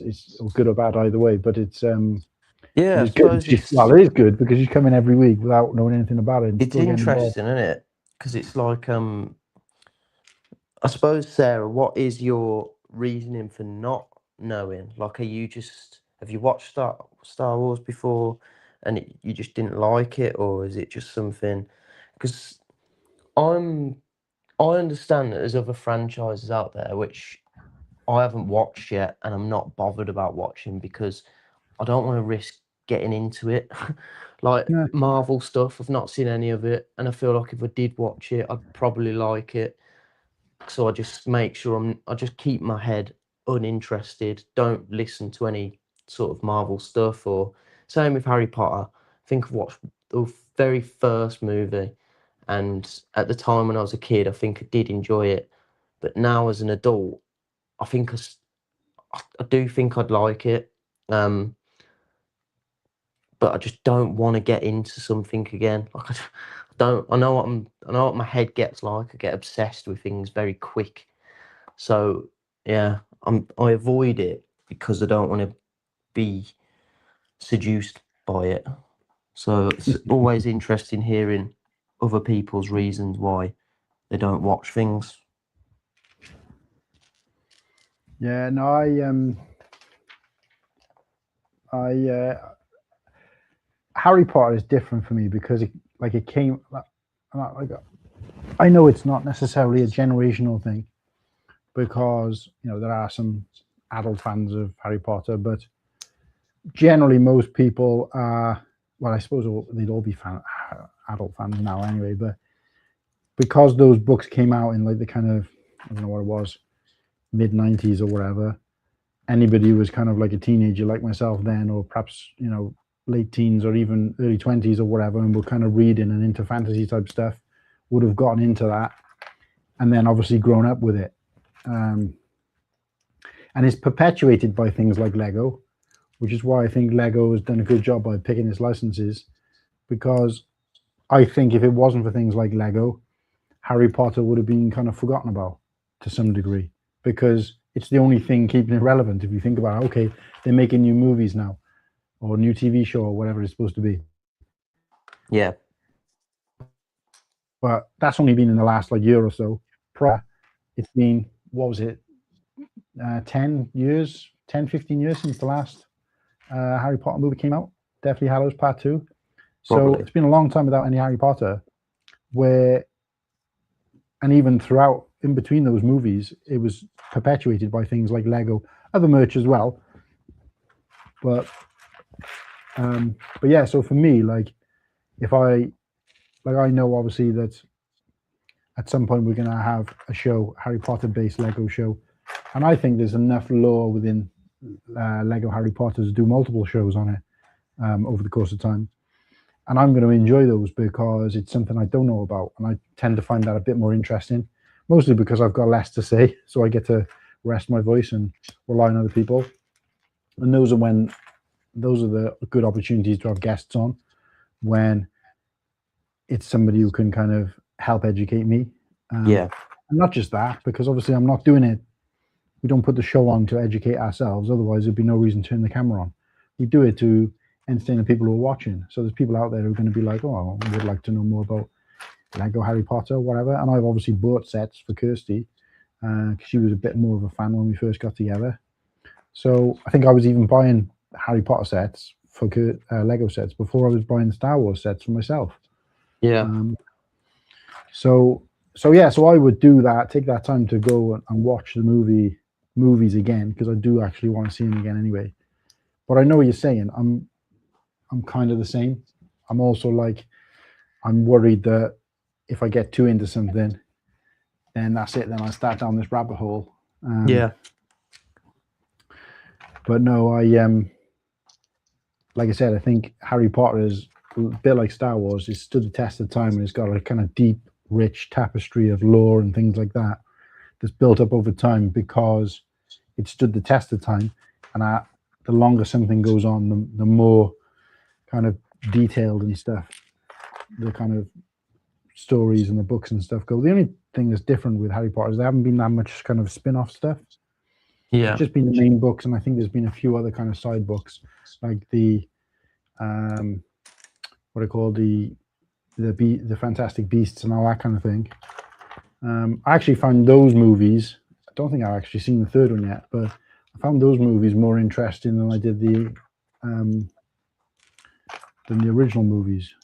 A: good or bad either way, but it's
B: it's
A: good. It is good because you come in every week without knowing anything about it.
B: It's interesting, isn't it? Because it's like I suppose, Sarah, what is your reasoning for not knowing? Like, have you watched Star Wars before and you just didn't like it, or is it just something? Because I understand that there's other franchises out there which I haven't watched yet, and I'm not bothered about watching because I don't want to risk getting into it. Like Marvel stuff, I've not seen any of it, and I feel like if I did watch it, I'd probably like it. So I just make sure I just keep my head uninterested, don't listen to any sort of Marvel stuff. Or same with Harry Potter. I think I've watched the very first movie, and at the time when I was a kid, I think I did enjoy it. But now as an adult, I think I do think I'd like it. But I just don't want to get into something again. Like I know what my head gets like. I get obsessed with things very quick. So yeah, I avoid it because I don't want to be seduced by it. So it's always interesting hearing other people's reasons why they don't watch things.
A: Yeah, no, Harry Potter is different for me because it came like, I know it's not necessarily a generational thing because there are some adult fans of Harry Potter, but generally most people are, well, I suppose they'd all be adult fans now anyway, but because those books came out in like the kind of, I don't know what it was, mid-90s or whatever, anybody who was kind of like a teenager like myself then, or perhaps late teens or even early 20s or whatever, and were kind of reading and into fantasy type stuff, would have gotten into that and then obviously grown up with it. And it's perpetuated by things like Lego, which is why I think Lego has done a good job by picking its licenses, because I think if it wasn't for things like Lego, Harry Potter would have been kind of forgotten about to some degree, because it's the only thing keeping it relevant. If you think about it, okay, they're making new movies now, or new TV show, or whatever it's supposed to be.
B: Yeah.
A: but that's only been in the last like year or so. Prior, it's been, what was it, 10 years, 10, 15 years since the last Harry Potter movie came out. Deathly Hallows Part 2. So
B: Probably.
A: it's been a long time without any Harry Potter, and even throughout, in between those movies, it was perpetuated by things like Lego, other merch as well. But yeah, so for me, like, if I know obviously that at some point we're going to have a show, Harry Potter based Lego show, and I think there's enough lore within Lego Harry Potter to do multiple shows on it over the course of time. And I'm going to enjoy those because it's something I don't know about, and I tend to find that a bit more interesting, mostly because I've got less to say, so I get to rest my voice and rely on other people. And those are the good opportunities to have guests on, when it's somebody who can kind of help educate me.
B: Yeah.
A: And not just that, because obviously I'm not doing it. We don't put the show on to educate ourselves. Otherwise, there'd be no reason to turn the camera on. We do it to entertain the people who are watching. So there's people out there who are going to be like, oh, I would like to know more about Lego Harry Potter, whatever. And I've obviously bought sets for Kirsty because she was a bit more of a fan when we first got together. So I think I was even buying Harry Potter sets for Lego sets before I was buying Star Wars sets for myself.
B: Yeah.
A: So I would do that, take that time to go and watch the movies again, because I do actually want to see them again anyway. But I know what you're saying. I'm kind of the same. I'm also like, I'm worried that if I get too into something, then that's it. Then I start down this rabbit hole.
B: Yeah.
A: But no, like I said, I think Harry Potter is a bit like Star Wars. It's stood the test of time, and it's got a kind of deep, rich tapestry of lore and things like that that's built up over time because it stood the test of time. And the longer something goes on, the more kind of detailed and stuff the kind of stories and the books and stuff go. The only thing that's different with Harry Potter is there haven't been that much kind of spin-off stuff.
B: Yeah.
A: It's just been the main books, and I think there's been a few other kind of side books, like the what I call the Fantastic Beasts and all that kind of thing. I actually found those movies. I don't think I've actually seen the third one yet, but I found those movies more interesting than I did the original movies.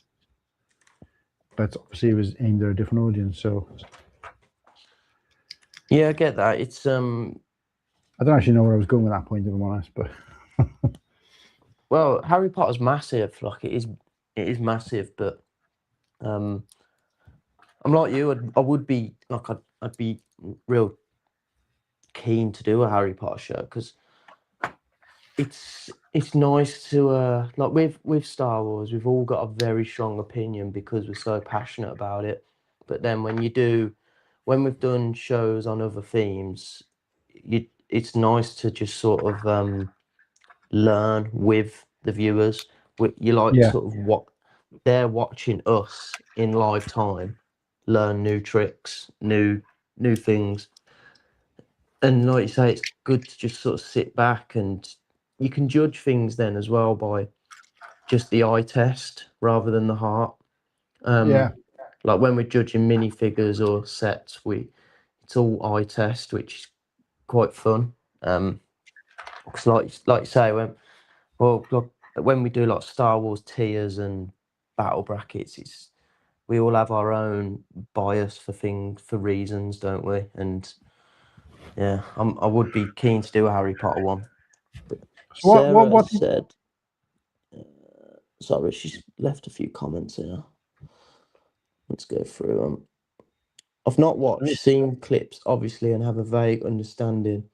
A: But obviously, it was aimed at a different audience. So
B: yeah, I get that. It's
A: I don't actually know where I was going with that point, if I'm honest. But
B: well, Harry Potter's massive. Like, it is massive. But I'm like you. I would be like, I'd be real keen to do a Harry Potter show, because it's nice to like with Star Wars, we've all got a very strong opinion because we're so passionate about it. But then when we've done shows on other themes, it's nice to just sort of learn with the viewers. You like
A: yeah,
B: sort of what they're watching us in live time, learn new tricks, new things. And like you say, it's good to just sort of sit back, and you can judge things then as well by just the eye test rather than the heart.
A: yeah,
B: Like when we're judging minifigures or sets, it's all eye test, which is quite fun. Because like you say, when we do like Star Wars tiers and battle brackets, we all have our own bias for reasons, don't we? And yeah, I would be keen to do a Harry Potter one. But
A: so
B: Sarah
A: what
B: has said, sorry, she's left a few comments here. Let's go through them. I've not watched, seen clips, obviously, and have a vague understanding.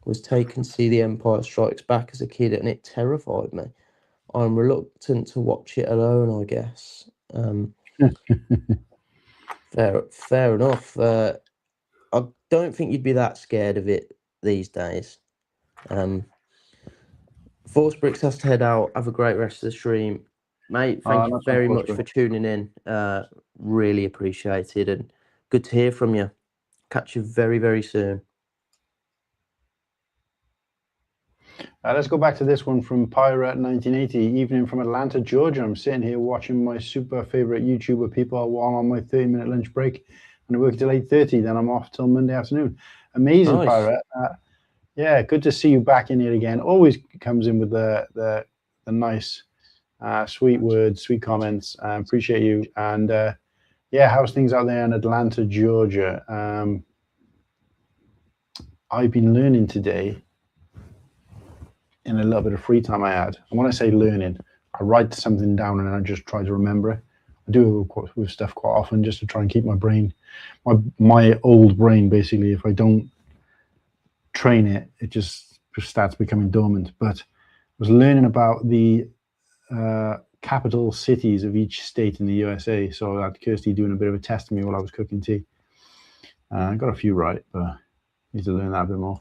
B: Was taken to see The Empire Strikes Back as a kid, and it terrified me. I'm reluctant to watch it alone, I guess. Fair enough. I don't think you'd be that scared of it these days. Force Bricks has to head out. Have a great rest of the stream, mate. Thank you very much for tuning in. Really appreciated, and good to hear from you. Catch you very, very soon.
A: Let's go back to this one from Pirate 1980. Evening from Atlanta, Georgia. I'm sitting here watching my super favorite YouTuber people while on my 30-minute lunch break, and I work till 8:30. Then I'm off till Monday afternoon. Amazing, nice. Pirate. Yeah, good to see you back in here again. Always comes in with the nice, sweet words, sweet comments. Appreciate you. And yeah, how's things out there in Atlanta, Georgia? I've been learning today in a little bit of free time I had. And when I say learning, I write something down and I just try to remember it. I do it with stuff quite often just to try and keep my brain, my old brain, basically. If I don't train it, it just starts becoming dormant. But I was learning about the capital cities of each state in the USA. So I had Kirsty doing a bit of a test of me while I was cooking tea. I got a few right, but I need to learn that a bit more.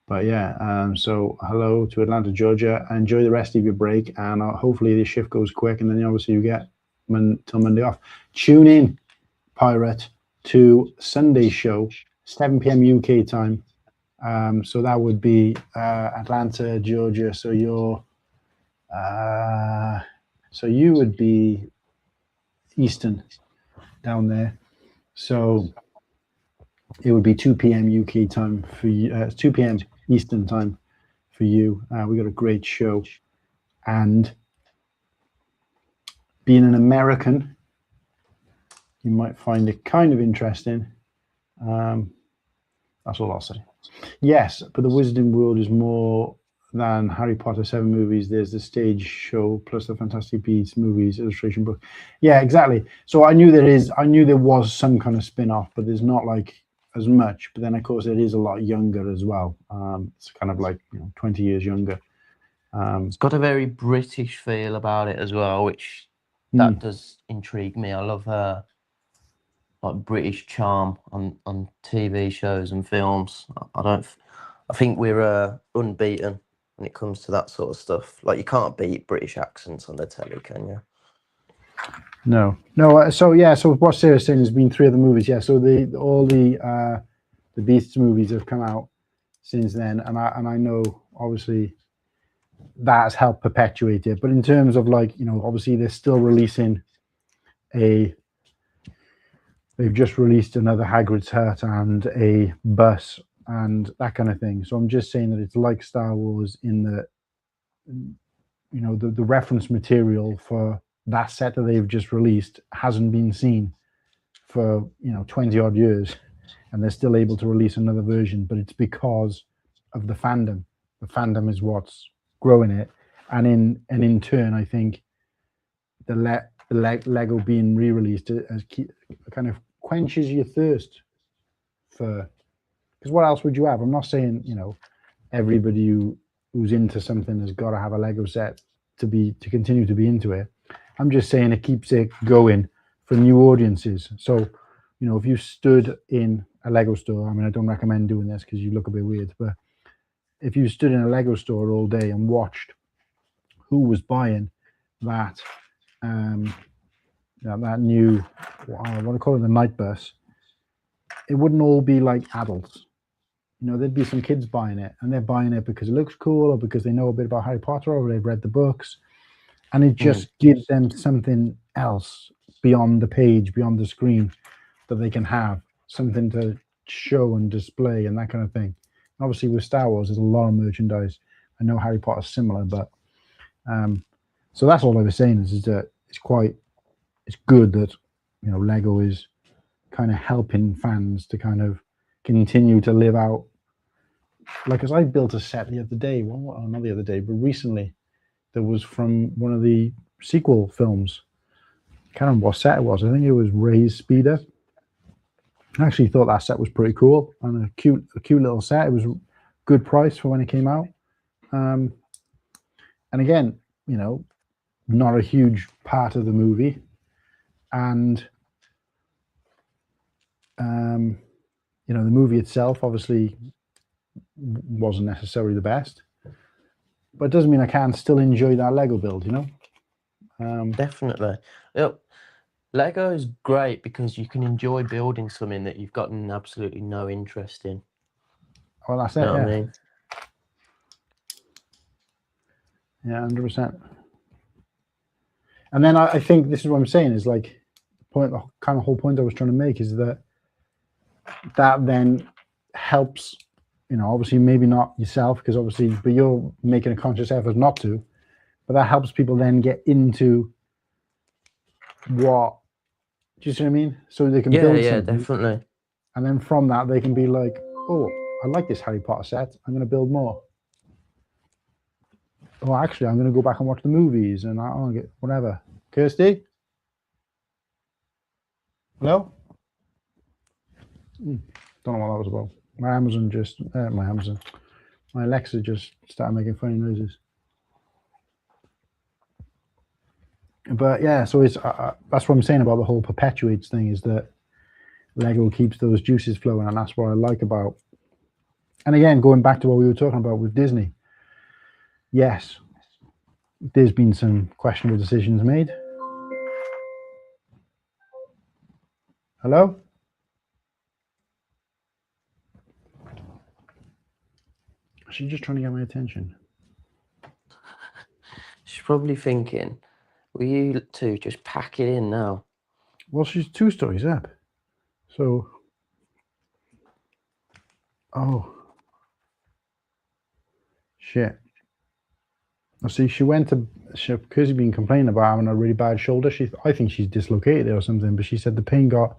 A: But yeah, so hello to Atlanta, Georgia. Enjoy the rest of your break, and hopefully the shift goes quick, and then obviously you get till Monday off. Tune in, Pirate, to Sunday show, 7 p.m. UK time. So that would be Atlanta, Georgia. So you're, so you would be Eastern down there. So it would be 2 p.m. UK time for you, 2 p.m. Eastern time for you. We got a great show, and being an American, you might find it kind of interesting. That's all I'll say. Yes, but the Wizarding World is more than Harry Potter 7 movies. There's the stage show plus the Fantastic Beasts movies, illustration book. Yeah, exactly. So I knew there was some kind of spin-off, but there's not like as much. But then of course it is a lot younger as well. It's kind of like 20 years younger.
B: It's got a very British feel about it as well, which that does intrigue me. I love like British charm on TV shows and films. I think we're unbeaten when it comes to that sort of stuff. Like you can't beat British accents on the telly, can you?
A: No. So yeah. So what Sarah's saying has been 3 other movies. Yeah. So all the Beasts movies have come out since then, and I know obviously that has helped perpetuate it. But in terms of like obviously they're still releasing they've just released another Hagrid's Hut and a bus and that kind of thing. So I'm just saying that it's like Star Wars in that the reference material for that set that they've just released hasn't been seen for 20 odd years, and they're still able to release another version. But it's because of the fandom. The fandom is what's growing it, and in turn, I think the Lego being re-released as kind of quenches your thirst for, because what else would you have? I'm not saying everybody who's into something has got to have a Lego set to continue to be into it. I'm just saying it keeps it going for new audiences. So if you stood in a Lego store, I mean, I don't recommend doing this because you look a bit weird, but if you stood in a Lego store all day and watched who was buying that that new, what I call it, the night bus, it wouldn't all be like adults. There'd be some kids buying it, and they're buying it because it looks cool, or because they know a bit about Harry Potter, or they've read the books, and it just gives them something else beyond the page, beyond the screen, that they can have something to show and display and that kind of thing. And obviously with Star Wars, there's a lot of merchandise. I know Harry Potter's similar, but so that's all I was saying is that it's good that Lego is kind of helping fans to kind of continue to live out. Like, as I built a set the other day, well, not the other day, but recently, that was from one of the sequel films. I can't remember what set it was. I think it was Rey's Speeder. I actually thought that set was pretty cool and a cute little set. It was a good price for when it came out. And again, not a huge part of the movie. And the movie itself obviously wasn't necessarily the best, but it doesn't mean I can't still enjoy that Lego build.
B: Definitely. Yep. Lego is great because you can enjoy building something that you've gotten absolutely no interest in.
A: Well, that's it.
B: You know what I mean?
A: Yeah, 100%. And then I think this is what I'm saying is like the kind of whole point I was trying to make is that then helps, obviously maybe not yourself because obviously, but you're making a conscious effort not to, but that helps people then get into what, do you see what I mean? So they can build something.
B: Definitely.
A: And then from that, they can be like, oh, I like this Harry Potter set. I'm going to build more. Oh, actually, I'm going to go back and watch the movies and I'll get whatever. Kirsty? Hello? Don't know what that was about. My Alexa just started making funny noises. But yeah, so it's that's what I'm saying about the whole perpetuates thing is that Lego keeps those juices flowing, and that's what I like about. And again, going back to what we were talking about with Disney, yes, there's been some questionable decisions made. Hello? She's just trying to get my attention.
B: She's probably thinking, will you two just pack it in now?
A: Well, she's 2 stories up. So, oh, shit. I see she went to, because she's been complaining about having a really bad shoulder. I think she's dislocated it or something, but she said the pain got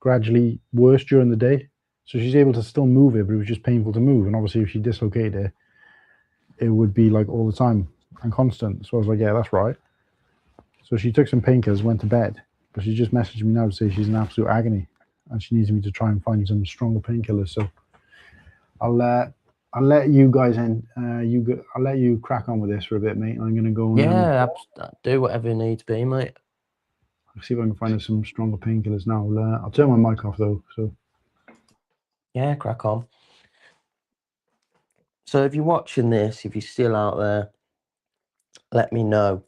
A: gradually worse during the day. So she's able to still move it, but it was just painful to move. And obviously, if she dislocated it, it would be like all the time and constant. So I was like, yeah, that's right. So she took some painkillers, went to bed, but she just messaged me now to say she's in absolute agony and she needs me to try and find some stronger painkillers. So I'll let you guys in. I'll let you crack on with this for a bit, mate. I'm gonna go.
B: Do whatever needs be, mate.
A: I'll see if I can find some stronger painkillers now. I'll turn my mic off though. So
B: yeah, crack on. So if you're watching this, if you're still out there, let me know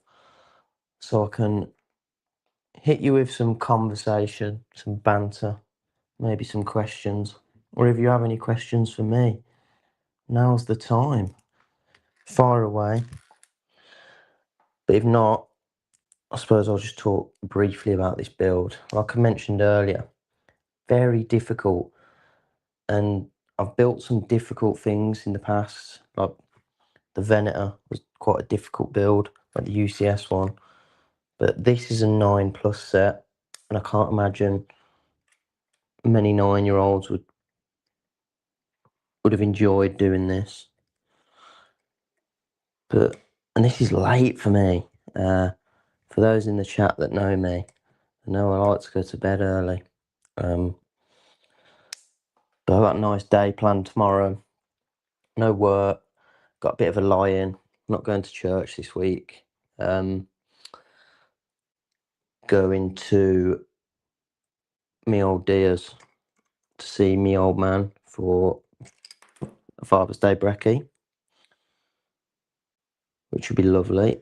B: so I can hit you with some conversation, some banter, maybe some questions. Or if you have any questions for me, now's the time. Fire away. But if not, I suppose I'll just talk briefly about this build. Like I mentioned earlier, very difficult. And I've built some difficult things in the past, like the Venator was quite a difficult build, like the UCS one. But this is a 9+ set, and I can't imagine many 9-year-olds would have enjoyed doing this. And this is late for me. For those in the chat that know me, I know I like to go to bed early. But I've got a nice day planned tomorrow. No work. Got a bit of a lie-in. Not going to church this week. Going to me old dears to see me old man for Father's Day brekkie, which would be lovely.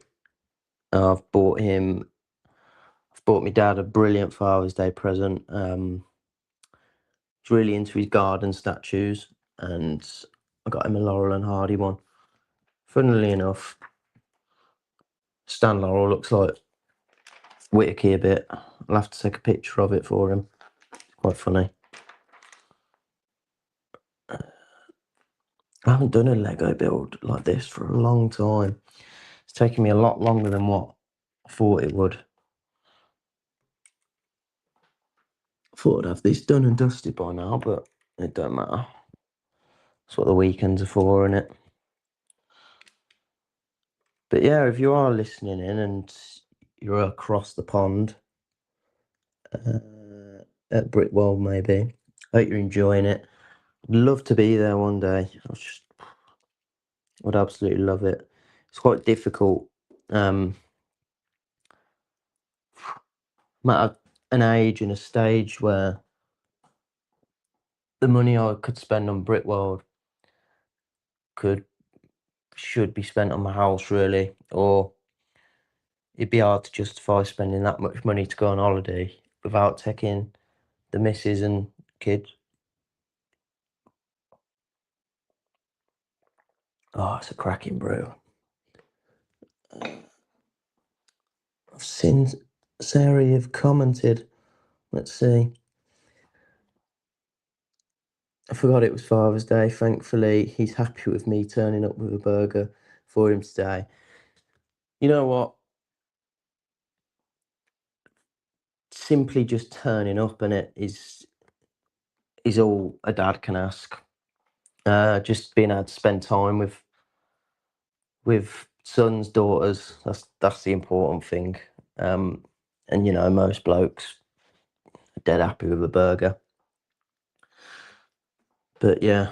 B: I've bought my dad a brilliant Father's Day present. He's really into his garden statues, and I got him a Laurel and Hardy one. Funnily enough, Stan Laurel looks like Whittaky a bit. I'll have to take a picture of it for him. It's quite funny. I haven't done a Lego build like this for a long time. It's taken me a lot longer than what I thought it would. I thought I'd have this done and dusted by now, but it don't matter. That's what the weekends are for, innit? But yeah, if you are listening in and you're across the pond at Brickworld, maybe, I hope you're enjoying it. I'd love to be there one day. Would absolutely love it. It's quite difficult. I'm at an age and a stage where the money I could spend on Brickworld should be spent on my house, really, or it'd be hard to justify spending that much money to go on holiday without taking the missus and kids. Oh, it's a cracking brew. I've seen Sarah, you've commented. Let's see. I forgot it was Father's Day. Thankfully, he's happy with me turning up with a burger for him today. You know what? Simply just turning up and it is all a dad can ask. Just being able to spend time with sons, daughters. That's the important thing. And you know, most blokes are dead happy with a burger. But yeah,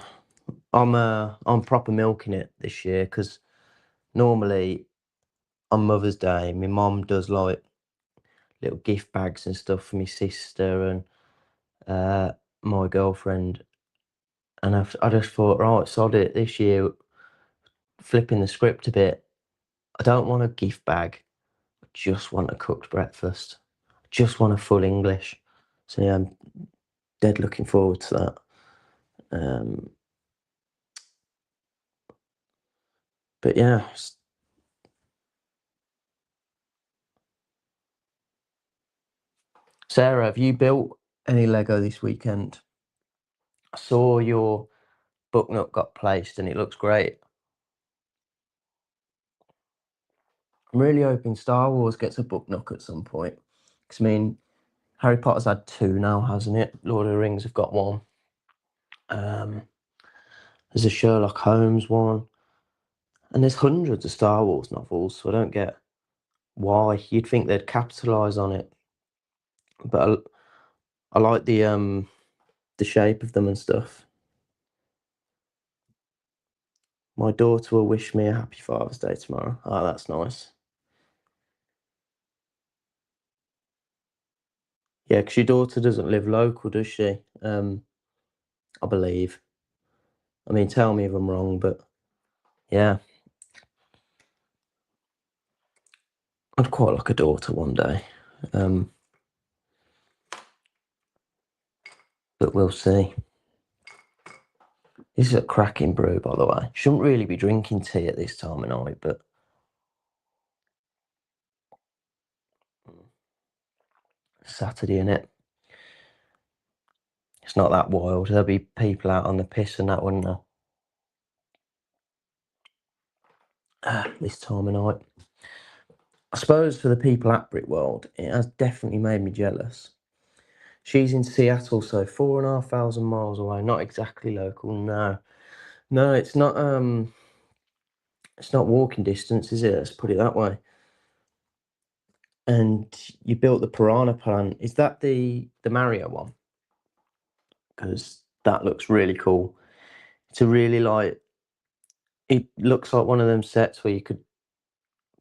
B: I'm proper milking it this year because normally on Mother's Day, my mum does like little gift bags and stuff for my sister and my girlfriend. And I just thought, right, sod it this year, flipping the script a bit. I don't want a gift bag. I just want a cooked breakfast. I just want a full English. So yeah, I'm dead looking forward to that. But yeah. Sarah, have you built any Lego this weekend? I saw your book nut got placed and it looks great. I'm really hoping Star Wars gets a book nook at some point. Because, I mean, Harry Potter's had 2 now, hasn't it? Lord of the Rings have got 1. There's a Sherlock Holmes one. And there's hundreds of Star Wars novels, so I don't get why. You'd think they'd capitalise on it. But I like the shape of them and stuff. My daughter will wish me a happy Father's Day tomorrow. Oh, that's nice. Yeah, because your daughter doesn't live local, does she? I believe. I mean, tell me if I'm wrong, but yeah. I'd quite like a daughter one day. But we'll see. This is a cracking brew, by the way. Shouldn't really be drinking tea at this time of night, but Saturday, innit? It's not that wild. There'll be people out on the piss and that, wouldn't there? This time of night. I suppose for the people at Brick World, it has definitely made me jealous. She's in Seattle, so 4,500 miles away. Not exactly local, no. No, it's not walking distance, is it? Let's put it that way. And you built the piranha plant. Is that the Mario one? Because that looks really cool. It's a really it looks like one of them sets where you could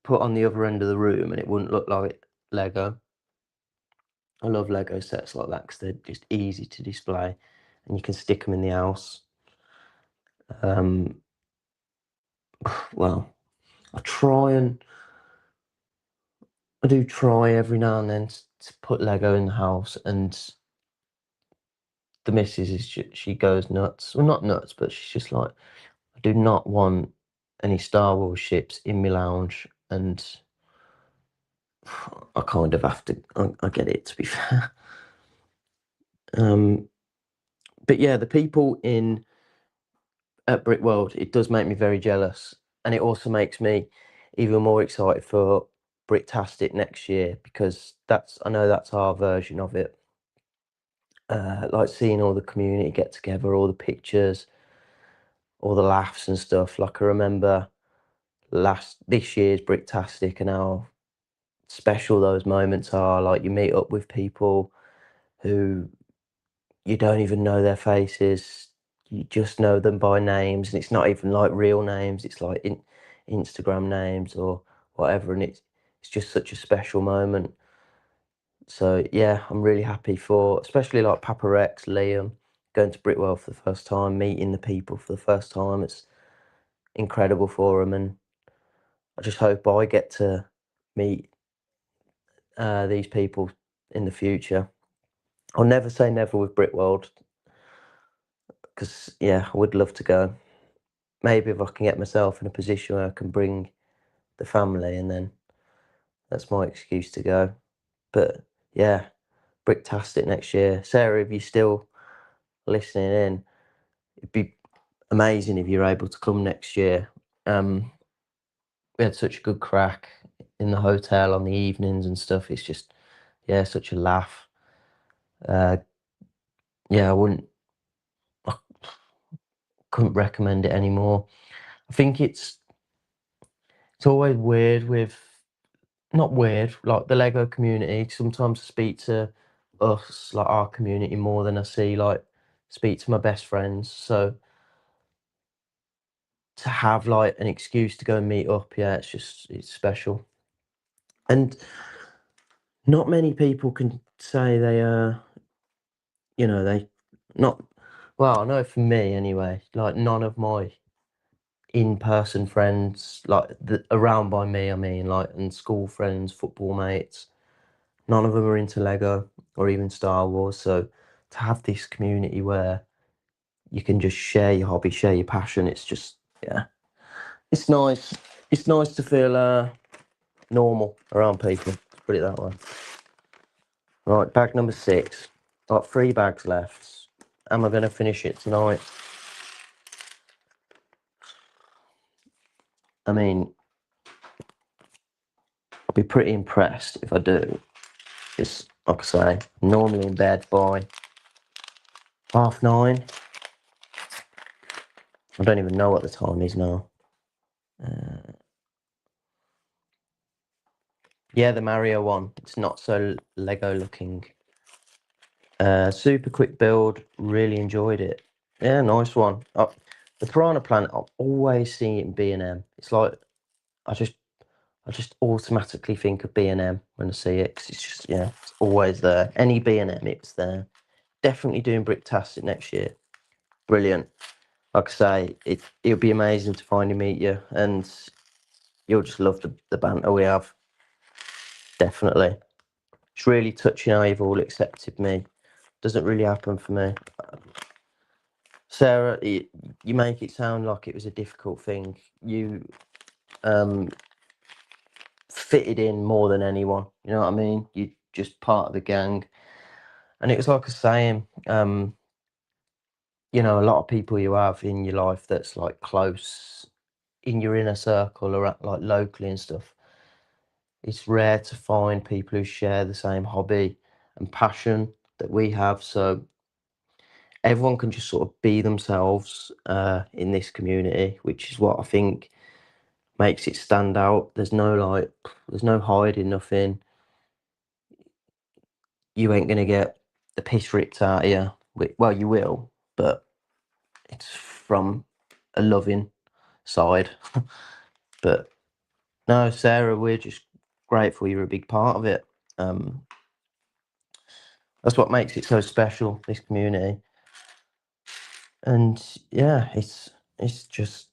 B: put on the other end of the room and it wouldn't look like Lego. I love Lego sets like that because they're just easy to display and you can stick them in the house. Well, I do try every now and then to put Lego in the house, and the missus she goes nuts. Well, not nuts, but she's just like, I do not want any Star Wars ships in my lounge, and I kind of have to. I get it, to be fair. But yeah, the people at Brick World, it does make me very jealous, and it also makes me even more excited for Bricktastic next year because I know that's our version of it. Like seeing all the community get together, all the pictures, all the laughs and stuff. Like I remember this year's Bricktastic and how special those moments are. Like you meet up with people who you don't even know their faces. You just know them by names, and it's not even like real names. It's like Instagram names or whatever, and it's just such a special moment. So yeah, I'm really happy for, especially like Papa Rex, Liam, going to Britwell for the first time, meeting the people for the first time. It's incredible for them, and I just hope I get to meet these people in the future. I'll never say never with Britworld, because yeah, I would love to go. Maybe if I can get myself in a position where I can bring the family, and then that's my excuse to go. But yeah, Bricktastic next year. Sarah, if you're still listening in, it'd be amazing if you're able to come next year. We had such a good crack in the hotel on the evenings and stuff. It's just, yeah, such a laugh. Yeah, I couldn't recommend it anymore. I think it's always weird with, not weird, like the Lego community. Sometimes I speak to us, like our community, more than I speak to my best friends. So to have like an excuse to go and meet up, yeah, it's special. And not many people can say they they not, well, I know for me anyway, like none of my in-person friends, like around by me, I mean, like, and school friends, football mates, none of them are into Lego or even Star Wars. So to have this community where you can just share your hobby, share your passion, it's just, yeah, it's nice. It's nice to feel normal around people, let's put it that way. Right, bag number 6. Got 3 bags left. Am I going to finish it tonight? I mean, I'll be pretty impressed if I do. Because, like I say, I'm normally in bed by 9:30. I don't even know what the time is now. Yeah, the Mario one. It's not so Lego looking. Super quick build. Really enjoyed it. Yeah, nice one. The Piranha Plant, I always see it in B&M. It's like, I just automatically think of B&M when I see it, 'cause it's just, yeah, it's always there. Any B&M, it's there. Definitely doing Bricktastic next year. Brilliant. Like I say, it'll be amazing to finally meet you, and you'll just love the banter we have. Definitely. It's really touching how you've all accepted me. Doesn't really happen for me. Sarah, you make it sound like it was a difficult thing. You fitted in more than anyone. You know what I mean? You're just part of the gang. And it was like I was saying, a lot of people you have in your life that's like close in your inner circle or like locally and stuff. It's rare to find people who share the same hobby and passion that we have. So everyone can just sort of be themselves in this community, which is what I think makes it stand out. There's no hiding nothing. You ain't gonna get the piss ripped out of you. Well, you will, but it's from a loving side. But no, Sarah, we're just grateful you're a big part of it. That's what makes it so special, this community. And yeah, it's just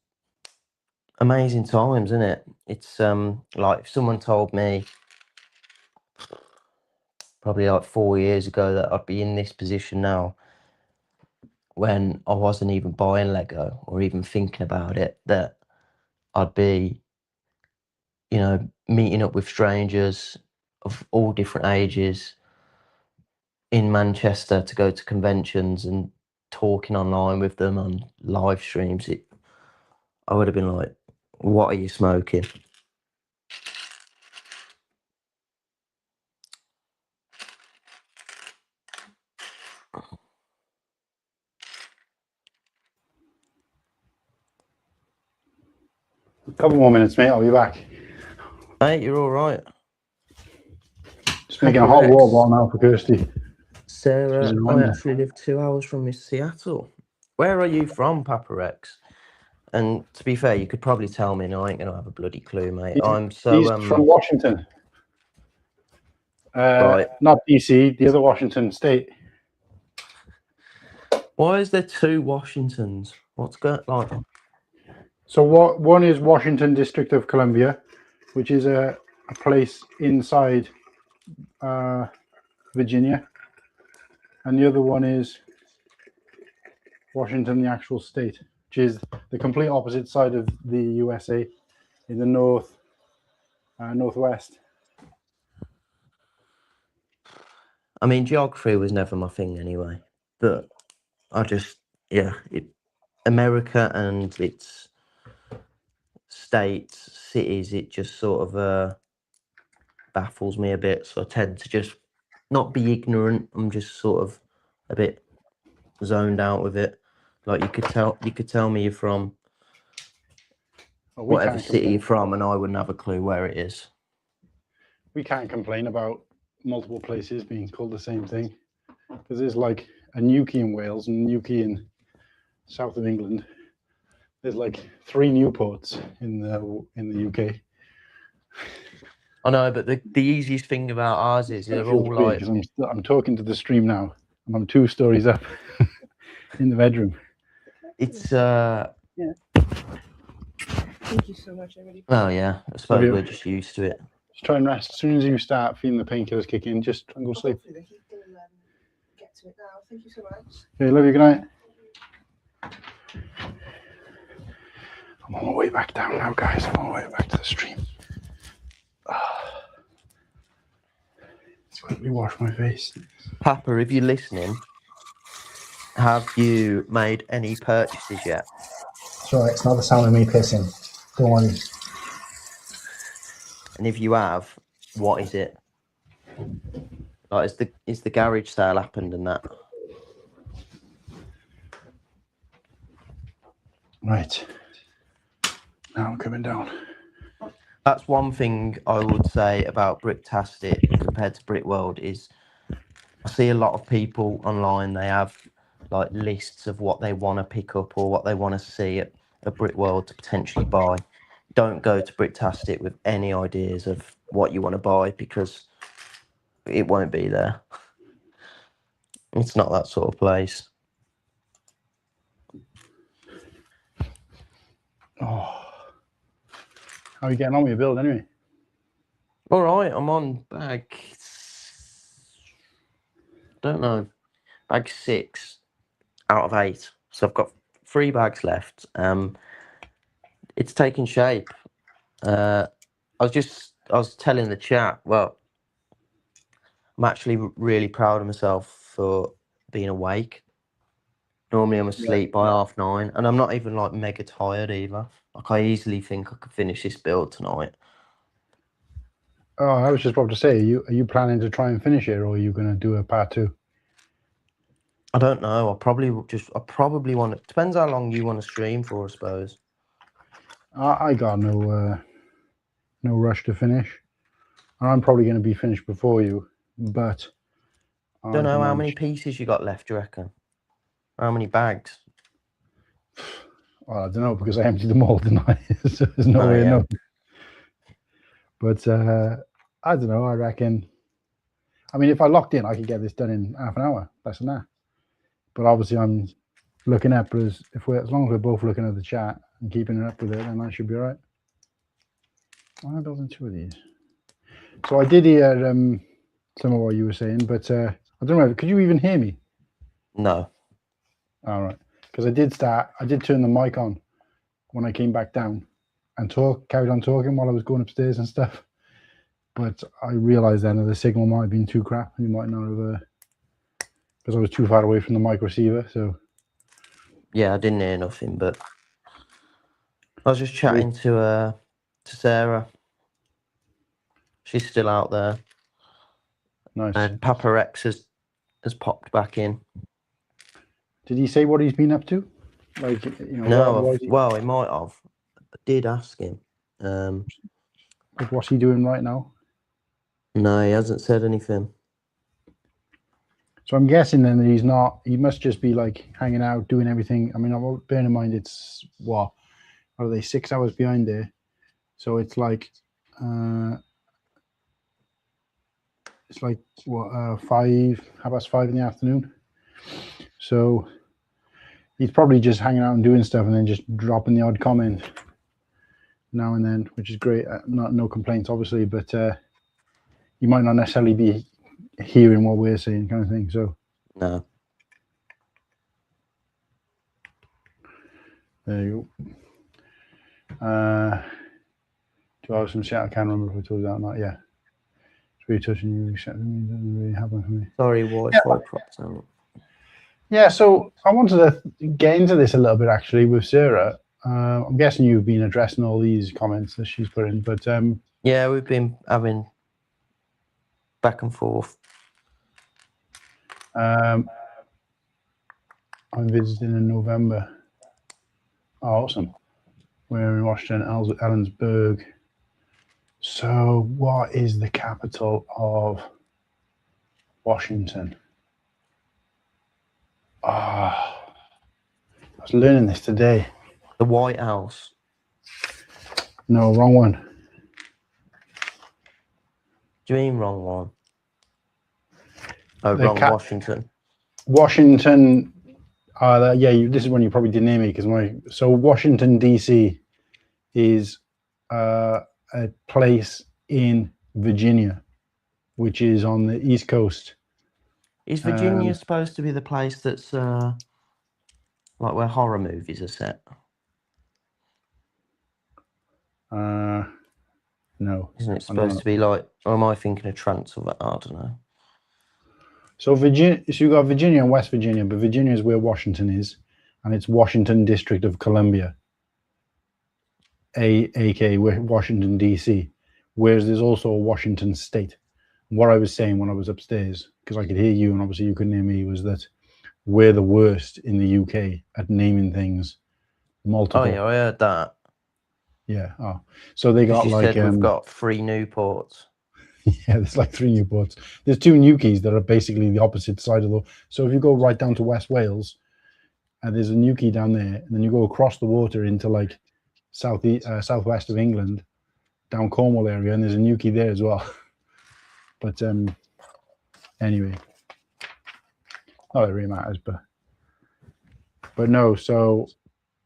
B: amazing times, isn't it? It's like if someone told me probably like 4 years ago that I'd be in this position now, when I wasn't even buying Lego or even thinking about it, that I'd be, meeting up with strangers of all different ages in Manchester to go to conventions and talking online with them on live streams, I would have been like, what are you smoking?
A: A couple more minutes, mate. I'll be back.
B: Mate, you're all right.
A: Just making a hot water bottle now for Kirsty.
B: Sarah, I actually live 2 hours from Seattle. Where are you from, Papa Rex? And to be fair, you could probably tell me, and I ain't gonna have a bloody clue, mate.
A: He's from Washington.
B: Right.
A: Not DC, the other Washington state.
B: Why is there 2 Washingtons? What's going on?
A: So one is Washington District of Columbia, which is a place inside Virginia, and the other one is Washington, the actual state, which is the complete opposite side of the USA. In the north, Northwest.
B: I mean, geography was never my thing anyway, but I just, America and its states, cities, it just sort of baffles me a bit. So I tend to just not be ignorant. I'm just sort of a bit zoned out with it. Like you could tell me you're from whatever city you're from, and I wouldn't have a clue where it is.
A: We can't complain about multiple places being called the same thing, because there's like a Newquay in Wales and Newquay in south of England. There's like 3 Newports in the UK.
B: I know, but the easiest thing about ours is they're all like.
A: I'm talking to the stream now, and I'm 2 stories up in the bedroom.
B: It's
C: Yeah. Thank you so much.
B: Oh yeah, I suppose we're just used to it.
A: Just try and rest. As soon as you start feeling the painkillers kick in, just try and go to sleep.
C: Get to it now. Thank you so much.
A: Okay, love you. Good night. I'm on my way back down now, guys. I'm on my way back to the stream. Let's quickly wash my face.
B: Papa, if you're listening, have you made any purchases yet?
A: Sorry, it's not the sound of me pissing. Don't worry.
B: And if you have, what is it? Like, is the garage sale happened and that?
A: Right. Now I'm coming down.
B: That's one thing I would say about Bricktastic compared to Brickworld is I see a lot of people online, they have like lists of what they want to pick up or what they want to see at a Brickworld to potentially buy. Don't go to Bricktastic with any ideas of what you want to buy because it won't be there. It's not that sort of place.
A: Oh. How are you getting on with your build anyway?
B: All right, I'm on bag, don't know, bag 6 out of 8. So I've got 3 bags left. It's taking shape. I was telling the chat, well, I'm actually really proud of myself for being awake. Normally I'm asleep by 9:30, and I'm not even like mega tired either. Like I easily think I could finish this build tonight.
A: Oh, I was just about to say, are you planning to try and finish it, or are you going to do a part 2?
B: I don't know. I probably want to. Depends how long you want to stream for, I suppose.
A: I got no rush to finish. I'm probably going to be finished before you, but
B: Don't know how many pieces you got left. Do you reckon? How many bags?
A: Well, I don't know because I emptied them all, didn't I? So there's no way of knowing. But I don't know. I reckon. I mean, if I locked in, I could get this done in half an hour. Less than that. But obviously, I'm looking at. But as long as we're both looking at the chat and keeping it up with it, then I should be all right. Why am I building 2 of these? So I did hear some of what you were saying, but I don't know. Could you even hear me?
B: No.
A: All right. Because I did turn the mic on when I came back down and carried on talking while I was going upstairs and stuff. But I realised then that the signal might have been too crap. You might not have, because I was too far away from the mic receiver. So
B: yeah, I didn't hear nothing, but I was just chatting to Sarah. She's still out there.
A: Nice.
B: And Papa Rex has popped back in.
A: Did he say what he's been up to? Like, you know,
B: no, well, he might have. I did ask him.
A: Like, what's he doing right now?
B: No, he hasn't said anything.
A: So I'm guessing then that he must just be like hanging out, doing everything. I mean, bearing in mind it's what are they 6 hours behind there? So it's like what 5:30 in the afternoon. So he's probably just hanging out and doing stuff and then just dropping the odd comment now and then, which is great. No complaints, obviously, but you might not necessarily be hearing what we're saying, kind of thing. So
B: no.
A: There you go. Do I have some shit? I can't remember if we told you that or not. Yeah. It's really touching you. It doesn't really happen for me.
B: Sorry, Wi-Fi cropped out.
A: Yeah, so I wanted to get into this a little bit actually with Sarah. I'm guessing you've been addressing all these comments that she's put in, but
B: yeah, we've been having back and forth.
A: I'm visiting in November. Oh, awesome. We're in Washington, Ellensburg. So, what is the capital of Washington? I was learning this today.
B: The White House.
A: No, wrong one.
B: Do you mean wrong one? Oh, wrong Washington.
A: Washington. This is when you probably didn't hear me because Washington D.C. is a place in Virginia, which is on the East Coast.
B: Is Virginia supposed to be the place that's like where horror movies are set?
A: No.
B: Isn't it supposed to be like, or am I thinking of Transylvania? I don't know. So
A: Virginia, so you've got Virginia and West Virginia, but Virginia is where Washington is, and it's Washington District of Columbia, aka Washington D.C. Whereas there's also Washington State. What I was saying when I was upstairs, because I could hear you and obviously you couldn't hear me, was that we're the worst in the UK at naming things multiple.
B: Oh yeah, I heard that.
A: Yeah. Oh, so they got like
B: we've got 3 Newports.
A: Yeah, there's like 3 Newports. There's 2 Newquays that are basically the opposite side of the. So if you go right down to West Wales, and there's a Newquay down there, and then you go across the water into like southwest of England, down Cornwall area, and there's a Newquay there as well. But anyway, not that it really matters, but no. So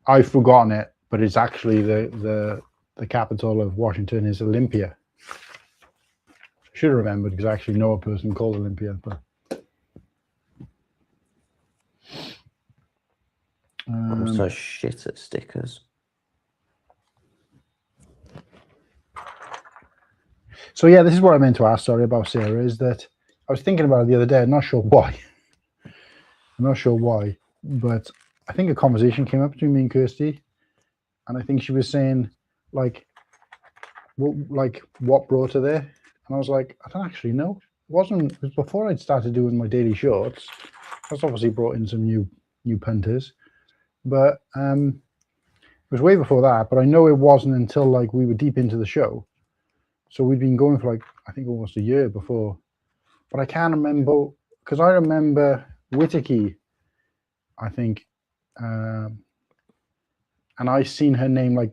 A: I've forgotten it, but it's actually the capital of Washington is Olympia. I should have remembered because I actually know a person called Olympia. But
B: I'm so shit at stickers.
A: So yeah, this is what I meant to ask. Sorry about Sarah. Is that I was thinking about it the other day. I'm not sure why. But I think a conversation came up between me and Kirsty, and I think she was saying like what brought her there, and I was like, I don't actually know. It was before I'd started doing my daily shorts. That's obviously brought in some new punters, but it was way before that. But I know it wasn't until like we were deep into the show. So we'd been going for like, I think almost a year before, but I can't remember, because I remember Whittaky, I think, and I seen her name like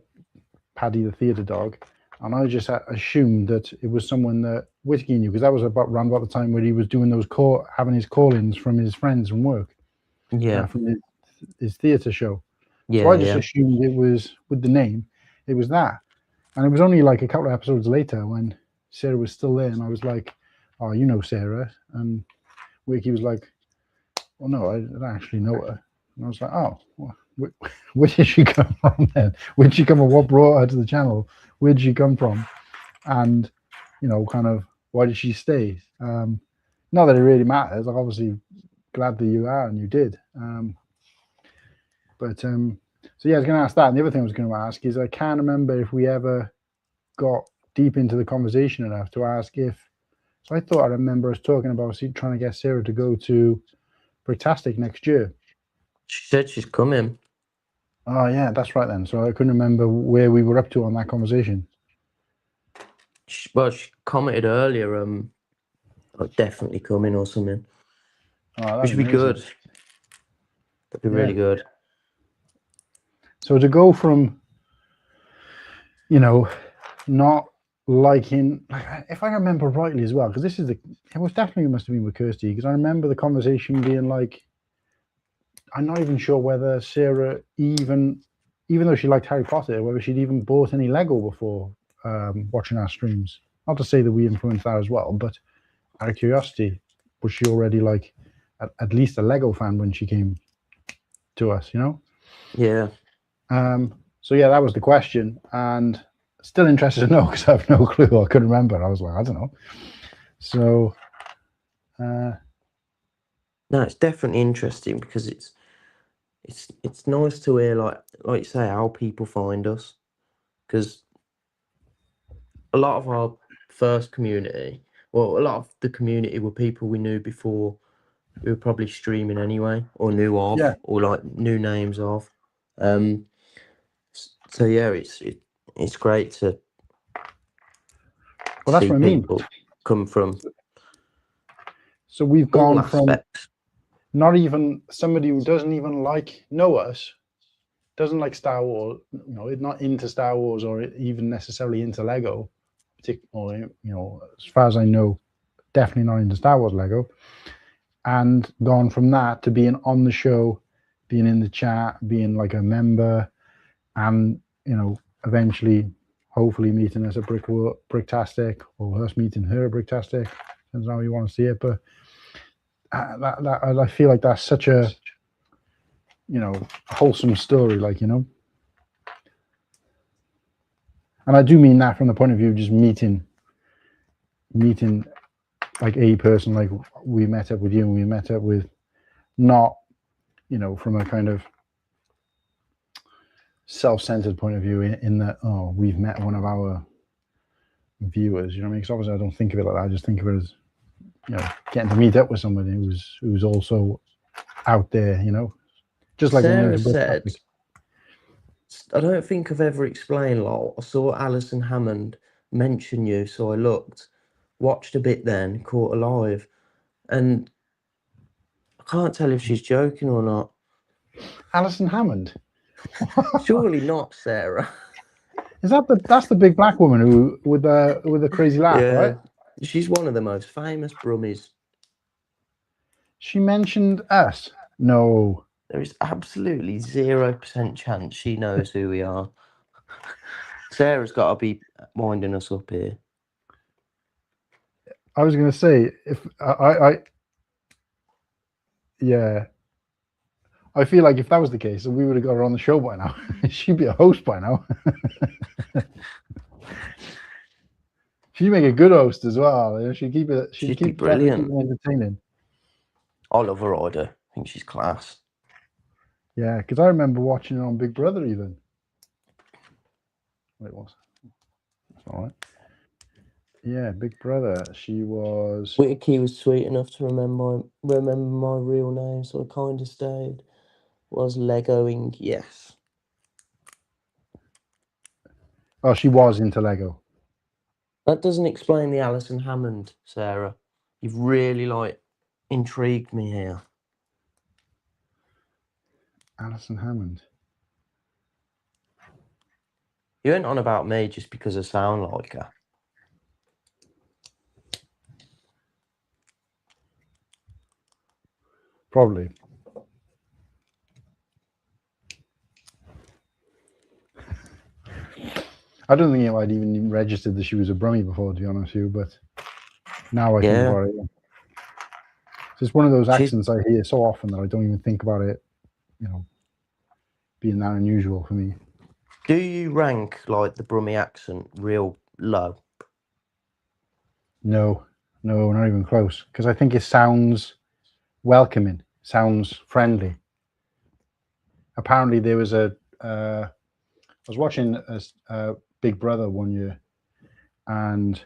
A: Paddy the theatre dog, and I just assumed that it was someone that Whittaky knew, because that was around about the time where he was doing those having his call-ins from his friends from work, from his theatre show. Yeah, so I just assumed it was with the name, it was that. And it was only like a couple of episodes later when Sarah was still there, and I was like, "Oh, you know Sarah?" And Wiki was like, "Well, no, I don't actually know her." And I was like, "Oh, well, where did she come from then? Where did she come from? What brought her to the channel? Where did she come from? And kind of why did she stay?" Not that it really matters. I'm obviously glad that you are and you did. So yeah, I was going to ask that. And the other thing I was going to ask is I can't remember if we ever got deep into the conversation enough to ask if. So I thought I remember us talking about trying to get Sarah to go to Bricktastic next year.
B: She said she's coming.
A: Oh yeah, that's right then. So I couldn't remember where we were up to on that conversation.
B: She commented earlier, like definitely coming or something.
A: Oh,
B: which would be good. That'd be really good.
A: So to go from, not liking, if I remember rightly as well, because it was definitely must have been with Kirsty, because I remember the conversation being like, I'm not even sure whether Sarah even though she liked Harry Potter, whether she'd even bought any Lego before watching our streams. Not to say that we influenced that as well, but out of curiosity, was she already like at least a Lego fan when she came to us,
B: Yeah.
A: So yeah, that was the question, and still interested to know because I have no clue. I couldn't remember. I was like, I don't know. So,
B: no, it's definitely interesting because it's nice to hear, like you say, how people find us, because a lot of our first community, well, a lot of the community were people we knew before we were probably streaming anyway, or knew of,
A: yeah.
B: or like new names of. So yeah, it's great to
A: Well, that's
B: see
A: what I mean.
B: people come from
A: So we've
B: all
A: gone from
B: aspects.
A: not even somebody who doesn't even know us, doesn't like Star Wars, not into Star Wars or even necessarily into Lego, or as far as I know, definitely not into Star Wars Lego, and gone from that to being on the show, being in the chat, being like a member, and eventually, hopefully meeting us at Bricktastic, or us meeting her at Bricktastic, depends on how you want to see it, but I feel like that's such a wholesome story, and I do mean that from the point of view of just meeting like a person, like we met up with you and we met up with, not from a kind of self-centered point of view in that, oh, we've met one of our viewers, you know what I mean? Because obviously I don't think of it like that. I just think of it as getting to meet up with somebody who's also out there, just like
B: Sarah said, I don't think I've ever explained, like, I saw Alison Hammond mention you, so I looked, watched a bit, then caught her live, and I can't tell if she's joking or not.
A: Alison Hammond?
B: Surely not, Sarah.
A: Is that's the big black woman who with a crazy laugh,
B: Yeah,
A: right?
B: she's one of the most famous Brummies.
A: She mentioned us. No.
B: There is absolutely 0% chance she knows who we are. Sarah's got to be winding us up here.
A: I was going to say, if yeah, I feel like if that was the case, we would have got her on the show by now. She'd be a host by now. She'd make a good host as well. She'd keep it. She'd keep
B: brilliant.
A: Entertaining.
B: I love her order. I think she's class.
A: Yeah, because I remember watching her on Big Brother even. Wait, what? That's all right. Yeah, Big Brother. She was.
B: Whittaky was sweet enough to remember my real name, so I kind of stayed. Was Legoing? Yes.
A: Oh, she was into Lego.
B: That doesn't explain the Alison Hammond, Sarah. You've really intrigued me here.
A: Alison Hammond.
B: You went on about me just because I sound like her.
A: Probably. I don't think I'd even registered that she was a Brummie before, to be honest with you, but now I think about it. It's just one of those accents I hear so often that I don't even think about it, being that unusual for me.
B: Do you rank the Brummie accent real low?
A: No, not even close. Because I think it sounds welcoming, sounds friendly. Apparently, there was I was watching a Big Brother one year, and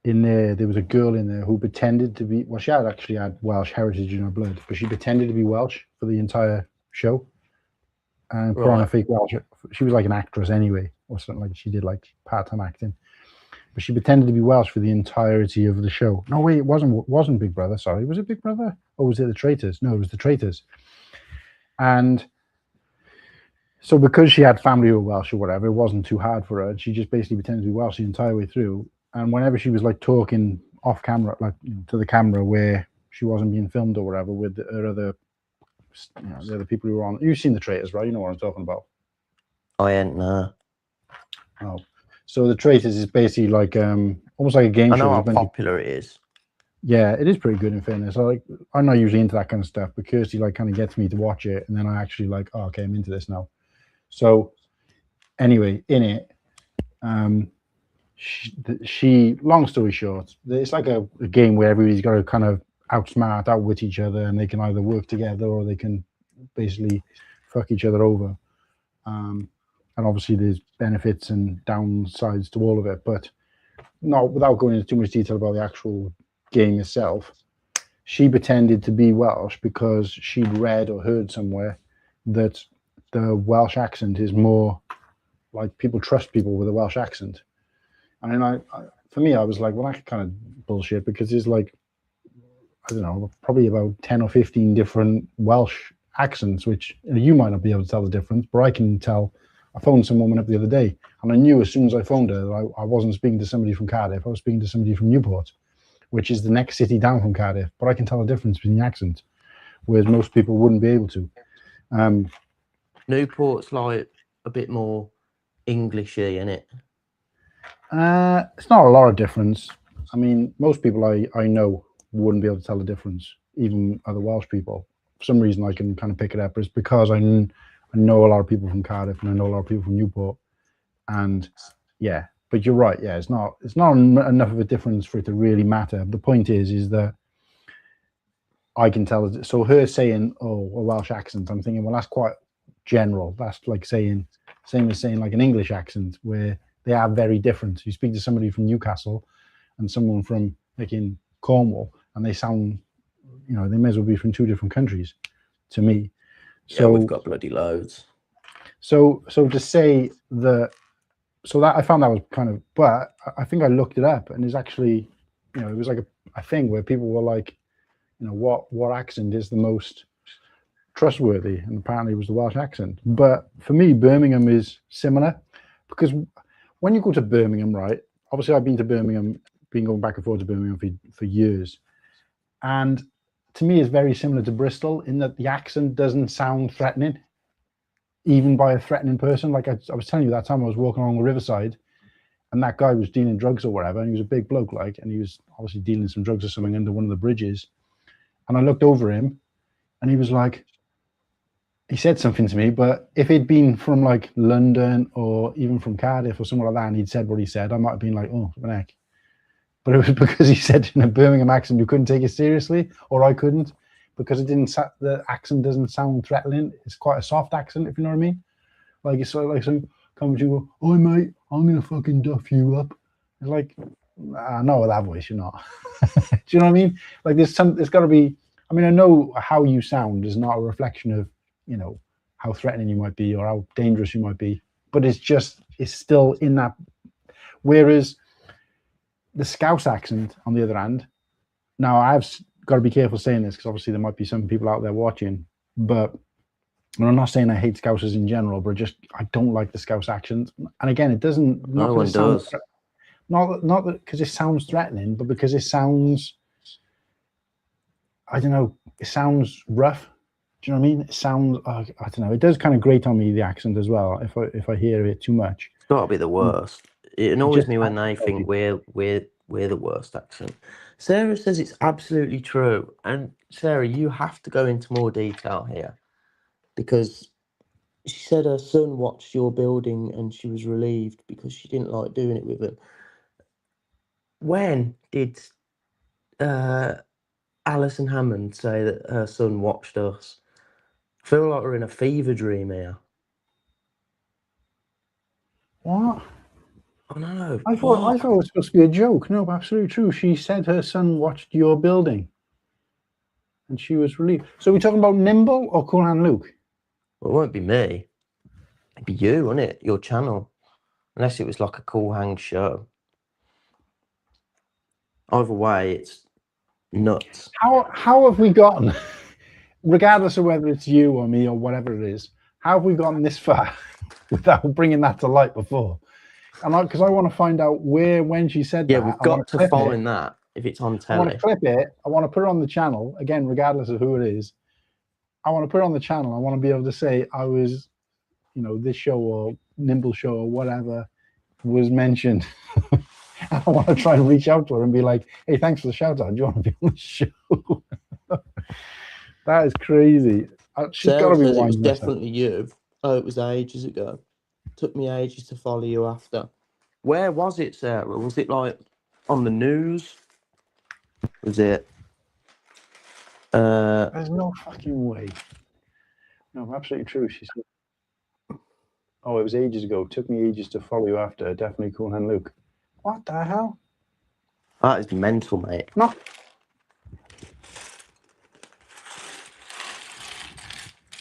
A: in there was a girl in there who pretended to be, well, she actually had Welsh heritage in her blood, but she pretended to be Welsh for the entire show and put on a fake Welsh. She was like an actress anyway, or something, like she did part-time acting, but she pretended to be Welsh for the entirety of the show. No, wait, it wasn't Big Brother. Sorry, was it Big Brother, or was it The Traitors? No, it was The Traitors. And so because she had family who were Welsh or whatever, it wasn't too hard for her. She just basically pretended to be Welsh the entire way through. And whenever she was talking off camera, to the camera where she wasn't being filmed or whatever, with her other, the other people who were on. You've seen The Traitors, right? You know what I'm talking about.
B: I ain't, no.
A: Oh, so The Traitors is basically almost like a game show.
B: I know how popular it is.
A: Yeah, it is pretty good in fairness. I'm not usually into that kind of stuff, but Kirsty kind of gets me to watch it, and then I actually oh, okay, I'm into this now. So anyway, in it, She long story short, it's like a game where everybody's got to kind of outwit each other, and they can either work together or they can basically fuck each other over. And obviously there's benefits and downsides to all of it, but not without going into too much detail about the actual game itself. She pretended to be Welsh because she'd read or heard somewhere that the Welsh accent is more like people trust people with a Welsh accent. I mean, for me, I was like, well, that's kind of bullshit, because there's like, I don't know, probably about 10 or 15 different Welsh accents, which you might not be able to tell the difference, but I can tell. I phoned some woman up the other day, and I knew as soon as I phoned her that I wasn't speaking to somebody from Cardiff. I was speaking to somebody from Newport, which is the next city down from Cardiff, but I can tell the difference between the accents, whereas most people wouldn't be able to.
B: Newport's like a bit more Englishy, isn't it?
A: It's not a lot of difference. I mean, most people I know wouldn't be able to tell the difference, even other Welsh people. For some reason, I can kind of pick it up. It's because I know a lot of people from Cardiff, and I know a lot of people from Newport. And yeah, but you're right. Yeah, it's not enough of a difference for it to really matter. The point is that I can tell. So her saying, "Oh, a Welsh accent," I'm thinking, well, that's quite general. That's like same as saying like an English accent, where they are very different. You speak to somebody from Newcastle and someone from like in Cornwall, and they sound, they may as well be from two different countries to me.
B: So yeah, we've got bloody loads.
A: So to say that, so that I found that was kind of, but I think I looked it up, and there's actually, it was like a thing where people were like, what accent is the most trustworthy, and apparently it was the Welsh accent. But for me, Birmingham is similar, because when you go to Birmingham, right, obviously I've been to Birmingham, been going back and forth to Birmingham for years, and to me it's very similar to Bristol in that the accent doesn't sound threatening, even by a threatening person. Like I was telling you, that time I was walking along the riverside, and that guy was dealing drugs or whatever, and he was a big bloke, like, and he was obviously dealing some drugs or something under one of the bridges, and I looked over him, and he was like, he said something to me, but if he'd been from like London or even from Cardiff or somewhere like that, and he'd said what he said, I might have been like, oh, what the heck. But it was because he said in a Birmingham accent, you couldn't take it seriously, or I couldn't, because the accent doesn't sound threatening. It's quite a soft accent, if you know what I mean. Like it's sort of like some come to you, oh mate, I'm gonna fucking duff you up. It's like, I know with that voice, you're not. Do you know what I mean? Like there's got to be. I mean, I know how you sound is not a reflection of, how threatening you might be or how dangerous you might be, but it's still in that. Whereas the Scouse accent, on the other hand, now I've got to be careful saying this because obviously there might be some people out there watching, but I'm not saying I hate Scousers in general, but I don't like the Scouse accent. And again, it doesn't.
B: No one does.
A: Not because it sounds threatening, but because it sounds, I don't know, it sounds rough. Do you know what I mean? It sounds, I don't know. It does kind of grate on me, the accent as well. If I hear it too much,
B: it's got to be the worst. It annoys me when they think we're the worst accent. Sarah says it's absolutely true, and Sarah, you have to go into more detail here, because she said her son watched your building and she was relieved because she didn't like doing it with him. When did Alison Hammond say that her son watched us? I feel like we're in a fever dream here.
A: What?
B: I know.
A: I thought it was supposed to be a joke. No, absolutely true. She said her son watched your building, and she was relieved. So we're talking about Nimble or Cool Hand Luke?
B: Well, it won't be me. It'd be you, wouldn't it? Your channel, unless it was like a Cool Hang show. Either way, it's nuts.
A: How have we gotten, regardless of whether it's you or me or whatever it is, how have we gotten this far without bringing that to light before? And because I want to find out when she said that.
B: Yeah, we've got to find that if it's on telly.
A: I want to clip it. I want to put it on the channel again, regardless of who it is. I want to put it on the channel. I want to be able to say I was, this show or Nimble show or whatever was mentioned. I want to try and reach out to her and be like, hey, thanks for the shout out. Do you want to be on the show? That is crazy. She's got to be.
B: It was definitely you. Oh, it was ages ago. Took me ages to follow you after. Where was it, Sarah? Was it like on the news? Was it?
A: There's no fucking way. No, absolutely true. She said, "Oh, it was ages ago. Took me ages to follow you after. Definitely Cool Hand Luke." What the hell?
B: That is mental, mate.
A: No.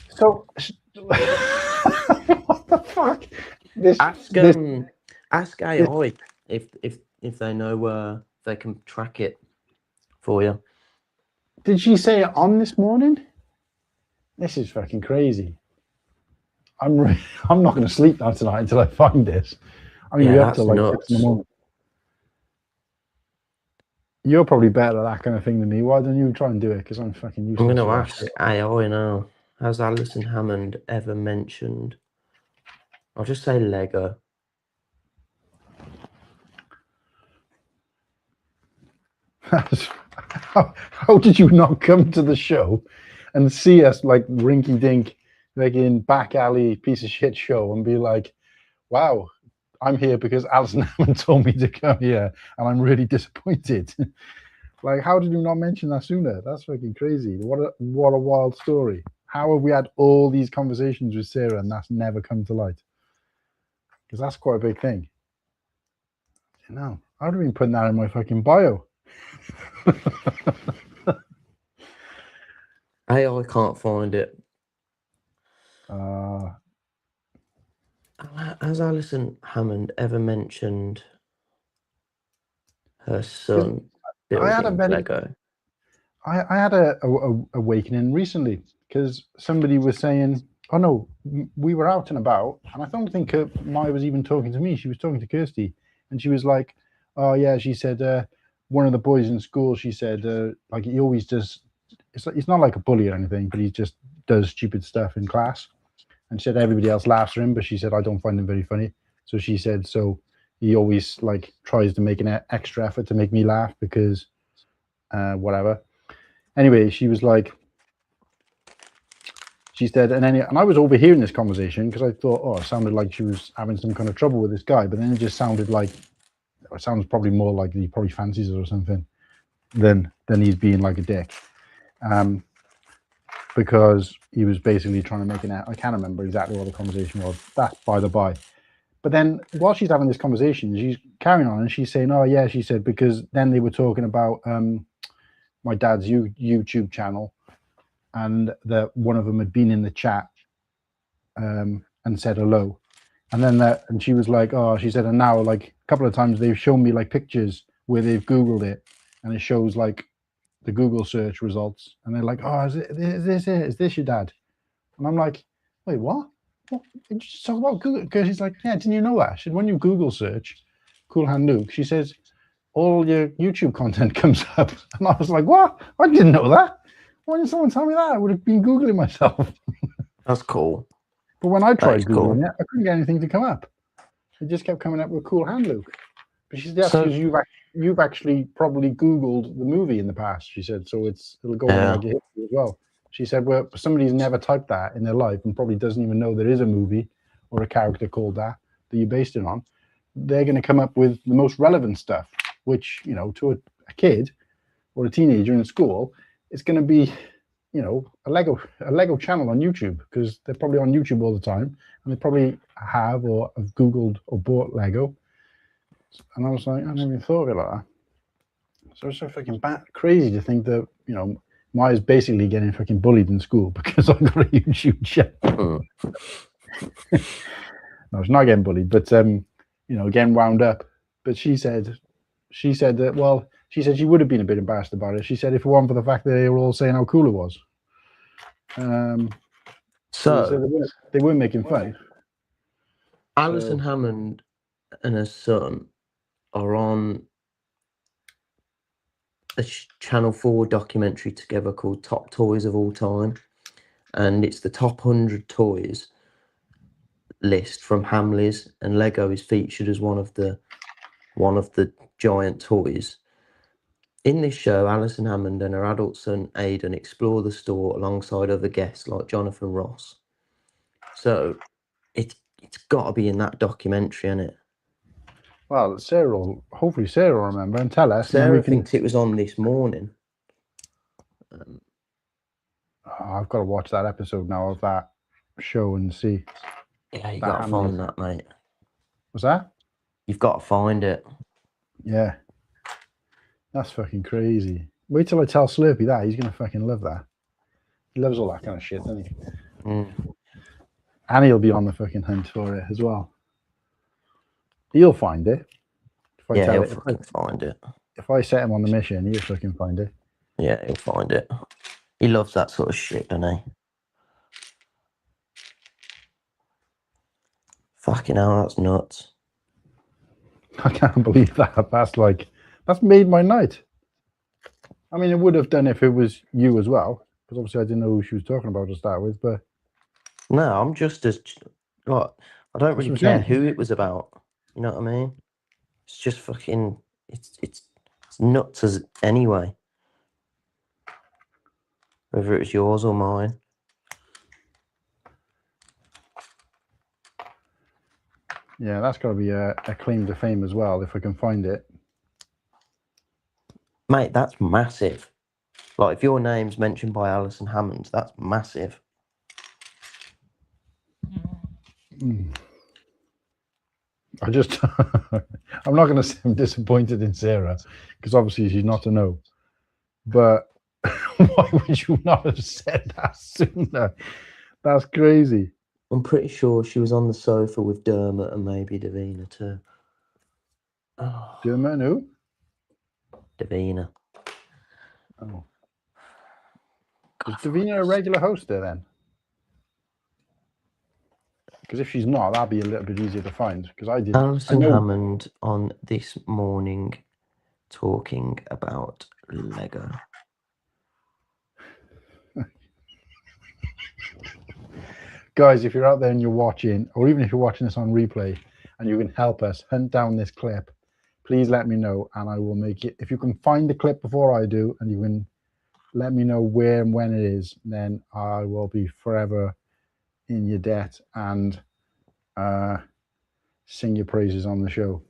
A: So, what the fuck?
B: Ask AI if they know they can track it for you.
A: Did she say it on this morning? This is fucking crazy. I'm not going to sleep now tonight until I find this. I'm going to be up till like 6 in the morning. You're probably better at that kind of thing than me. Why don't you try and do it? Because I'm fucking useless.
B: I'm going to ask AI now. Has Alison Hammond ever mentioned? I'll just say Lego.
A: How did you not come to the show and see us like rinky dink, like in back alley piece of shit show and be like, wow, I'm here because Alison Hammond told me to come here and I'm really disappointed. Like, how did you not mention that sooner? That's fucking crazy. What a wild story. How have we had all these conversations with Sarah and that's never come to light? Because that's quite a big thing. You know, I would have been putting that in my fucking bio.
B: AI can't find it. Has Alison Hammond ever mentioned her son building Lego?
A: I had a awakening recently because somebody was saying, oh no, we were out and about, and I don't think Maya was even talking to me. She was talking to Kirsty, and she was like, oh yeah, she said, one of the boys in school, she said, like he always does, it's not like a bully or anything, but he just does stupid stuff in class. And she said everybody else laughs at him, but she said, I don't find him very funny. So she said, so he always like tries to make an extra effort to make me laugh because whatever. Anyway, she was like, she said, and I was overhearing this conversation because I thought, oh, it sounded like she was having some kind of trouble with this guy, but then it just sounded like, it sounds probably more like he probably fancies her or something than he's being like a dick. Because he was basically trying to make an, I can't remember exactly what the conversation was. That's by the by. But then while she's having this conversation, she's carrying on and she's saying, oh yeah, she said, because then they were talking about my dad's YouTube channel and that one of them had been in the chat and said hello. And then and she was like, oh, she said, and now like a couple of times they've shown me like pictures where they've Googled it and it shows like the Google search results, and they're like, "Oh, is this your dad?" And I'm like, "Wait, what? What? Did you just talk about Google?" Because he's like, "Yeah, didn't you know that?" She said, "When you Google search Cool Hand Luke," she says, "all your YouTube content comes up." And I was like, "What? I didn't know that. Why didn't someone tell me that? I would have been Googling myself."
B: That's cool.
A: But when I tried Googling it, I couldn't get anything to come up. It just kept coming up with Cool Hand Luke. But she said, "That's because you've actually probably Googled the movie in the past," she said, so it'll go on like your history as well. She said, well, somebody's never typed that in their life and probably doesn't even know there is a movie or a character called that you based it on. They're going to come up with the most relevant stuff, which, you know, to a kid or a teenager in school, it's going to be, you know, a Lego channel on YouTube, because they're probably on YouTube all the time and they probably have or have Googled or bought Lego. And I was like, I never even thought of it like that. So it's so fucking crazy to think that, you know, Maya's basically getting fucking bullied in school because I've got a YouTube channel. No, it's not getting bullied, but you know, getting wound up. But she said that, well, she said she would have been a bit embarrassed about it. She said if it weren't for the fact that they were all saying how cool it was. So they weren't making fun.
B: Alison Hammond and her son are on a Channel 4 documentary together called Top Toys of All Time, and it's the top 100 toys list from Hamleys, and Lego is featured as one of the giant toys. In this show, Alison Hammond and her adult son Aidan explore the store alongside other guests like Jonathan Ross. So it's got to be in that documentary, isn't it?
A: Well, hopefully Sarah will remember and tell us.
B: Sarah
A: and then we can.
B: thinks it was on this morning.
A: I've got to watch that episode now of that show and see.
B: Yeah, you
A: That
B: got to
A: handle.
B: find that, mate.
A: What's that?
B: You've got to find it.
A: Yeah. That's fucking crazy. Wait till I tell Slurpee that. He's going to fucking love that. He loves all that kind of shit, doesn't he? And he'll be on the fucking hunt for it as well. He'll find it.
B: Yeah, he'll fucking find it.
A: If I set him on the mission, he'll fucking find it.
B: Yeah, he'll find it. He loves that sort of shit, doesn't he? Fucking hell, that's nuts.
A: I can't believe that. That's made my night. I mean, it would have done if it was you as well, because obviously I didn't know who she was talking about to start with, but...
B: No, I'm just as... Like, I don't really care who it was about. You know what I mean? It's just fucking... It's nuts as anyway. Whether it was yours or mine.
A: Yeah, that's got to be a claim to fame as well, if I can find it.
B: Mate, that's massive. Like, if your name's mentioned by Alison Hammond, that's massive.
A: I just... I'm not going to say I'm disappointed in Sarah, because obviously she's not to know. But why would you not have said that sooner? That's crazy.
B: I'm pretty sure she was on the sofa with Dermot and maybe Davina too. Oh.
A: Dermot and who?
B: Davina.
A: Oh. Is Davina a regular host there then? Because if she's not, that'd be a little bit easier to find. Because I did.
B: Alison Hammond on This Morning talking about Lego.
A: Guys, if you're out there and you're watching, or even if you're watching this on replay and you can help us hunt down this clip, please let me know and I will make it. If you can find the clip before I do and you can let me know where and when it is, then I will be forever in your debt and sing your praises on the show.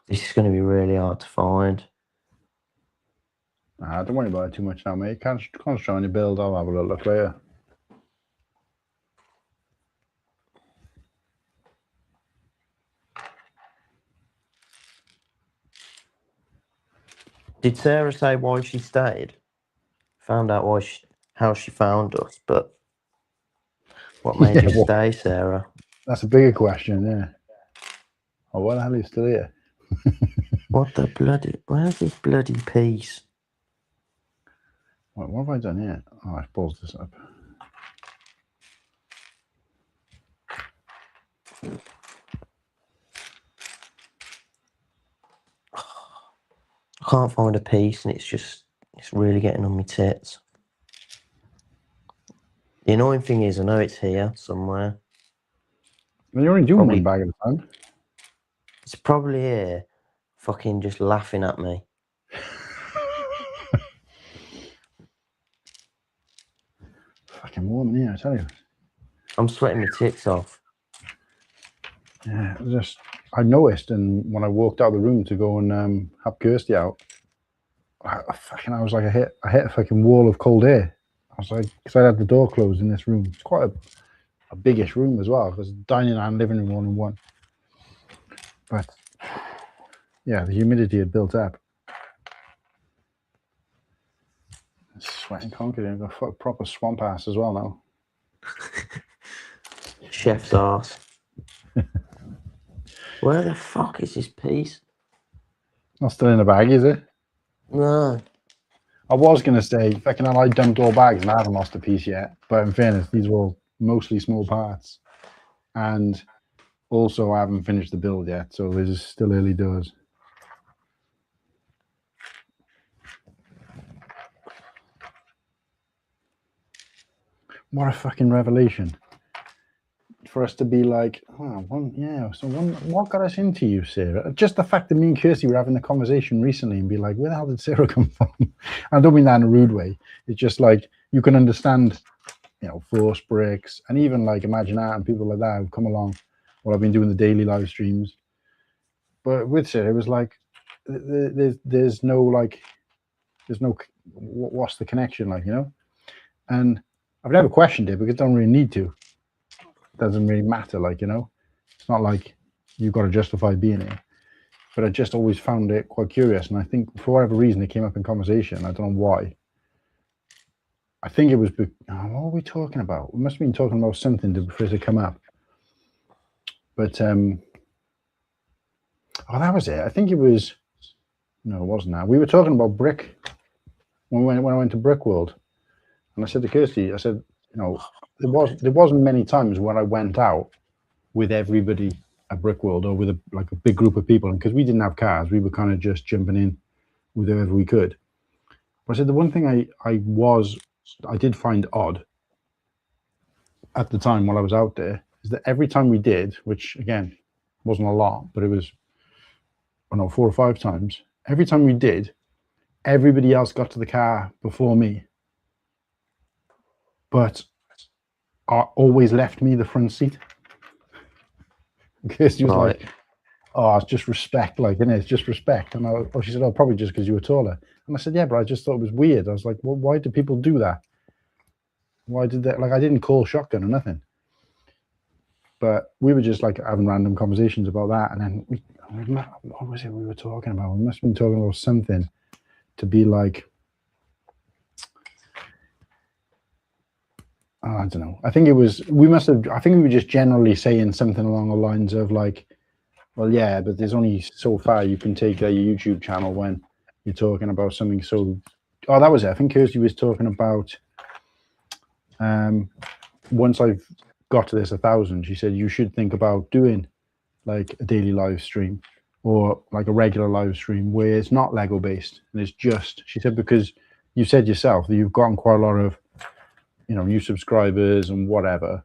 B: This is going to be really hard to find.
A: Don't worry about it too much now, mate. Concentrate on your build. I'll have a little look later.
B: Did Sarah say why she stayed? Found out how she found us, but what made you stay, Sarah?
A: That's a bigger question, yeah. Oh, why the hell are you still here?
B: What the bloody... Where's this bloody piece?
A: What have I done here? Oh, I've paused this up.
B: I can't find a piece and it's really getting on my tits. The annoying thing is I know it's here somewhere.
A: Well, you're only doing one bag at a time.
B: It's probably here, fucking just laughing at me.
A: Fucking warm in here, I tell you.
B: I'm sweating my tits off.
A: Yeah, I noticed, and when I walked out of the room to go and have Kirsty out, I was like, I hit a fucking wall of cold air. I was like, because I had the door closed in this room. It's quite a biggish room as well, because dining and living room all in one. But yeah, the humidity had built up. Sweating concrete. I've got a proper swamp ass as well now.
B: Chef's ass. Where the fuck is this piece?
A: Not still in the bag, is it?
B: No.
A: I was going to say, fucking hell, I dumped all bags and I haven't lost a piece yet. But in fairness, these were all mostly small parts. And also, I haven't finished the build yet, so this is still early doors. What a fucking revelation. for us to be like, oh, what got us into you, Sarah? Just the fact that me and Kirsty were having a conversation recently and be like, where the hell did Sarah come from? I don't mean that in a rude way. It's just like, you can understand, Force Bricks and even like Imagine Art and people like that who've come along while I've been doing the daily live streams. But with Sarah, it was like, there's no, what's the connection like, And I've never questioned it because I don't really need to. Doesn't really matter, it's not like you've got to justify being here. But I just always found it quite curious, and I think for whatever reason it came up in conversation. I don't know why. I think it was what were we talking about? We must have been talking about something for it to come up. But that was it. I think it was. No, it wasn't that. We were talking about brick when I went to Brick World, and I said to Kirsty, I said, there wasn't many times when I went out with everybody at Brick World or with a big group of people, and because we didn't have cars, we were kind of just jumping in with whoever we could. But I said the one thing I did find odd at the time while I was out there is that every time we did, which again wasn't a lot, but it was 4 or 5 times, every time we did, everybody else got to the car before me, but always left me the front seat. Kirsty was like, oh, it's just respect, it's just respect. And she said, oh, probably just because you were taller. And I said, yeah, but I just thought it was weird. I was like, well, why do people do that? Why did that? I didn't call shotgun or nothing. But we were just having random conversations about that. And then what was it we were talking about? We must have been talking about something to be like, I don't know. I think we were just generally saying something along the lines of well, yeah, but there's only so far you can take your YouTube channel when you're talking about something so. Oh, that was it. I think Kirsty was talking about once I've got to this 1,000, she said you should think about doing a daily live stream or a regular live stream where it's not Lego based and it's just. She said because you said yourself that you've gotten quite a lot of new subscribers and whatever,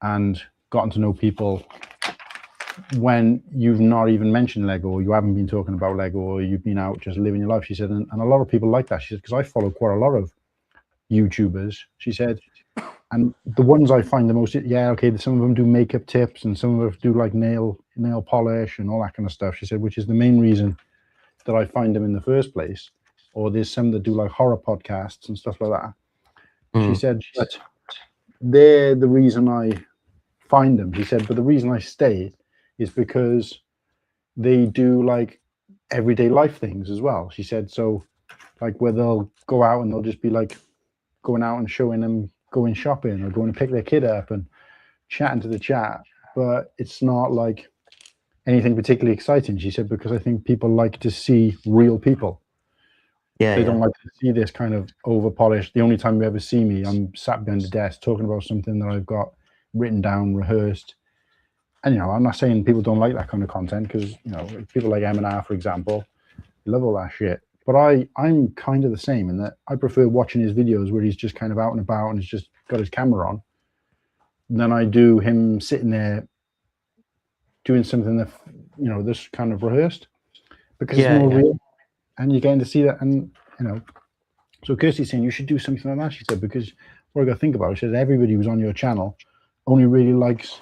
A: and gotten to know people when you've not even mentioned Lego, or you haven't been talking about Lego, or you've been out just living your life. She said, and a lot of people like that. She said, because I follow quite a lot of YouTubers. She said, and the ones I find the most, some of them do makeup tips and some of them do nail polish and all that kind of stuff. She said, which is the main reason that I find them in the first place. Or there's some that do horror podcasts and stuff like that. She said, but they're the reason I find them. She said, but the reason I stay is because they do everyday life things as well. She said, so where they'll go out and they'll just be going out and showing them going shopping or going to pick their kid up and chatting to the chat. But it's not anything particularly exciting. She said, because I think people like to see real people. They don't like to see this kind of over polished. The only time you ever see me, I'm sat behind the desk talking about something that I've got written down, rehearsed. And I'm not saying people don't like that kind of content, because people like M&R, for example, love all that shit. But I'm kind of the same in that I prefer watching his videos where he's just kind of out and about and he's just got his camera on, than I do him sitting there doing something that this kind of rehearsed, because it's more real. And you're getting to see that, and so Kirsty's saying you should do something like that. She said, because what I got to think about, she said, everybody who's on your channel only really likes,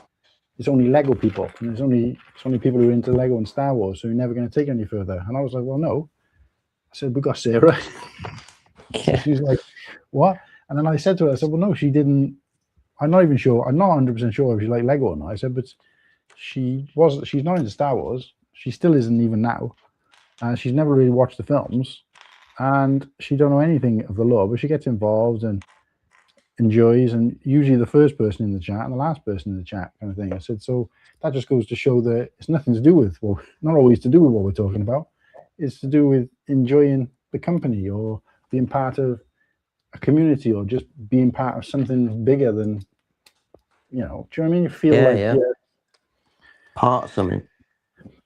A: it's only Lego people, and it's only people who are into Lego and Star Wars, so you're never going to take it any further. And I was like, well, no. I said, we got Sarah. So she was like, what? And then I said to her, I said, well, no, she didn't. I'm not even sure. I'm not 100% sure if she liked Lego or not. I said, but she's not into Star Wars. She still isn't even now. She's never really watched the films, and she don't know anything of the lore, but she gets involved and enjoys, and usually the first person in the chat and the last person in the chat kind of thing. I said, so that just goes to show that it's nothing to do with, well, not always to do with what we're talking about. It's to do with enjoying the company or being part of a community or just being part of something bigger than, do you know what I mean? You feel you're
B: part of something.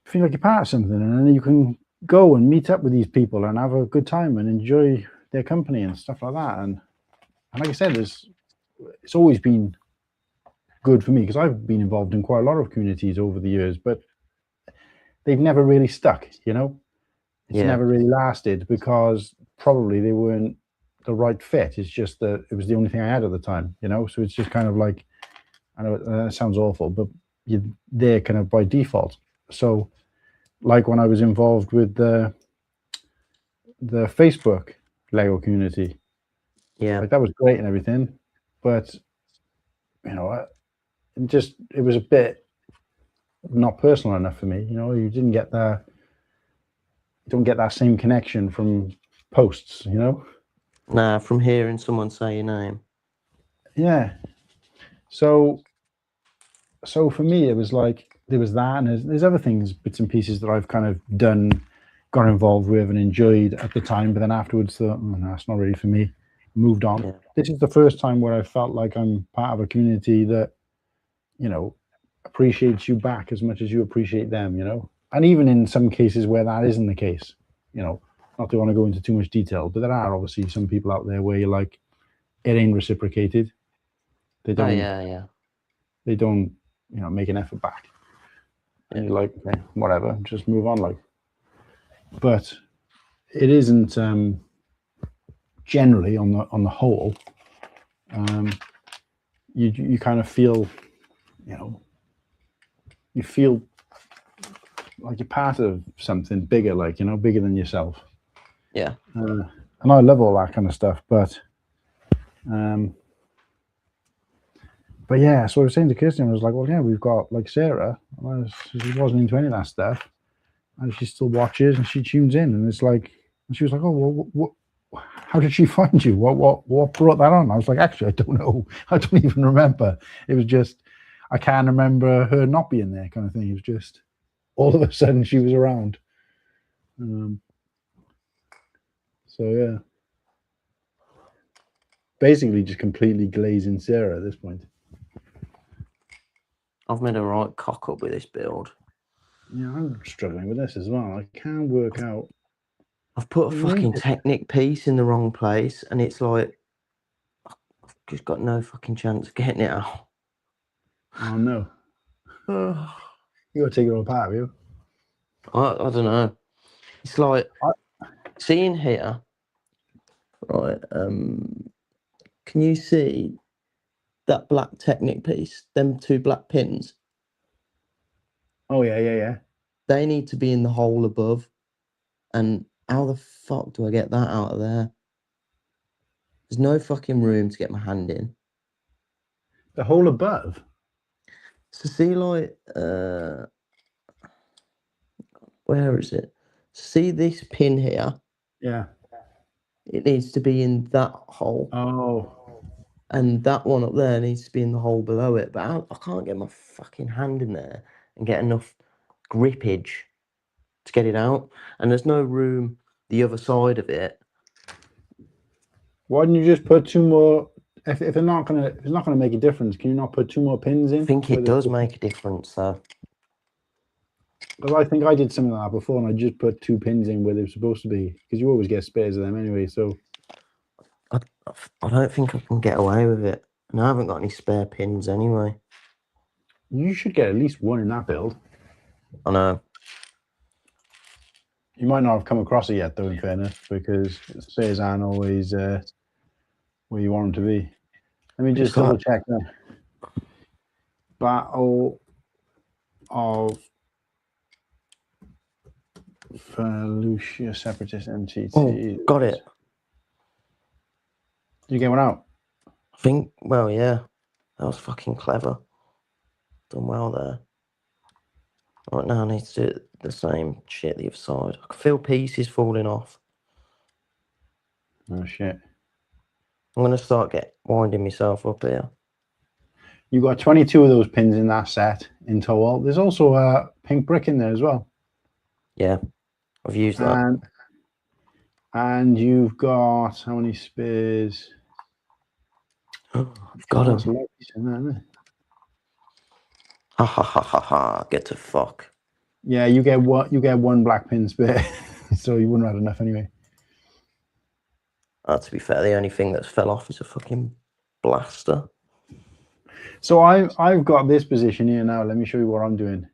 A: Feel like you're part of something, and then you can go and meet up with these people and have a good time and enjoy their company and stuff like that. And like I said, it's always been good for me because I've been involved in quite a lot of communities over the years, but they've never really stuck, you know? It's never really lasted because probably they weren't the right fit. It's just that it was the only thing I had at the time, you know? So it's just kind of like, I know it sounds awful, but you're there kind of by default. So like when I was involved with the Facebook Lego community, like that was great and everything, but you know, it was a bit not personal enough for me. You know, you don't get that same connection from posts, you know.
B: Nah, from hearing someone say your name.
A: Yeah. So for me, it was like there was that, and there's other things, bits and pieces that I've kind of done, got involved with, and enjoyed at the time. But then afterwards, thought, no, it's not really for me. Moved on.
B: Yeah.
A: This is the first time where I felt like I'm part of a community that, you know, appreciates you back as much as you appreciate them. You know, and even in some cases where that isn't the case, you know, not to want to go into too much detail, but there are obviously some people out there where you're like, it ain't reciprocated. They don't.
B: Oh, yeah.
A: They don't, you know, make an effort back. And you're like, okay, whatever, just move on. Like, but it isn't generally on the whole. You kind of feel, you know, you feel like you're part of something bigger, like, you know, bigger than yourself.
B: Yeah.
A: And I love all that kind of stuff, but yeah, so I was saying to Kirsten, I was like, well, yeah, we've got like Sarah. She wasn't into any of that stuff, and she still watches and she tunes in, and it's like, and she was like, oh, well, how did she find you? What brought that on? I was like, actually, I don't know. I don't even remember. It was just, I can't remember her not being there, kind of thing. It was just all of a sudden she was around. So yeah, basically just completely glazing Sarah at this point.
B: I've made a right cock up with this build.
A: Yeah, I'm struggling with this as well. I can't work out.
B: I've put a fucking Technic piece in the wrong place, and it's like, I've just got no fucking chance of getting it out.
A: Oh no. You gotta take it all apart, have you?
B: I don't know. It's like, seeing here, right, can you see that black Technic piece, them two black pins?
A: Oh yeah.
B: They need to be in the hole above. And how the fuck do I get that out of there? There's no fucking room to get my hand in.
A: The hole above?
B: So see, like, where is it? See this pin here?
A: Yeah.
B: It needs to be in that hole.
A: Oh.
B: And that one up there needs to be in the hole below it. But I can't get my fucking hand in there and get enough grippage to get it out. And there's no room the other side of it.
A: Why didn't you just put two more? If it's not gonna make a difference, can you not put two more pins in?
B: I think it does make a difference, though.
A: Because I think I did something like that before, and I just put two pins in where they're supposed to be. Because you always get spares of them anyway. So
B: I don't think I can get away with it, and I haven't got any spare pins anyway.
A: you should get at least one in that build.
B: I know.
A: You might not have come across it yet, though, in fairness, because spares aren't always where you want them to be. Let me just double check that. Battle of Felucia Separatist MTT.
B: Oh, got it.
A: Did you get one out?
B: I think, well, yeah. That was fucking clever. Done well there. Right now I need to do the same shit the other side. I can feel pieces falling off.
A: Oh, shit.
B: I'm going to start winding myself up here.
A: You got 22 of those pins in that set in total. There's also a pink brick in there as well.
B: Yeah, I've used that.
A: And you've got how many spares?
B: I've got them. Ha ha ha ha ha! Get to fuck.
A: Yeah, you get one black pin spare, so you wouldn't have had enough anyway.
B: To be fair, the only thing that's fell off is a fucking blaster.
A: So I've got this position here now. Let me show you what I'm doing.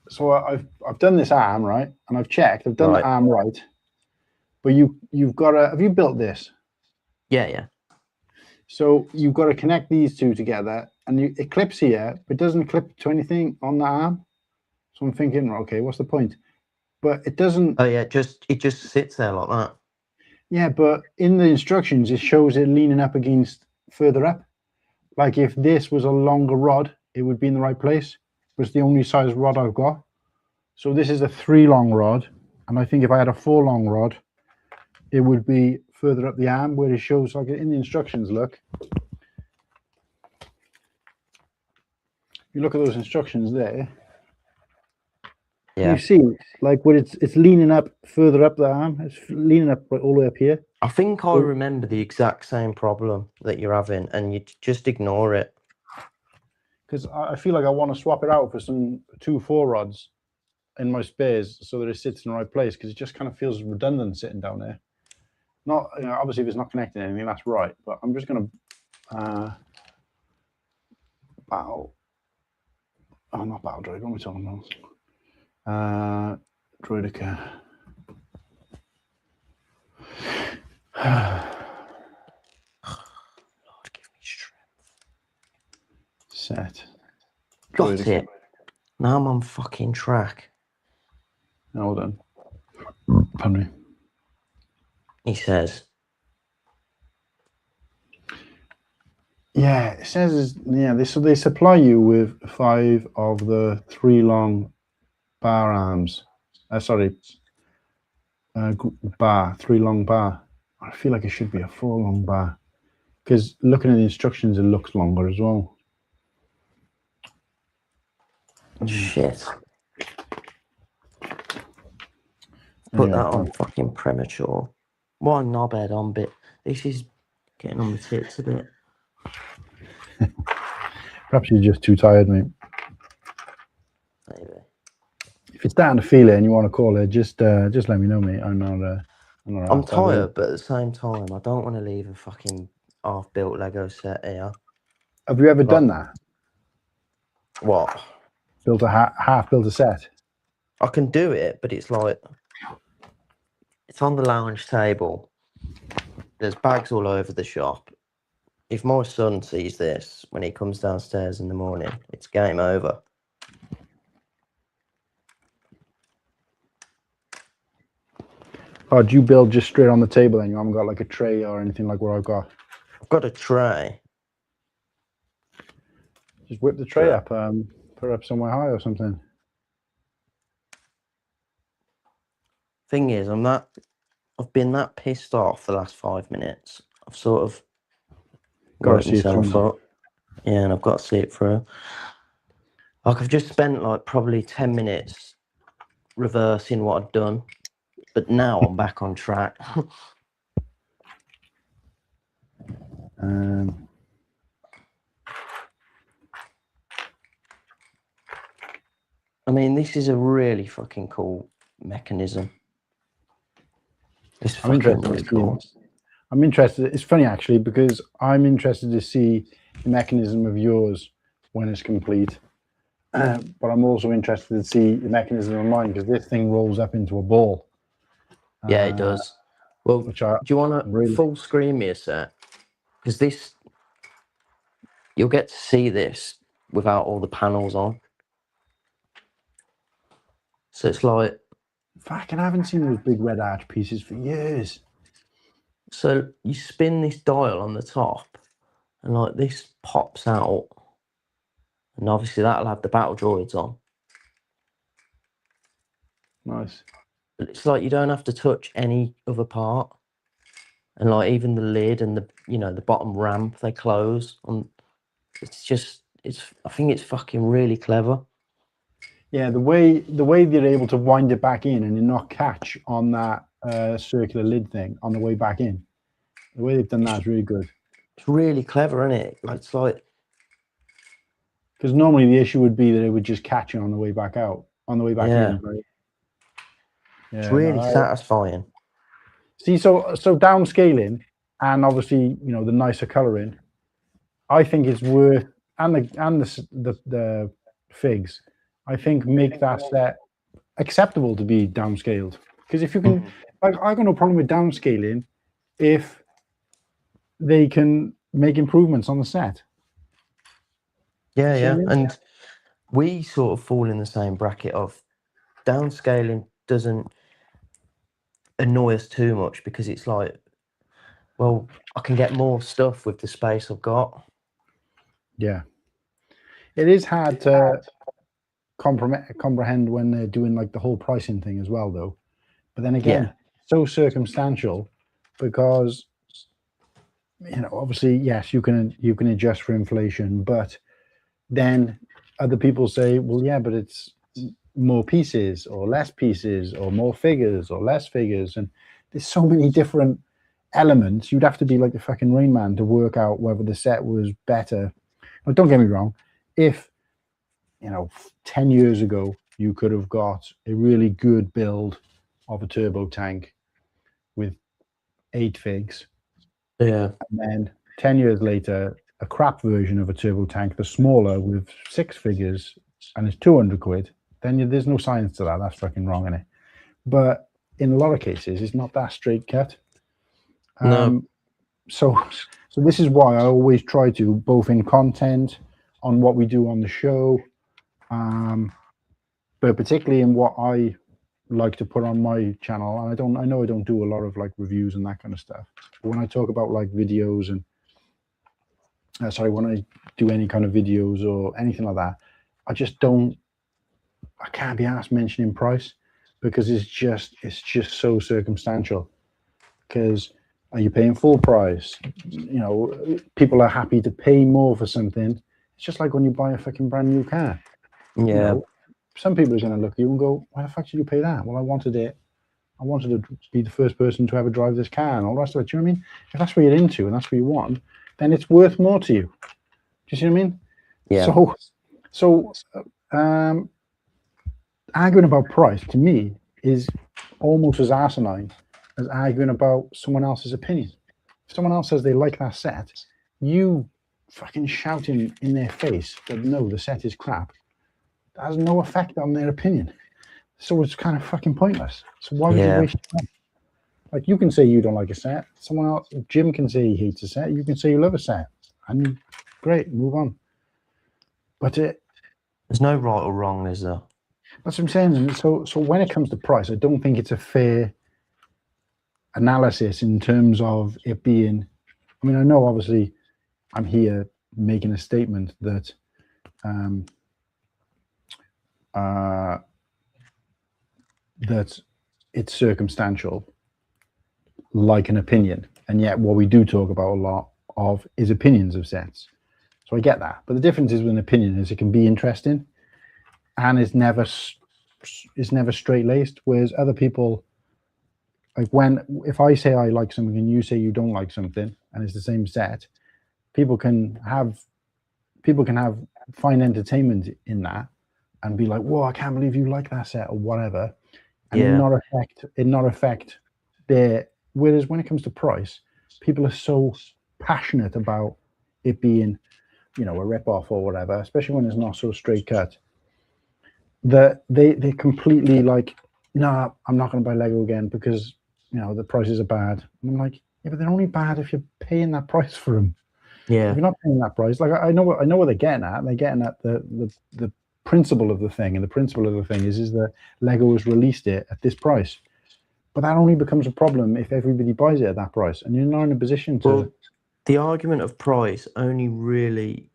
A: So I've done this arm right, and I've checked. I've done the arm right, but you've got to. Have you built this?
B: Yeah.
A: So you've got to connect these two together, and it clips here, but it doesn't clip to anything on the arm. So I'm thinking, okay, what's the point? But it doesn't.
B: Oh yeah, it just sits there like that.
A: Yeah, but in the instructions, it shows it leaning up against further up. Like if this was a longer rod, it would be in the right place. But it's the only size rod I've got. So this is a 3 long rod, and I think if I had a 4 long rod, it would be further up the arm where it shows like in the instructions. Look, you look at those instructions there.
B: Yeah.
A: You see, like where it's leaning up further up the arm. It's leaning up all the way up here.
B: I think I remember the exact same problem that you're having, and you just ignore it.
A: Because I feel like I want to swap it out for some 2 4 rods in my spares so that it sits in the right place, because it just kind of feels redundant sitting down there. Not, obviously if it's not connecting to anything, that's right, but I'm just going to battle. Oh, not battle droid. What am I talking about? Droidica.
B: Lord, give me strength.
A: Set.
B: Got
A: Droidica.
B: it. Now I'm on fucking track.
A: Hold on. Pardon me.
B: He says.
A: Yeah, it says, yeah, they supply you with 5 of the 3 long bar arms. Sorry, 3 long bar. I feel like it should be a 4 long bar, because looking at the instructions, it looks longer as well.
B: Shit. Put that on fucking premature. Why knobhead on bit? This is getting on the tits a bit.
A: Perhaps you're just too tired, mate.
B: Maybe.
A: If you're starting to feel it and you want to call it, just let me know, mate.
B: I'm tired, but at the same time, I don't want to leave a fucking half-built Lego set here.
A: Have you ever done that?
B: What?
A: Built a half-built a set?
B: I can do it, but it's like it's on the lounge table. There's bags all over the shop. If my son sees this when he comes downstairs in the morning, it's game over.
A: Oh, do you build just straight on the table then? You haven't got like a tray or anything like what I've got?
B: I've got a tray.
A: Just whip the tray up, put it up somewhere high or something.
B: Thing is, I've been that pissed off the last 5 minutes. I've sort of got myself up. Yeah, and I've got to see it through. Like I've just spent like probably 10 minutes reversing what I'd done, but now I'm back on track. I mean, this is a really fucking cool mechanism. It's fucking really cool.
A: I'm interested. It's funny actually, because I'm interested to see the mechanism of yours when it's complete. But I'm also interested to see the mechanism of mine, because this thing rolls up into a ball.
B: Yeah, it does. Well, do you want to full screen me a set? Because this, you'll get to see this without all the panels on. So it's like...
A: Fucking, I haven't seen those big red arch pieces for years.
B: So you spin this dial on the top, and like this pops out. And obviously that'll have the battle droids on.
A: Nice.
B: But it's like you don't have to touch any other part. And like even the lid and the, you know, the bottom ramp, they close. I think it's fucking really clever. Yeah,
A: the way they're able to wind it back in and not catch on that circular lid thing on the way back in. The way they've done that is really good.
B: It's really clever, isn't it? It's like,
A: because normally the issue would be that it would just catch you on the way back out, on the way back in. Right?
B: Yeah, it's really satisfying.
A: See, so downscaling, and obviously, you know, the nicer colouring, I think it's worth, and the figs, I think make that set acceptable to be downscaled. Because if you can, like, I got no problem with downscaling if they can make improvements on the set.
B: Yeah,
A: See
B: yeah.
A: what I mean?
B: And we sort of fall in the same bracket of downscaling doesn't annoy us too much because it's like, well, I can get more stuff with the space I've got.
A: Yeah. It is hard to comprehend when they're doing like the whole pricing thing as well, though. But then again, so circumstantial because, you know, obviously, yes, you can adjust for inflation, but then other people say, well, yeah, but it's more pieces or less pieces or more figures or less figures, and there's so many different elements. You'd have to be like the fucking Rain Man to work out whether the set was better. Now, don't get me wrong, if, you know, 10 years ago you could have got a really good build of a turbo tank with 8 figs,
B: Yeah.
A: and then 10 years later a crap version of a turbo tank, the smaller, with 6 figures, and it's 200 quid, then there's no science to that. That's fucking wrong, isn't it? But in a lot of cases it's not that straight cut.
B: No.
A: So this is why I always try to, both in content, on what we do on the show, but particularly in what I like to put on my channel. And I know I don't do a lot of like reviews and that kind of stuff, but when I talk about like videos and when I do any kind of videos or anything like that, I can't be asked mentioning price, because it's just so circumstantial. Because are you paying full price? You know, people are happy to pay more for something. It's just like when you buy a fucking brand new car.
B: Yeah.
A: You know, some people are going to look at you and go, why the fuck did you pay that? Well, I wanted to be the first person to ever drive this car and all the rest of it. Do you know what I mean? If that's what you're into and that's what you want, then it's worth more to you. Do you see what I mean?
B: Yeah.
A: So arguing about price to me is almost as asinine as arguing about someone else's opinion. If someone else says they like that set, you fucking shouting in their face that no, the set is crap, that has no effect on their opinion. So it's kind of fucking pointless. So why would you waste your time? Like, you can say you don't like a set. Someone else, Jim, can say he hates a set. You can say you love a set, and great, move on. But
B: there's no right or wrong, is there?
A: That's what I'm saying. So when it comes to price, I don't think it's a fair analysis in terms of it being. I mean, I know obviously I'm here making a statement that that it's circumstantial, like an opinion, and yet what we do talk about a lot of is opinions of sets. So I get that, but the difference is with an opinion is it can be interesting, and it's never straight laced. Whereas other people, like if I say I like something and you say you don't like something, and it's the same set, people can find entertainment in that and be like, whoa, I can't believe you like that set or whatever, and it not affect their. Whereas when it comes to price, people are so passionate about it being, you know, a rip-off or whatever, especially when it's not so straight cut, that they completely like, nah, I'm not going to buy Lego again because, you know, the prices are bad. And I'm like, yeah, but they're only bad if you're paying that price for them.
B: Yeah.
A: If you're not paying that price, like I know what they're getting at. They're getting at the principle of the thing, and the principle of the thing is that Lego has released it at this price. But that only becomes a problem if everybody buys it at that price, and you're not in a position to.
B: Well, the argument of price would only really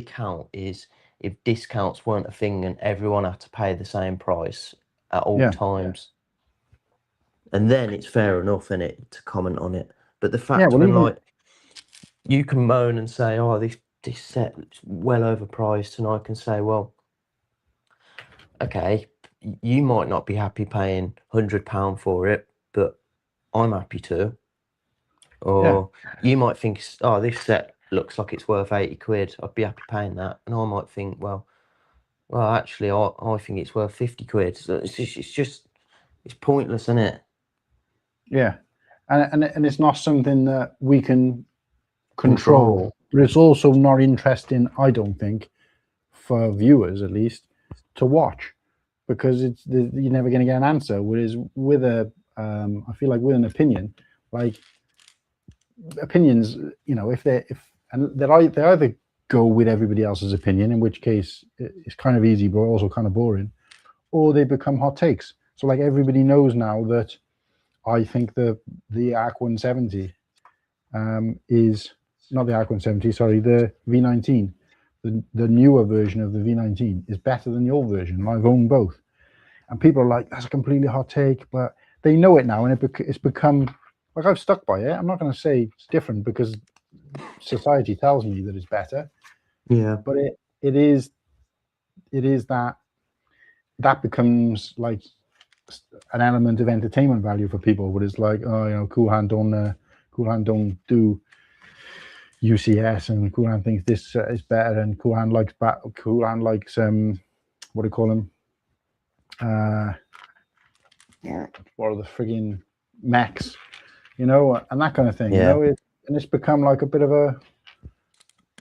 B: count is if discounts weren't a thing and everyone had to pay the same price at all times. And then it's fair enough, isn't it, to comment on it. But the fact like you can moan and say, oh, this set's well overpriced, and I can say, well, okay, you might not be happy paying £100 for it, but I'm happy to. Or you might think, oh, this set looks like it's worth 80 quid. I'd be happy paying that. And I might think, well, actually, I think it's worth 50 quid. So it's pointless, isn't it?
A: Yeah, and it's not something that we can control. But it's also not interesting, I don't think, for viewers at least, to watch, because you're never going to get an answer. Whereas with I feel like with an opinion, like opinions, if they either go with everybody else's opinion, in which case it's kind of easy but also kind of boring, or they become hot takes. So like everybody knows now that I think the Arc 170 is not the Arc 170, sorry, the V19, the newer version of the V19 is better than the old version, and I've owned both. And people are like, that's a completely hot take, but they know it now, and it's become, like, I've stuck by it. I'm not going to say it's different because society tells me that it's better.
B: Yeah.
A: But it is that becomes like an element of entertainment value for people, but it's like, oh, Cool Hand don't do UCS, and Cool Hand thinks this is better, and Cool Hand likes what do you call them? What are the frigging mechs, and that kind of thing.
B: Yeah.
A: And it's become like a bit of a,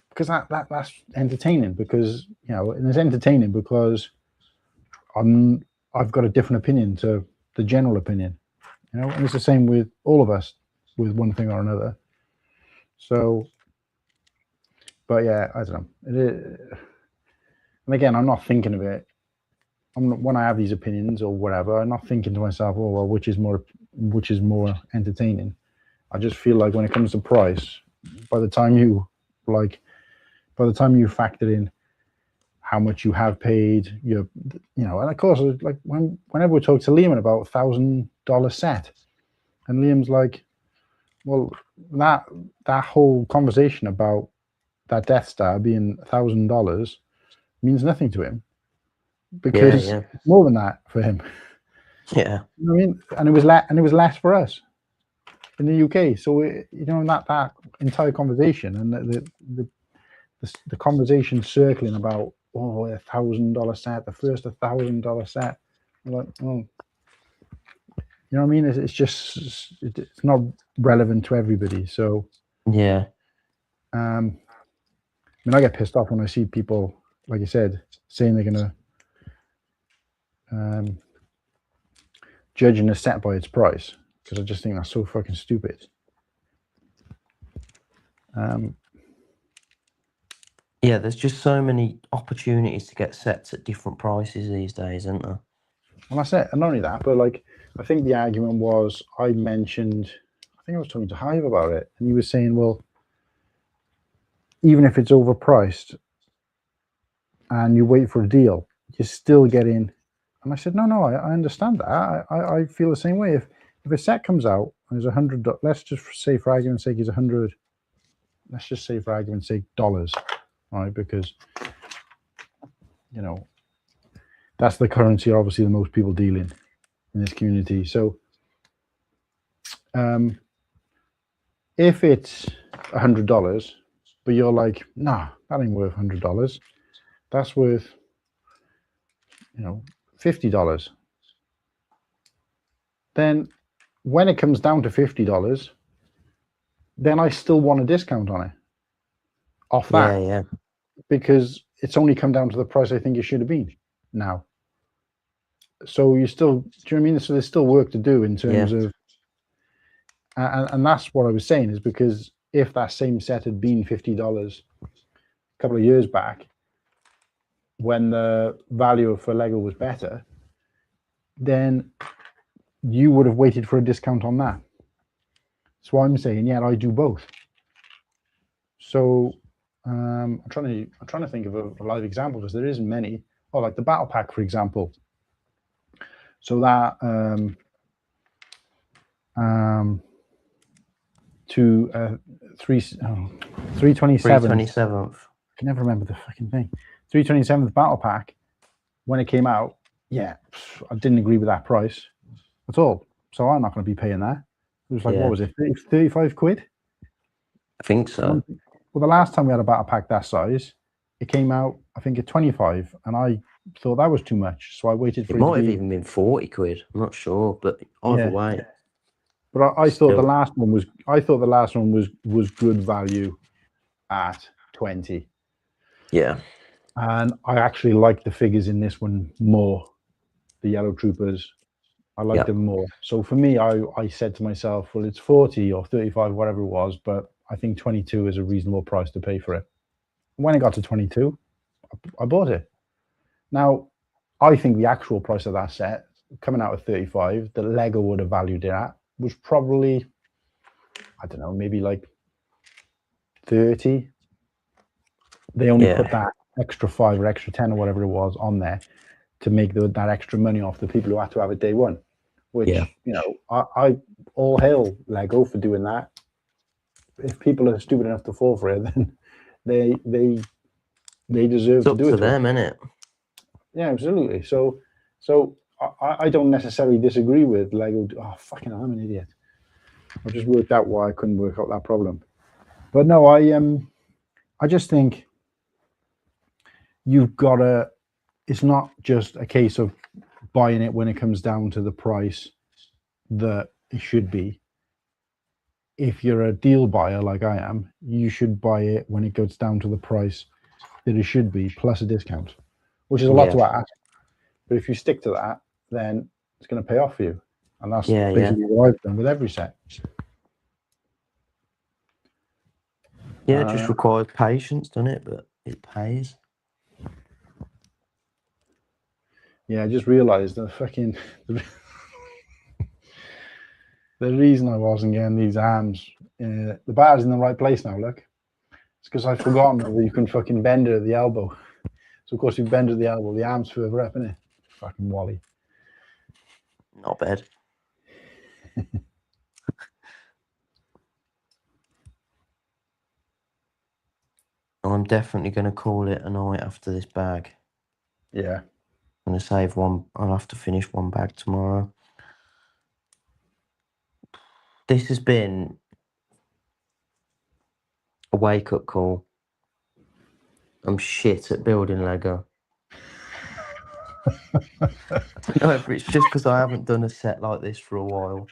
A: because that's entertaining, because and it's entertaining because I've got a different opinion to the general opinion, and it's the same with all of us with one thing or another. So, but yeah, I don't know. And again, I'm not thinking of it. When I have these opinions or whatever, I'm not thinking to myself, oh well, which is more entertaining. I just feel like when it comes to price, by the time you factor in how much you have paid, and of course, like whenever we talk to Liam about $1,000 set, and Liam's like, well, that whole conversation about that Death Star being $1,000 means nothing to him, because it's more than that for him.
B: Yeah.
A: You know what I mean? And it was less for us in the UK. So that entire conversation and the conversation circling about $1,000 set, the first $1,000 set. I'm like, oh, you know what I mean? It's just it's not relevant to everybody. So
B: yeah.
A: I mean, I get pissed off when I see people, like you said, saying they're gonna judging a set by its price, because I just think that's so fucking stupid.
B: Yeah, there's just so many opportunities to get sets at different prices these days, isn't there?
A: And that's it. And not only that, but like, I think the argument was, I was talking to Hive about it, and he was saying, well, even if it's overpriced and you wait for a deal, you're still getting. And I said, no, I understand that. I feel the same way. If a set comes out and there's $100, let's just say for argument's sake, is $100. Let's just say for argument's sake, dollars, right? Because that's the currency, obviously, the most people deal in this community. So, if it's $100, but you're like, nah, that ain't worth $100. That's worth, $50. Then when it comes down to $50, then I still want a discount on it off that.
B: Yeah.
A: Because it's only come down to the price I think it should have been now. So you still, do you know what I mean? So there's still work to do in terms of, and that's what I was saying, is because if that same set had been $50 a couple of years back, when the value for Lego was better, then you would have waited for a discount on that. That's why I'm saying, I do both. So I'm trying to think of a live example, because there isn't many. Oh, like the battle pack, for example. So that 327th. I can never remember the fucking thing. 327th battle pack, when it came out, I didn't agree with that price at all. So I'm not going to be paying that. It was like, what was it, 35 quid?
B: I think so.
A: Well, the last time we had a battle pack that size, it came out, I think, at 25, and I thought that was too much. So I waited for it.
B: It might have even been 40 quid. I'm not sure, but either way.
A: But I thought the last one was good value at 20.
B: Yeah.
A: And I actually like the figures in this one more. The Yellow Troopers, I like them more. So for me, I said to myself, well, it's 40 or 35, whatever it was, but I think 22 is a reasonable price to pay for it. When it got to 22, I bought it. Now, I think the actual price of that set, coming out of 35, that Lego would have valued it at, was probably, I don't know, maybe like 30. They only put that extra 5 or extra 10 or whatever it was on there to make that extra money off the people who had to have it day one. Which, you know, I all hail Lego for doing that. If people are stupid enough to fall for it, then they deserve to do it.
B: It's up to them, isn't it?
A: Yeah, absolutely. So I don't necessarily disagree with Lego. Oh, fucking hell, I'm an idiot. I just worked out why I couldn't work out that problem. But no, I just think you've got to. It's not just a case of buying it when it comes down to the price that it should be. If you're a deal buyer like I am, you should buy it when it goes down to the price that it should be, plus a discount, which is a lot to ask. But if you stick to that, then it's going to pay off for you. And that's basically what I've done with every set.
B: Yeah, it just requires patience, doesn't it? But it pays.
A: Yeah, I just realised the reason I wasn't getting these arms, the bar's in the right place now, look. It's because I've forgotten that you can fucking bend it at the elbow. So, of course, you bend it at the elbow, the arm's further up, innit? Fucking Wally.
B: Not bad. I'm definitely going to call it a night after this bag.
A: Yeah.
B: I'm going to save one. I'll have to finish one bag tomorrow. This has been a wake-up call. I'm shit at building Lego. I don't know if it's just because I haven't done a set like this for a while,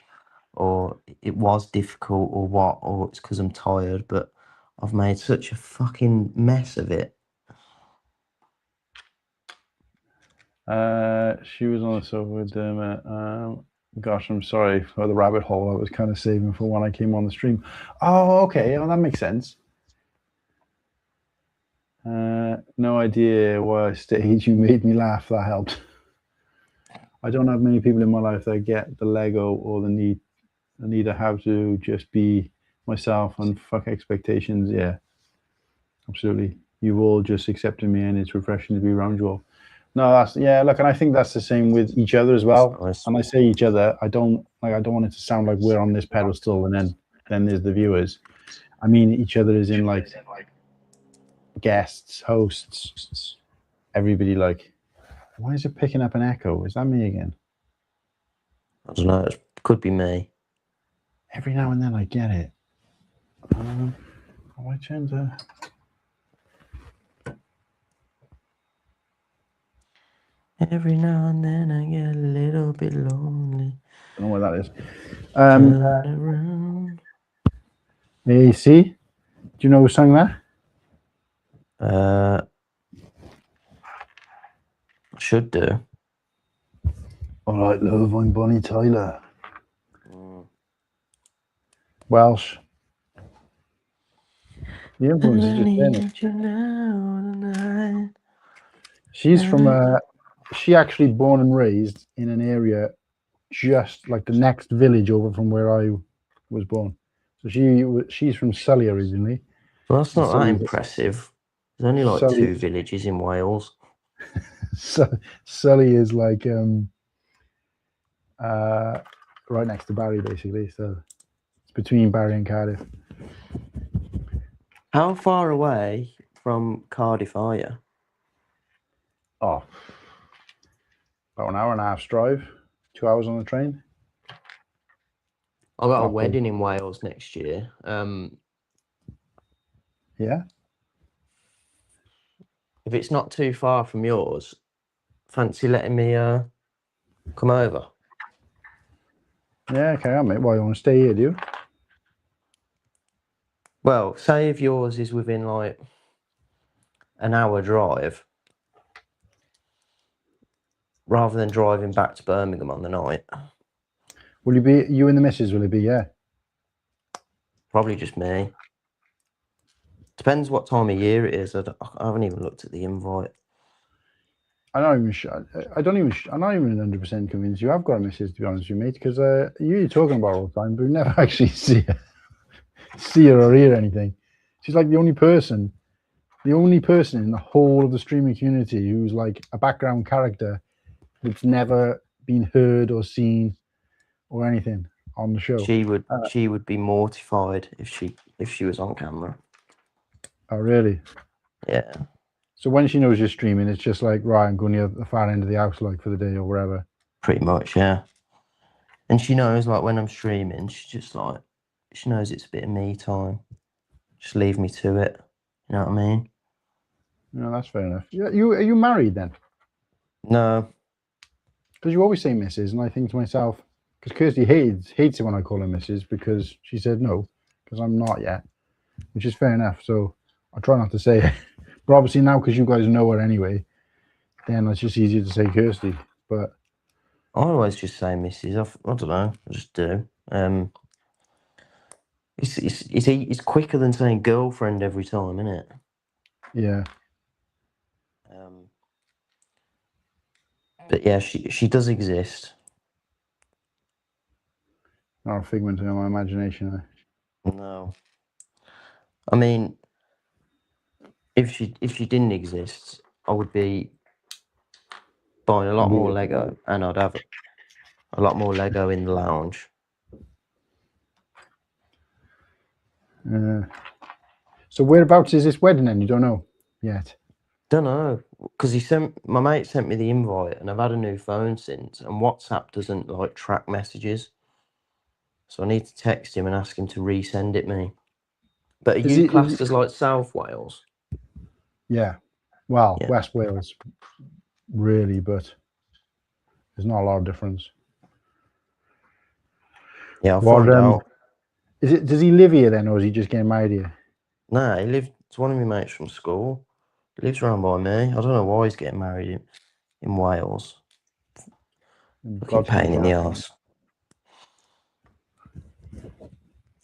B: or it was difficult, or what, or it's because I'm tired, but I've made such a fucking mess of it.
A: She was on the sofa with them. Gosh, I'm sorry for the rabbit hole I was kind of saving for when I came on the stream. Oh, okay. Oh, that makes sense. No idea why stage you made me laugh. That helped. I don't have many people in my life that get the Lego or the need to have to just be myself and fuck expectations. Yeah, absolutely. You've all just accepted me, and it's refreshing to be around you all. No, that's look, and I think that's the same with each other as well.
B: Nice.
A: And I say each other, I don't want it to sound like we're on this pedestal and then there's the viewers. I mean each other as in like guests, hosts, everybody. Like, why is it picking up an echo? Is that me again?
B: I don't know. It could be me.
A: Every now and then I get it. I tend to.
B: Every now and then I get a little bit lonely.
A: Don't know what that is.
B: Turn around.
A: Hey, see? Do you know who sang that?
B: I should do.
A: All right, love, I'm Bonnie Tyler. Welsh. The influence is just in. She's from she actually born and raised in an area just like the next village over from where I was born. So she's from Sully originally.
B: Well, that's not that impressive. There's only like
A: Sully,
B: 2 villages in Wales.
A: Sully is like right next to Barry, basically. So it's between Barry and Cardiff.
B: How far away from Cardiff are you?
A: Oh, about an hour and a half's drive, 2 hours on the train.
B: I've got a wedding in Wales next year.
A: Yeah.
B: If it's not too far from yours, fancy letting me come over?
A: Yeah, okay, mate. Why, you want to stay here, do you?
B: Well, say if yours is within like an hour drive, rather than driving back to Birmingham on the night.
A: Will you be, you and the missus, will it be? Yeah.
B: Probably just me. Depends what time of year it is. I haven't even looked at the invite.
A: I'm not even sure. I'm not even 100% convinced you have got a missus, to be honest with you, mate, because you're talking about her all the time, but we never actually see her or hear anything. She's like the only person in the whole of the streaming community who's like a background character that's never been heard or seen or anything on the show.
B: She would be mortified if she was on camera.
A: Oh, really?
B: Yeah.
A: So when she knows you're streaming, it's just like, right, I'm going near the far end of the house, like, for the day or wherever.
B: Pretty much, yeah. And she knows, like, when I'm streaming, she knows it's a bit of me time. Just leave me to it. You know what I mean?
A: No, that's fair enough. Are you married then?
B: No.
A: Because you always say missus, and I think to myself, because Kirsty hates it when I call her missus, because she said no, because I'm not yet, which is fair enough. So I try not to say it. But obviously now, because you guys know her anyway, then it's just easier to say Kirsty. But
B: I always just say Mrs. I don't know. I just do. It's quicker than saying girlfriend every time, isn't it?
A: yeah.
B: But yeah, she does exist.
A: Not a figment of my imagination.
B: No. I mean, if she didn't exist, I would be buying a lot more Lego, and I'd have a lot more Lego in the lounge.
A: So whereabouts is this wedding then? You don't know yet?
B: Don't know, because my mate sent me the invite, and I've had a new phone since, and WhatsApp doesn't like track messages, so I need to text him and ask him to resend it me. But are you classed as like South Wales?
A: Yeah. Well,
B: Yeah.
A: West Wales, really, but there's not a lot of difference.
B: Yeah, I'll find out.
A: Does he live here then, or is he just getting married here?
B: No, it's one of my mates from school. He lives around by me. I don't know why he's getting married in Wales. Fucking pain in the arse.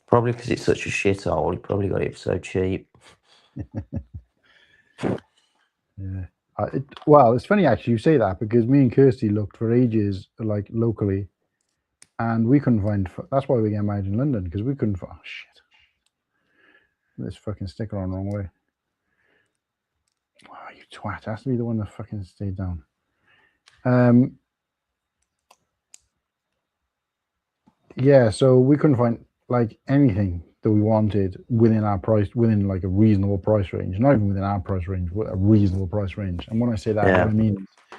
B: Probably because it's such a shithole. He probably got it so cheap.
A: Yeah. Well, it's funny actually you say that, because me and Kirsty looked for ages, like locally, and we couldn't find. That's why we get married in London, because we couldn't find. Oh shit! This fucking sticker on the wrong way. Oh, you twat! It has to be the one that fucking stayed down. Yeah, so we couldn't find like anything that we wanted within like a reasonable price range. Not even within our price range, but a reasonable price range. And when I say that, what I mean is,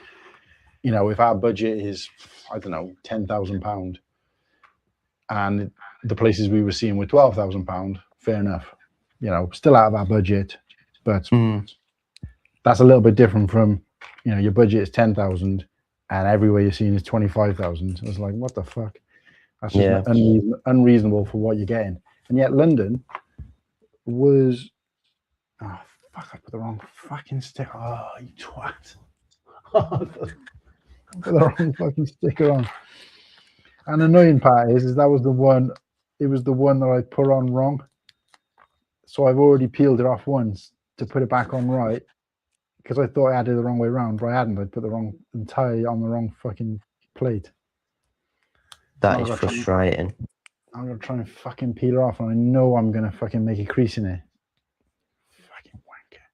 A: you know, if our budget is, I don't know, £10,000, and the places we were seeing were £12,000, fair enough. You know, still out of our budget, but that's a little bit different from, you know, your budget is 10,000 and everywhere you're seeing is 25,000. It's like, what the fuck? That's just unreasonable for what you're getting. And yet London was, oh fuck, I put the wrong fucking sticker. Oh, you twat. I put the wrong fucking sticker on. And the annoying part is that was the one, it was the one that I put on wrong. So I've already peeled it off once to put it back on right, because I thought I had it the wrong way around, but I hadn't. I put the wrong entire on the wrong fucking plate.
B: That is frustrating.
A: I'm going to try and fucking peel it off, and I know I'm going to fucking make a crease in it. Fucking wanker.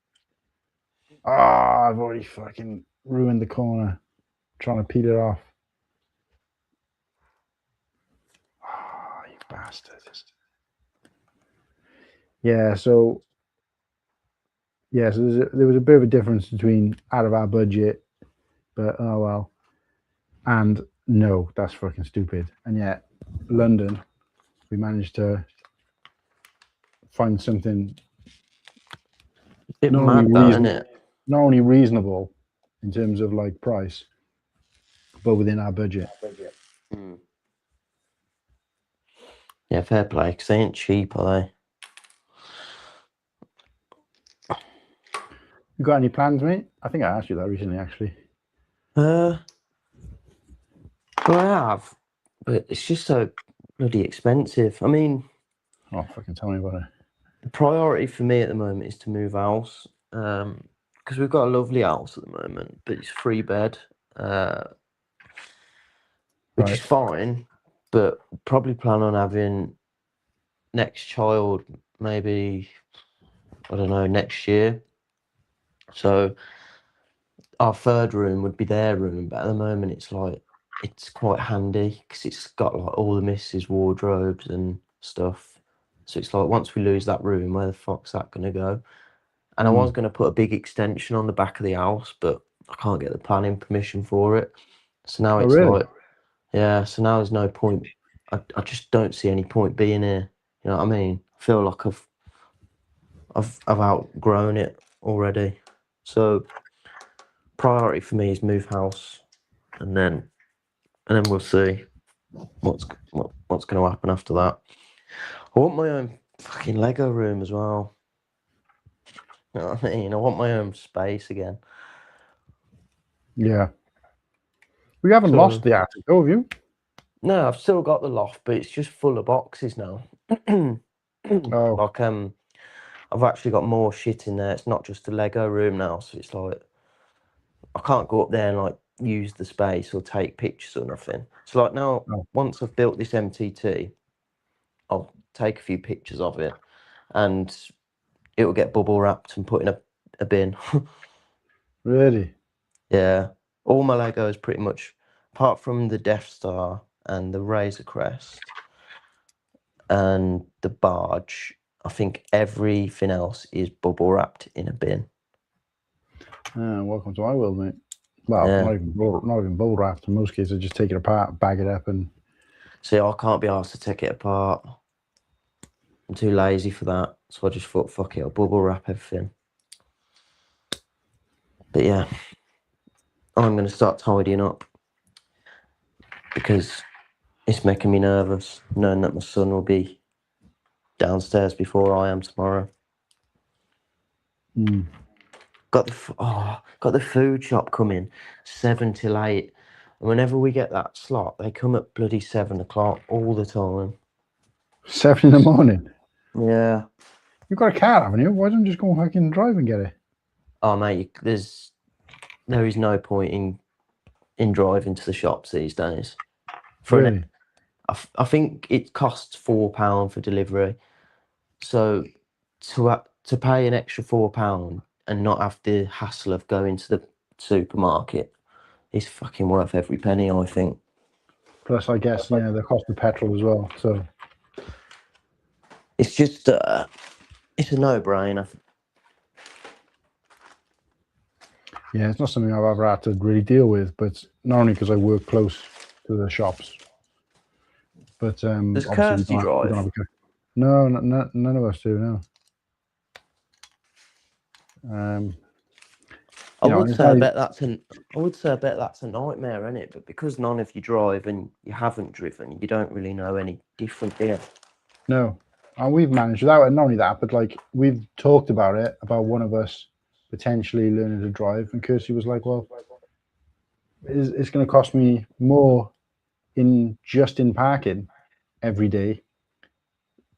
A: Ah, I've already fucking ruined the corner trying to peel it off. Ah, you bastard. Yeah, so there was a bit of a difference between out of our budget, but oh well. And no, that's fucking stupid. And yet, London, we managed to find something not only reasonable in terms of like price, but within our budget.
B: Yeah, fair play, because they ain't cheap, are they?
A: You got any plans, mate? I think I asked you that recently, actually.
B: Well, I have, but it's just so bloody expensive. I mean,
A: Oh, fucking tell me about it.
B: the priority for me at the moment is to move house, because we've got a lovely house at the moment, but it's 3 bed, which is fine, but probably plan on having next child maybe, I don't know, next year. So our third room would be their room, but at the moment it's quite handy because it's got like all the missus' wardrobes and stuff. So it's like once we lose that room, where the fuck's that gonna go? And I was gonna put a big extension on the back of the house, but I can't get the planning permission for it. So now it's
A: really?
B: like, yeah. So now there's no point. I just don't see any point being here. You know what I mean? I feel like I've outgrown it already. So priority for me is move house, and then we'll see what's going to happen after that. I want my own fucking Lego room as well. You know what I mean? I want my own space again.
A: Yeah. We haven't lost the attic, though, have you?
B: No, I've still got the loft, but it's just full of boxes now.
A: Oh.
B: Like I've actually got more shit in there. It's not just a Lego room now, so it's like I can't go up there and like use the space or take pictures or nothing. So like now, once I've built this MTT, I'll take a few pictures of it, and it will get bubble wrapped and put in a bin.
A: Really?
B: Yeah, all my Legos pretty much, apart from the Death Star and the Razor Crest and the barge, I think everything else is bubble wrapped in a bin.
A: Welcome to my world, mate. Well,
B: Yeah.
A: not even bubble wrapped. In most cases, just take it apart, bag it up, and.
B: See, I can't be asked to take it apart. I'm too lazy for that, so I just thought, fuck it, I'll bubble wrap everything. But yeah, I'm going to start tidying up because it's making me nervous knowing that my son will be downstairs before I am tomorrow. Got the food shop coming 7 till 8, and whenever we get that slot, they come at bloody 7 o'clock all the time.
A: 7 in the morning?
B: Yeah.
A: You've got a car, haven't you? Why don't you just go fucking drive and get it?
B: Oh mate, there is no point in driving to the shops these days.
A: Really?
B: I think it costs £4 for delivery. So to pay an extra £4 and not have the hassle of going to the supermarket is fucking worth every penny, I think.
A: Plus, I guess, the cost of petrol as well. So
B: it's just it's a no-brainer.
A: yeah, it's not something I've ever had to really deal with, but not only because I work close to the shops, but
B: Does
A: obviously
B: Kirsty drive?
A: we don't have a car. No, none of us do. No.
B: I would say I bet that's a nightmare, isn't it? But because none of you drive and you haven't driven, you don't really know any different, do you?
A: No, and we've managed without it. Not only that, but like we've talked about it, about one of us potentially learning to drive, and Kirsty was like, "Well, it's going to cost me more in parking every day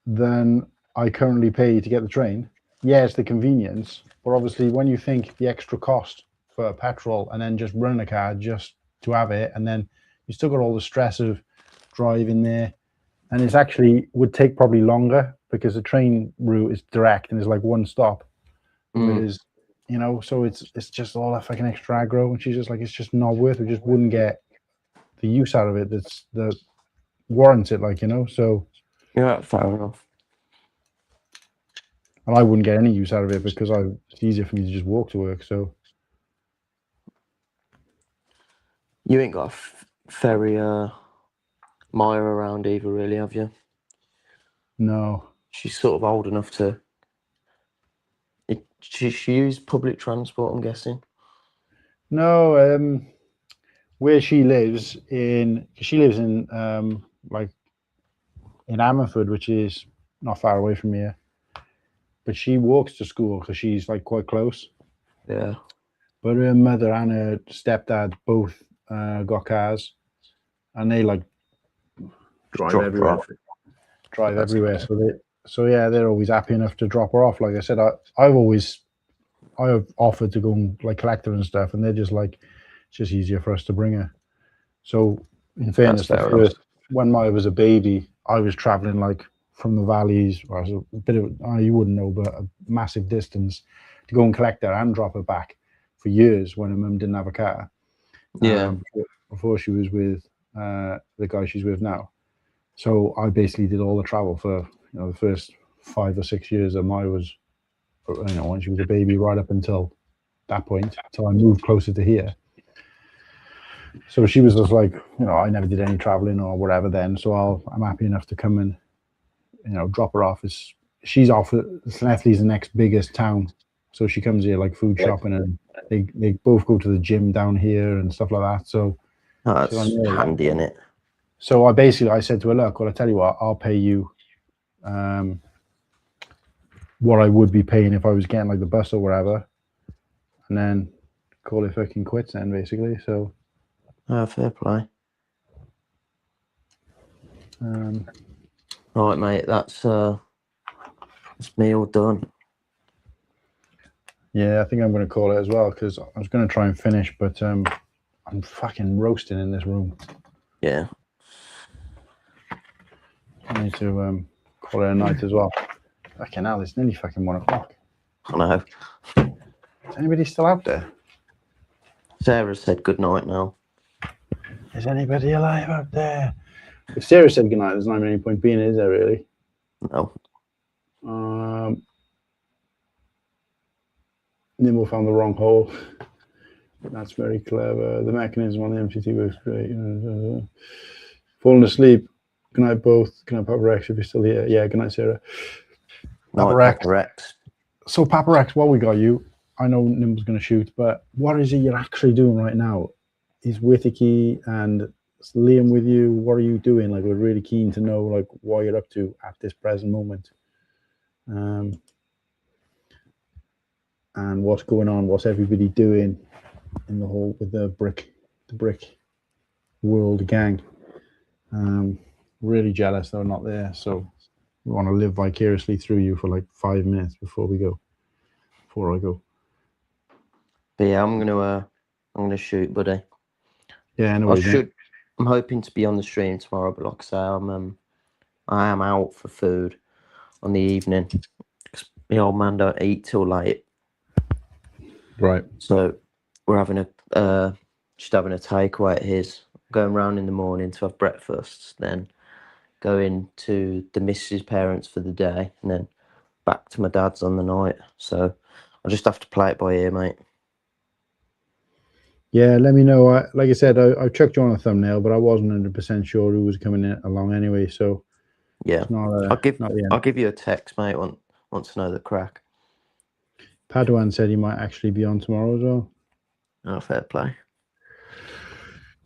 A: than I currently pay to get the train. Yeah, it's the convenience, but obviously when you think the extra cost for petrol and then just running a car just to have it, and then you still got all the stress of driving there, and it's actually would take probably longer because the train route is direct and it's like one stop. Whereas, so it's just all that fucking extra aggro, and she's just like, it's just not worth it. Just wouldn't get the use out of it that warrants it, so.
B: Yeah, fair enough.
A: And I wouldn't get any use out of it because it's easier for me to just walk to work. So
B: you ain't got a ferry Maya around either, really, have you?
A: no.
B: She's sort of old enough to. She used public transport, I'm guessing.
A: No, where she lives in like in Ammanford, which is not far away from here. But she walks to school because she's like quite close.
B: Yeah.
A: But her mother and her stepdad both got cars, and they like drive
B: Drop her
A: everywhere.
B: off.
A: Drive
B: That's
A: everywhere.
B: good.
A: So yeah, they're always happy enough to drop her off. Like I said, I've offered to go and like collect her and stuff, and they're just like, it's just easier for us to bring her. So in fairness,
B: fair enough.
A: when Maya was a baby, I was traveling like from the valleys, or a bit of you wouldn't know, but a massive distance to go and collect her and drop her back for years when her mum didn't have a car.
B: Yeah.
A: Before she was with the guy she's with now. So I basically did all the travel for the first 5 or 6 years that Maya was, when she was a baby, right up until that point, until I moved closer to here. So she was just like, I never did any traveling or whatever then. So I'm happy enough to come and, drop her off. She's off. Llanelli's the next biggest town. So she comes here like food shopping, and they both go to the gym down here and stuff like that. So
B: that's handy, isn't it?
A: So I said to her, look, well, I tell you what, I'll pay you what I would be paying if I was getting like the bus or whatever, and then call it fucking quits then, basically. So
B: fair play. Right, mate, that's me all done.
A: Yeah, I think I'm going to call it as well, because I was going to try and finish, but I'm fucking roasting in this room.
B: Yeah.
A: I need to call it a night as well. Fucking hell, it's nearly fucking 1 o'clock.
B: I know.
A: Is anybody still out there?
B: Sarah said good night now.
A: Is anybody alive out there? If Sarah said good night, there's not any point being, is there really?
B: No.
A: Nimble found the wrong hole. That's very clever. The mechanism on the MCT works great. Falling asleep. Good night, both. Good night, Papa Rex, if you're still here. Yeah, good night, Sarah.
B: Papa Rex.
A: So, Papa Rex, what we got you? I know Nimble's going to shoot, but what is it you're actually doing right now? Is Whittaky and Liam with you? What are you doing? Like, we're really keen to know, like, what you're up to at this present moment. And what's going on? What's everybody doing in the whole with the brick world gang? Really jealous they're not there, so we want to live vicariously through you for like 5 minutes before I go.
B: But yeah, I'm gonna shoot, buddy.
A: Yeah, no worries, mate.
B: I'm hoping to be on the stream tomorrow, but like I say, I am out for food on the evening. The old man don't eat till late.
A: Right.
B: So we're having just having a takeaway at his. Going round in the morning to have breakfast, then going to the missus' parents for the day, and then back to my dad's on the night. So I'll just have to play it by ear, mate.
A: Yeah, let me know. Like I said, I chucked you on a thumbnail, but I wasn't 100% sure who was coming along anyway. So
B: yeah, I'll give you a text, mate. Want to know the crack.
A: Padawan said he might actually be on tomorrow as well.
B: Oh, fair play.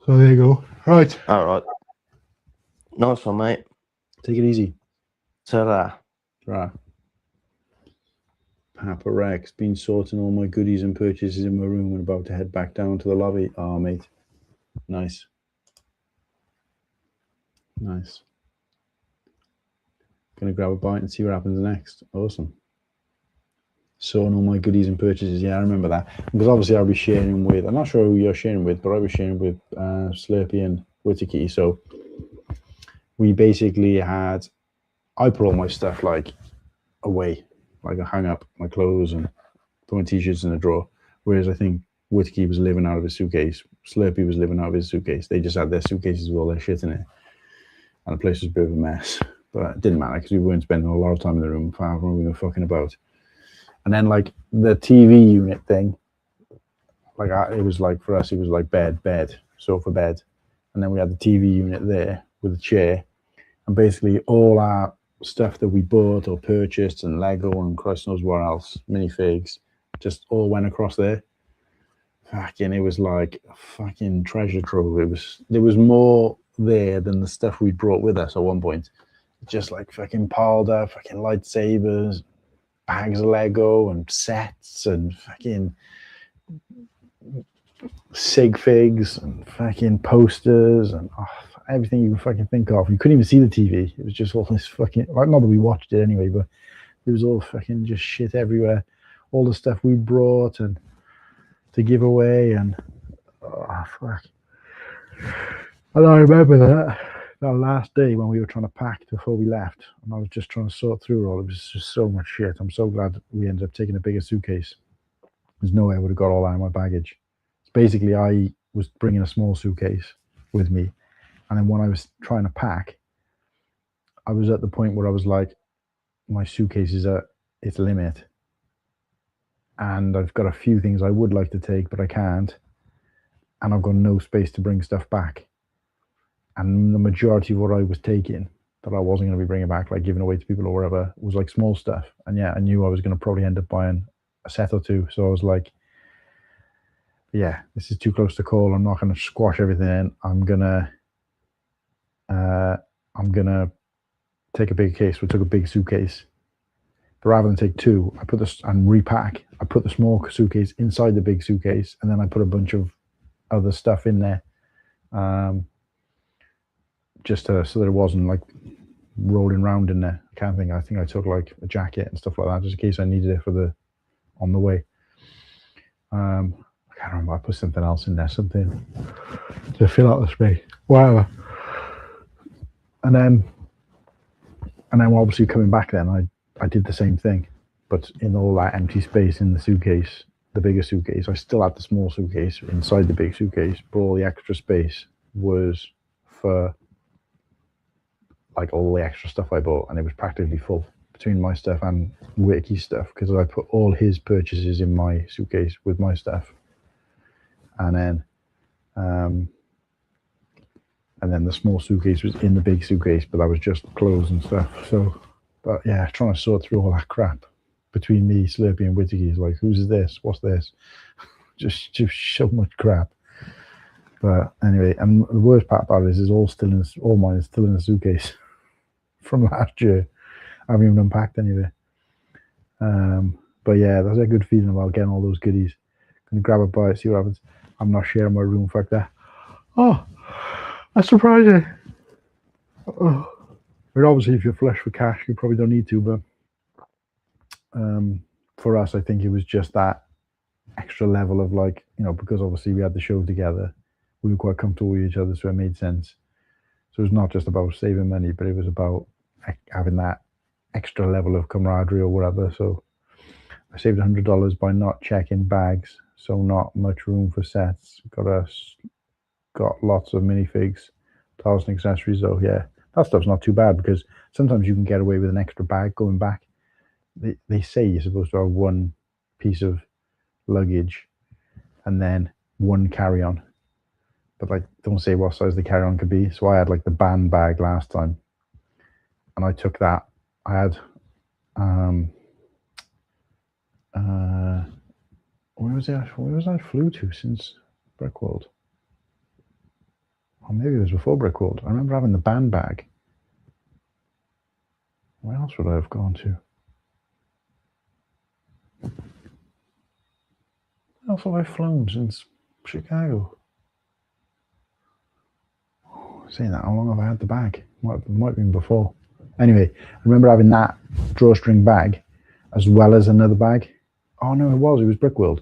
A: So there you go. Right.
B: All right. Nice one, mate.
A: Take it easy.
B: Ta-ra.
A: Right. Papa Rex, been sorting all my goodies and purchases in my room and about to head back down to the lobby. Oh, mate. Nice. Nice. Gonna grab a bite and see what happens next. Awesome. Sorting all my goodies and purchases. Yeah, I remember that. Because obviously I'll be sharing with, I'm not sure who you're sharing with, but I was sharing with Slurpee and Whittaky. So we basically I put all my stuff like away. Like I hung up my clothes and put my t-shirts in a drawer. Whereas I think Whittaky was living out of his suitcase. Slurpee was living out of his suitcase. They just had their suitcases with all their shit in it. And the place was a bit of a mess. But it didn't matter because we weren't spending a lot of time in the room. Far from we were fucking about. And then like the TV unit thing, like it was like for us, it was like bed, sofa bed. And then we had the TV unit there with a chair. And basically all our stuff that we bought or purchased and Lego and Christ knows what else, minifigs, just all went across there. Fucking, it was like a fucking treasure trove. There was more there than the stuff we brought with us at one point. Just like fucking piled up, fucking lightsabers, bags of Lego and sets and fucking sig figs and fucking posters and everything you can fucking think of. You couldn't even see the TV. It was just all this fucking, like, not that we watched it anyway, but it was all fucking just shit everywhere. All the stuff we'd brought and to give away, and fuck. And I remember that last day when we were trying to pack before we left, and I was just trying to sort through it all. It was just so much shit. I'm so glad we ended up taking a bigger suitcase. There's no way I would have got all that in my baggage. Basically, I was bringing a small suitcase with me, and then when I was trying to pack, I was at the point where I was like, my suitcase is at its limit, and I've got a few things I would like to take, but I can't, and I've got no space to bring stuff back. And the majority of what I was taking that I wasn't going to be bringing back, like giving away to people or whatever, was like small stuff. And yeah, I knew I was going to probably end up buying a set or two. So I was like, yeah, this is too close to call. I'm not going to squash everything in. I'm gonna take a big case. We took a big suitcase, but rather than take two, I put this and repack. I put the small suitcase inside the big suitcase, and then I put a bunch of other stuff in there, just so that it wasn't like rolling around in there. I think I took like a jacket and stuff like that, just in case I needed it for on the way. I can't remember. I put something else in there, something to fill out the space, whatever. And then obviously coming back, then I did the same thing, but in all that empty space in the suitcase, the bigger suitcase, I still had the small suitcase inside the big suitcase, but all the extra space was for like all the extra stuff I bought, and it was practically full between my stuff and Wicky's stuff, because I put all his purchases in my suitcase with my stuff, and then the small suitcase was in the big suitcase, but that was just clothes and stuff. So, but yeah, trying to sort through all that crap between me, Slurpee, and Whittaky is like, whose is this? What's this? just so much crap. But anyway, and the worst part about it is all mine is still in the suitcase from last year. I haven't even unpacked any of it. But yeah, there's a good feeling about getting all those goodies. Gonna grab a bite, see what happens. I'm not sharing my room, fuck that. Oh, that's surprising. Oh. But obviously, if you're flush for cash, you probably don't need to. But for us, I think it was just that extra level of, like, you know, because obviously we had the show together, we were quite comfortable with each other, so it made sense. So it's not just about saving money, but it was about having that extra level of camaraderie or whatever. So I saved $100 by not checking bags, so not much room for sets. Got lots of minifigs, towels and accessories. So yeah, that stuff's not too bad, because sometimes you can get away with an extra bag going back. They say you're supposed to have one piece of luggage and then one carry-on, but like, don't say what size the carry-on could be. So I had like the band bag last time, and I took that. I had where was I flew to since Brickworld? Or maybe it was before Brickworld. I remember having the band bag. Where else would I have gone to? Where else have I flown since Chicago? Saying that, how long have I had the bag? Might have been before. Anyway, I remember having that drawstring bag as well as another bag. Oh no, it was Brickworld.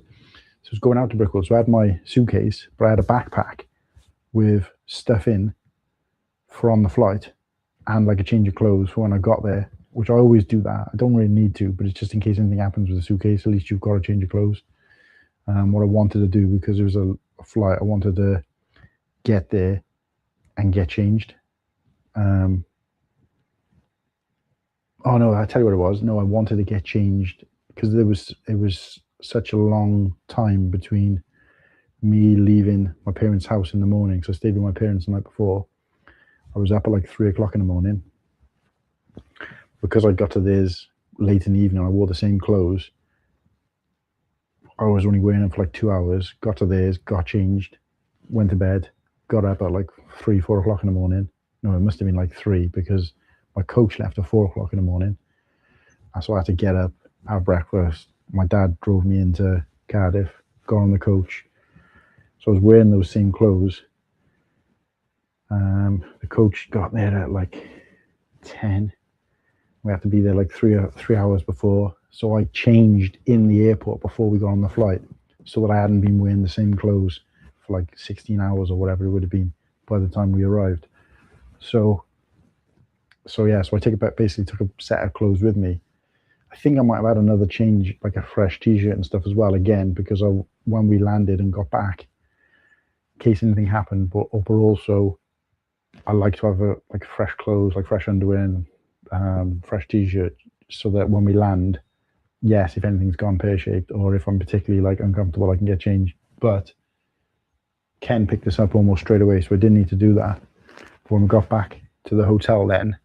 A: So I was going out to Brickworld. So I had my suitcase, but I had a backpack with stuff in from the flight and like a change of clothes for when I got there, which I always do that. I don't really need to, but it's just in case anything happens with the suitcase, at least you've got a change of clothes. What I wanted to do, because it was a flight, I wanted to get there and get changed. Oh no, I tell you what it was. No, I wanted to get changed because it was such a long time between me leaving my parents' house in the morning. So I stayed with my parents the night before. I was up at like 3 o'clock in the morning. Because I got to theirs late in the evening, I wore the same clothes. I was only wearing them for like 2 hours. Got to theirs, got changed, went to bed, got up at like 3, 4 o'clock in the morning. No, it must have been like 3, because my coach left at 4 o'clock in the morning. And so I had to get up, have breakfast. My dad drove me into Cardiff, got on the coach. So I was wearing those same clothes. The coach got there at like 10. We had to be there like three hours before. So I changed in the airport before we got on the flight, so that I hadn't been wearing the same clothes for like 16 hours or whatever it would have been by the time we arrived. So I basically took a set of clothes with me. I think I might have had another change, like a fresh t-shirt and stuff as well, again, because when we landed and got back, in case anything happened, but also I like to have like fresh clothes, like fresh underwear and fresh t-shirt, so that when we land, yes, if anything's gone pear-shaped or if I'm particularly like uncomfortable, I can get changed. But Ken picked this up almost straight away, so I didn't need to do that. But when we got back to the hotel then,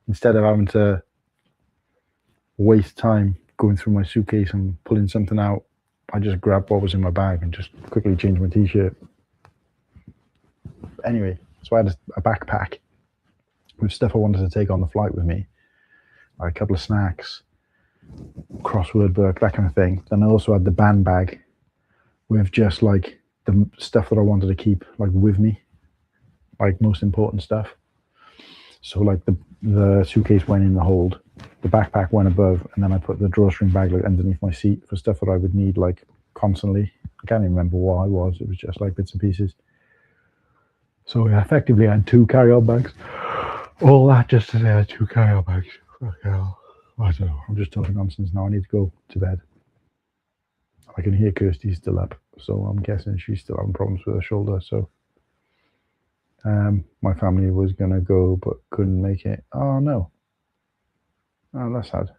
A: instead of having to waste time going through my suitcase and pulling something out, I just grabbed what was in my bag and just quickly changed my t-shirt. Anyway, so I had a backpack with stuff I wanted to take on the flight with me, like a couple of snacks, crossword book, that kind of thing. Then I also had the band bag with just like the stuff that I wanted to keep like with me, like most important stuff. So like the suitcase went in the hold, the backpack went above, and then I put the drawstring bag like underneath my seat for stuff that I would need like constantly. I can't even remember what it was just like bits and pieces. So yeah, effectively I had 2 carry-on bags. All that just to say I had 2 carry-on bags. Fuck hell. I don't know, I'm just talking nonsense now. I need to go to bed. I can hear Kirsty's still up, so I'm guessing she's still having problems with her shoulder. So my family was going to go but couldn't make it. Oh no. Oh, that's sad.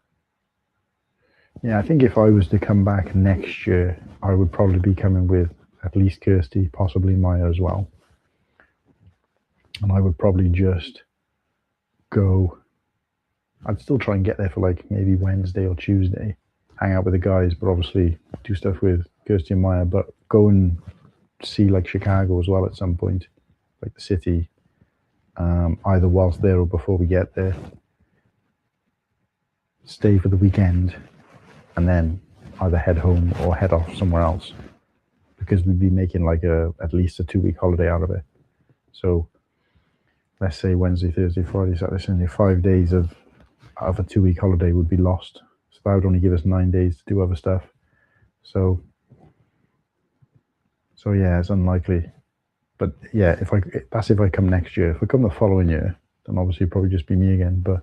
A: Yeah, I think if I was to come back next year, I would probably be coming with at least Kirsty, possibly Maya as well. And I would probably just go. I'd still try and get there for like maybe Wednesday or Tuesday, hang out with the guys, but obviously do stuff with Kirsty and Maya, but go and see like Chicago as well at some point, like the city, either whilst there or before we get there. Stay for the weekend and then either head home or head off somewhere else, because we'd be making like at least a 2-week holiday out of it. So let's say Wednesday, Thursday, Friday, Saturday, Sunday, 5 days of a 2-week holiday would be lost. So that would only give us 9 days to do other stuff. So yeah, it's unlikely. But yeah, that's if I come next year. If I come the following year, then obviously it'd probably just be me again. But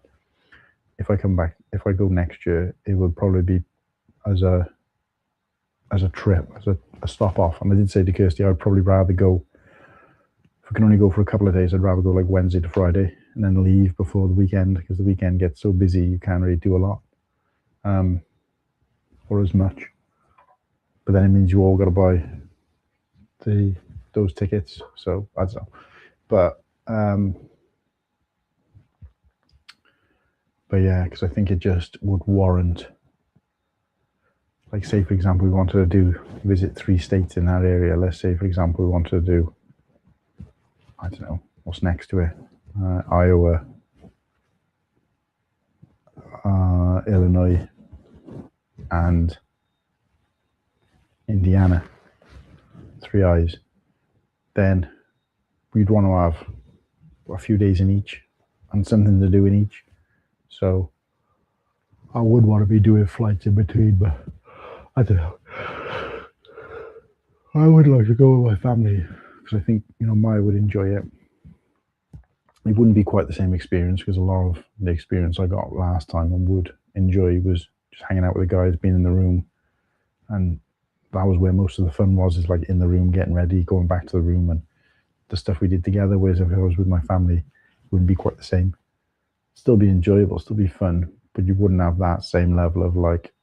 A: if I come back, if I go next year, it would probably be as a trip, as a stop off. And I did say to Kirsty, I'd probably rather go, if I can only go for a couple of days, I'd rather go like Wednesday to Friday and then leave before the weekend, because the weekend gets so busy you can't really do a lot, or as much. But then it means you all got to buy those tickets. So I don't know, but yeah, because I think it just would warrant, like say for example we wanted to visit 3 states in that area. Let's say for example we wanted to do, I don't know, what's next to it, Iowa, Illinois and Indiana, 3 eyes. Then we'd want to have a few days in each and something to do in each. So I would want to be doing flights in between, but I don't know. I would like to go with my family because I think, Maya would enjoy it. It wouldn't be quite the same experience, because a lot of the experience I got last time and would enjoy was just hanging out with the guys, being in the room. And that was where most of the fun was, is like in the room, getting ready, going back to the room and the stuff we did together. Whereas if I was with my family, it wouldn't be quite the same. Still be enjoyable, still be fun, but you wouldn't have that same level of like,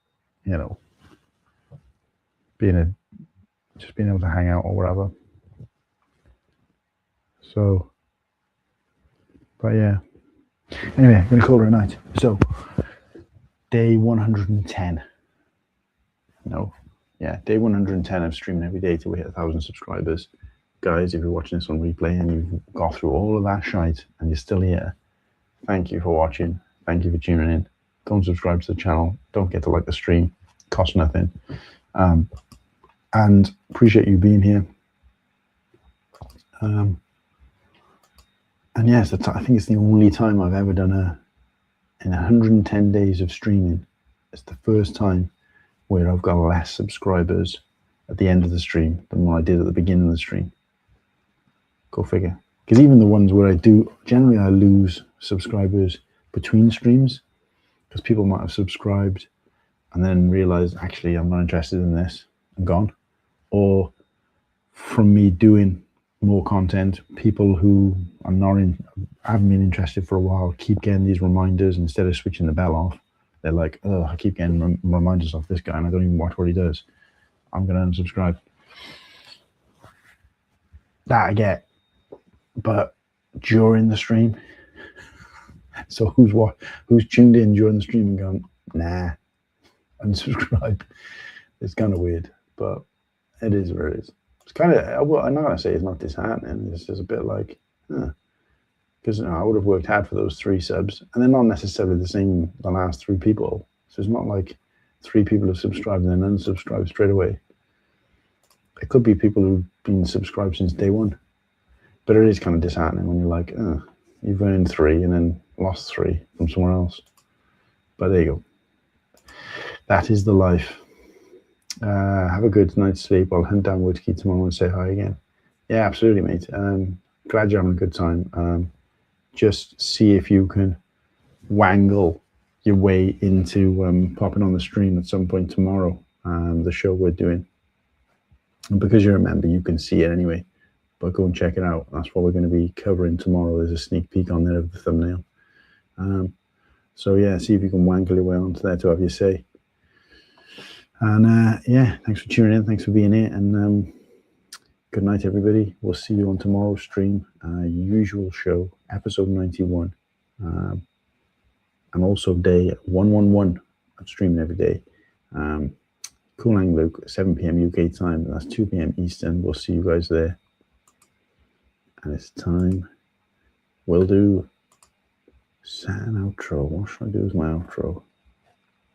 A: just being able to hang out or whatever. So, but yeah. Anyway, I'm going to call it a night. So, day 110. Day 110 of streaming every day till we hit 1,000 subscribers. Guys, if you're watching this on replay and you've got through all of that shite and you're still here, thank you for watching. Thank you for tuning in. Don't subscribe to the channel. Don't forget to like the stream. Costs nothing. and appreciate you being here. And yes, I think it's the only time I've ever done in 110 days of streaming. It's the first time where I've got less subscribers at the end of the stream than what I did at the beginning of the stream. Go figure. Because even the ones where I do, generally I lose subscribers between streams because people might have subscribed and then realize, actually, I'm not interested in this, I'm gone. Or from me doing more content, people who are not haven't been interested for a while keep getting these reminders. Instead of switching the bell off, they're like, oh, I keep getting reminders off this guy and I don't even watch what he does. I'm going to unsubscribe. That I get. But during the stream, so who's tuned in during the stream and gone, nah, unsubscribe? It's kind of weird, but it is where it is. It's kind of, well, I'm not going to say it's not disheartening. It's just a bit like, because I would have worked hard for those 3 subs, and they're not necessarily the last 3 people. So it's not like 3 people have subscribed and then unsubscribed straight away. It could be people who've been subscribed since day one. But it is kind of disheartening when you're like, you've earned 3 and then lost 3 from somewhere else. But there you go. That is the life. Have a good night's sleep. I'll hunt down Whiskey tomorrow and say hi again. Yeah, absolutely, mate. Glad you're having a good time. Just see if you can wangle your way into popping on the stream at some point tomorrow, the show we're doing. And because you're a member, you can see it anyway. But go and check it out. That's what we're going to be covering tomorrow. There's a sneak peek on there of the thumbnail. So yeah, see if you can wangle your way onto there to have your say. And yeah, thanks for tuning in. Thanks for being here. And good night, everybody. We'll see you on tomorrow's stream. Usual show, episode 91. And also day 111. I'm streaming every day. Cool Luke, 7 p.m. UK time. That's 2 p.m. Eastern. We'll see you guys there. And it's time. We'll do an outro. What should I do as my outro?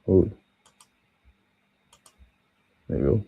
A: Oh, there you go.